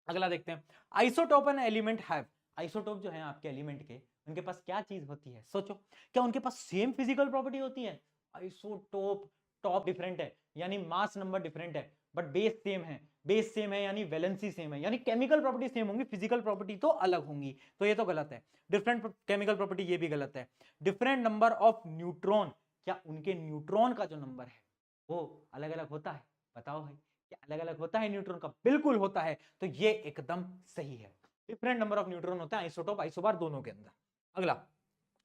अगला देखते हैं। Isotope and element have, isotope जो है आपके एलिमेंट के, उनके पास क्या चीज होती है, सोचो, क्या उनके पास सेम फिजिकल प्रॉपर्टी होती है? आइसोटोप, टॉप डिफरेंट है यानी मास नंबर डिफरेंट है, बट बेस सेम है, बेस सेम है यानी वैलेंसी सेम है, यानी केमिकल प्रॉपर्टी सेम होंगी, फिजिकल प्रॉपर्टी तो अलग होंगी, तो ये तो गलत है। डिफरेंट केमिकल प्रॉपर्टी, ये भी गलत है। डिफरेंट नंबर ऑफ न्यूट्रॉन, क्या उनके न्यूट्रॉन का जो नंबर है वो अलग अलग होता है? बताओ भाई, क्या अलग अलग होता है न्यूट्रॉन का? बिल्कुल होता है, तो ये एकदम सही है। डिफरेंट नंबर ऑफ न्यूट्रॉन होता है आइसोटोप आइसोबार दोनों के अंदर। अगला,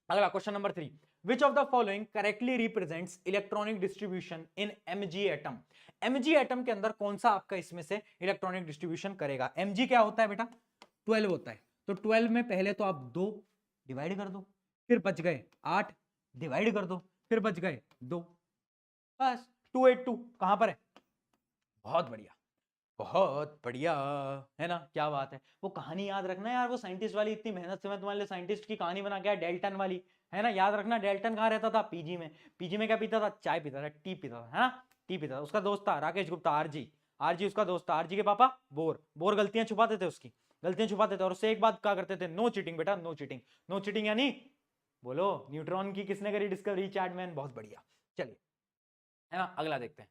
अगला question number 3, which of the following correctly represents electronic distribution in mg atom? mg atom के अंदर कौन सा आपका इसमें से इलेक्ट्रॉनिक डिस्ट्रीब्यूशन करेगा? mg क्या होता है बेटा? 12 होता है, तो 12 में पहले तो आप 2 डिवाइड कर दो, फिर बच गए 8 डिवाइड कर दो, फिर बच गए 2, बस 282 कहां पर है? बहुत बढ़िया, बहुत बढ़िया, है ना, क्या बात है। वो कहानी याद रखना यार, वो साइंटिस्ट वाली, इतनी मेहनत से मैं तुम्हारे लिए साइंटिस्ट की कहानी बना के आया, डेल्टन वाली, है ना, याद रखना। डेल्टन कहाँ रहता था? पीजी में। पीजी में क्या पीता था? चाय पीता था, टी पीता था, है ना, टी पीता था। उसका दोस्त था राकेश गुप्ता, आरजी, आरजी उसका दोस्त था। आरजी के पापा बोर, बोर गलतियां छुपाते थे, उसकी गलतियां छुपाते थे, और उससे एक बात कहा करते थे, नो चीटिंग बेटा, नो चीटिंग। नो चीटिंग यानी, बोलो, न्यूट्रॉन की किसने करी डिस्कवरी? चैटमैन, बहुत बढ़िया। चलिए, है ना, अगला देखते हैं।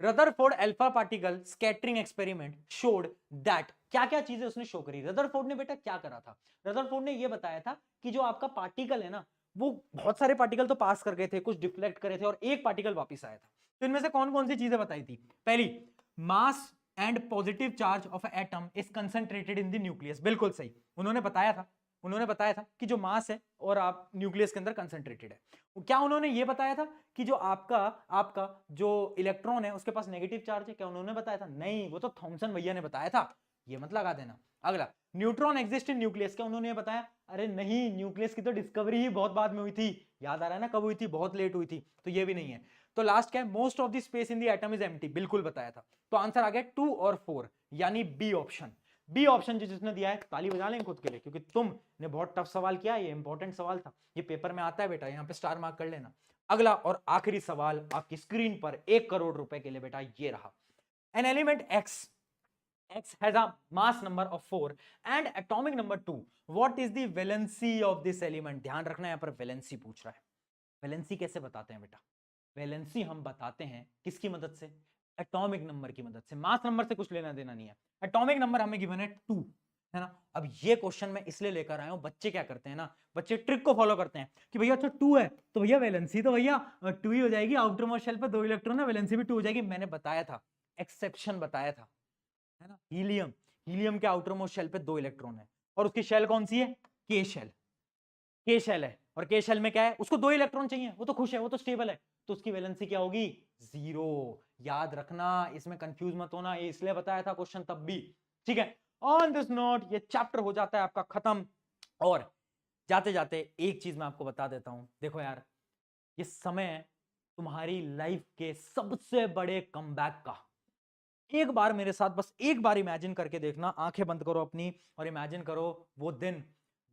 Rutherford alpha particle scattering experiment showed that, क्या क्या चीजें उसने शो करी? रदरफोर्ड ने बेटा क्या करा था? रदरफोर्ड ने ये बताया था कि जो आपका पार्टिकल है ना, वो बहुत सारे पार्टिकल तो पास कर गए थे, कुछ डिफ्लेक्ट करे थे, और एक पार्टिकल वापस आया था। तो इनमें से कौन कौन सी चीजें बताई थी? पहली, mass and positive charge of atom is concentrated in the nucleus, बिल्कुल सही, उन्होंने बताया था। उन्होंने बताया था कि जो मास है और आप न्यूक्लियस के अंदर कंसंट्रेटेड है। क्या उन्होंने ये बताया था कि जो आपका आपका जो इलेक्ट्रॉन है उसके पास नेगेटिव चार्ज है? क्या उन्होंने बताया था? नहीं, वो तो थॉमसन भैया ने बताया था, ये मत लगा देना। अगला, न्यूट्रॉन एग्जिस्ट इन न्यूक्लियस, क्या उन्होंने बताया? अरे नहीं, न्यूक्लियस की तो डिस्कवरी ही बहुत बाद में हुई थी, याद आ रहा है ना, कब हुई थी? बहुत लेट हुई थी, तो ये भी नहीं है। तो लास्ट क्या है? Most of the space in the atom is empty, बिल्कुल बताया था। तो आंसर आ गया 2 और 4, यानी बी ऑप्शन। बी ऑप्शन जिसने दिया है, ताली बजा लें खुद के लिए, क्योंकि तुमने बहुत टफ सवाल किया, ये इंपॉर्टेंट सवाल था, ये पेपर में आता है बेटा, यहाँ पे स्टार मार्क कर लेना। अगला और आखिरी सवाल आपकी स्क्रीन पर 1 करोड़ रुपए के लिए बेटा, ये रहा। An element X has a mass number of 4 and atomic number 2. What is the valency of this element? ध्यान रखना, यहाँ पर वैलेंसी पूछ रहा है। वैलेंसी कैसे बताते हैं बेटा? वैलेंसी हम बताते हैं किसकी मदद से? एटॉमिक नंबर की मदद से। मास नंबर से कुछ लेना देना नहीं है। एटॉमिक नंबर हमें गिवन है 2, है ना। अब ये क्वेश्चन मैं इसलिए लेकर आया हूं, बच्चे क्या करते हैं ना, बच्चे ट्रिक को फॉलो करते हैं कि भैया अच्छा 2 है तो भैया वैलेंसी तो भैया 2 ही हो जाएगी, आउटर मोस्ट शेल पे 2 इलेक्ट्रॉन है, वैलेंसी भी 2 हो जाएगी। मैंने बताया था, एक्सेप्शन बताया था, है ना। हीलियम, हीलियम के आउटर मोस्ट शेल पे 2 इलेक्ट्रॉन है, और उसकी शेल कौन सी है? के शेल, के शेल है, और के शेल में क्या है? उसको 2 इलेक्ट्रॉन चाहिए, वो तो खुश है, वो तो स्टेबल है, तो उसकी वैलेंसी क्या होगी? 0। याद रखना, इसमें कंफ्यूज मत होना, ये इसलिए बताया था क्वेश्चन तब भी, ठीक है। ऑन दिस नोट ये चैप्टर हो जाता है आपका खत्म, और जाते जाते एक चीज मैं आपको बता देता हूं, देखो यार, ये समय है तुम्हारी लाइफ के सबसे बड़े कमबैक का। एक बार मेरे साथ बस एक बार इमेजिन करके देखना, आंखें बंद करो अपनी और इमेजिन करो वो दिन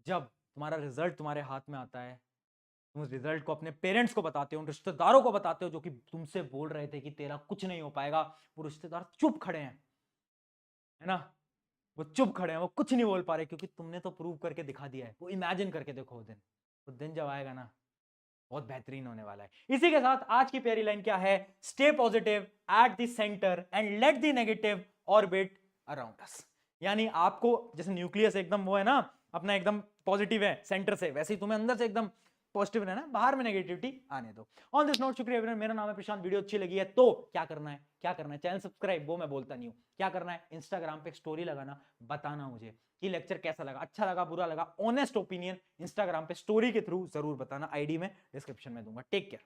जब तुम्हारा रिजल्ट तुम्हारे हाथ में आता है, तुम उस रिजल्ट को अपने पेरेंट्स को बताते हो, उन रिश्तेदारों को बताते हो जो कि तुमसे बोल रहे थे कि तेरा कुछ नहीं हो पाएगा, वो रिश्तेदार चुप खड़े हैं, है ना, वो चुप खड़े हैं, वो कुछ नहीं बोल पा रहे क्योंकि तुमने तो प्रूव करके दिखा दिया है। वो इमेजिन करके देखो वो दिन जब आएगा ना, बहुत बेहतरीन होने वाला है। इसी के साथ आज की प्यारी लाइन क्या है? Stay positive at the centre and let the negative orbit around us. यानी आपको जैसे न्यूक्लियस एकदम वो है ना अपना, एकदम पॉजिटिव है सेंटर से, वैसे ही तुम्हें अंदर से एकदम पॉजिटिव रहना, बाहर में नेगेटिविटी आने दो। ऑन दिस नोट, शुक्रिया एवरीवन, मेरा नाम है प्रशांत। वीडियो अच्छी लगी है तो क्या करना है? क्या करना है? चैनल सब्सक्राइब, वो मैं बोलता नहीं हूं, क्या करना है? इंस्टाग्राम पे एक स्टोरी लगाना, बताना मुझे कि लेक्चर कैसा लगा, अच्छा लगा, बुरा लगा, ऑनेस्ट ओपिनियन इंस्टाग्राम पे स्टोरी के थ्रू जरूर बताना, आईडी में डिस्क्रिप्शन में दूंगा। Take care.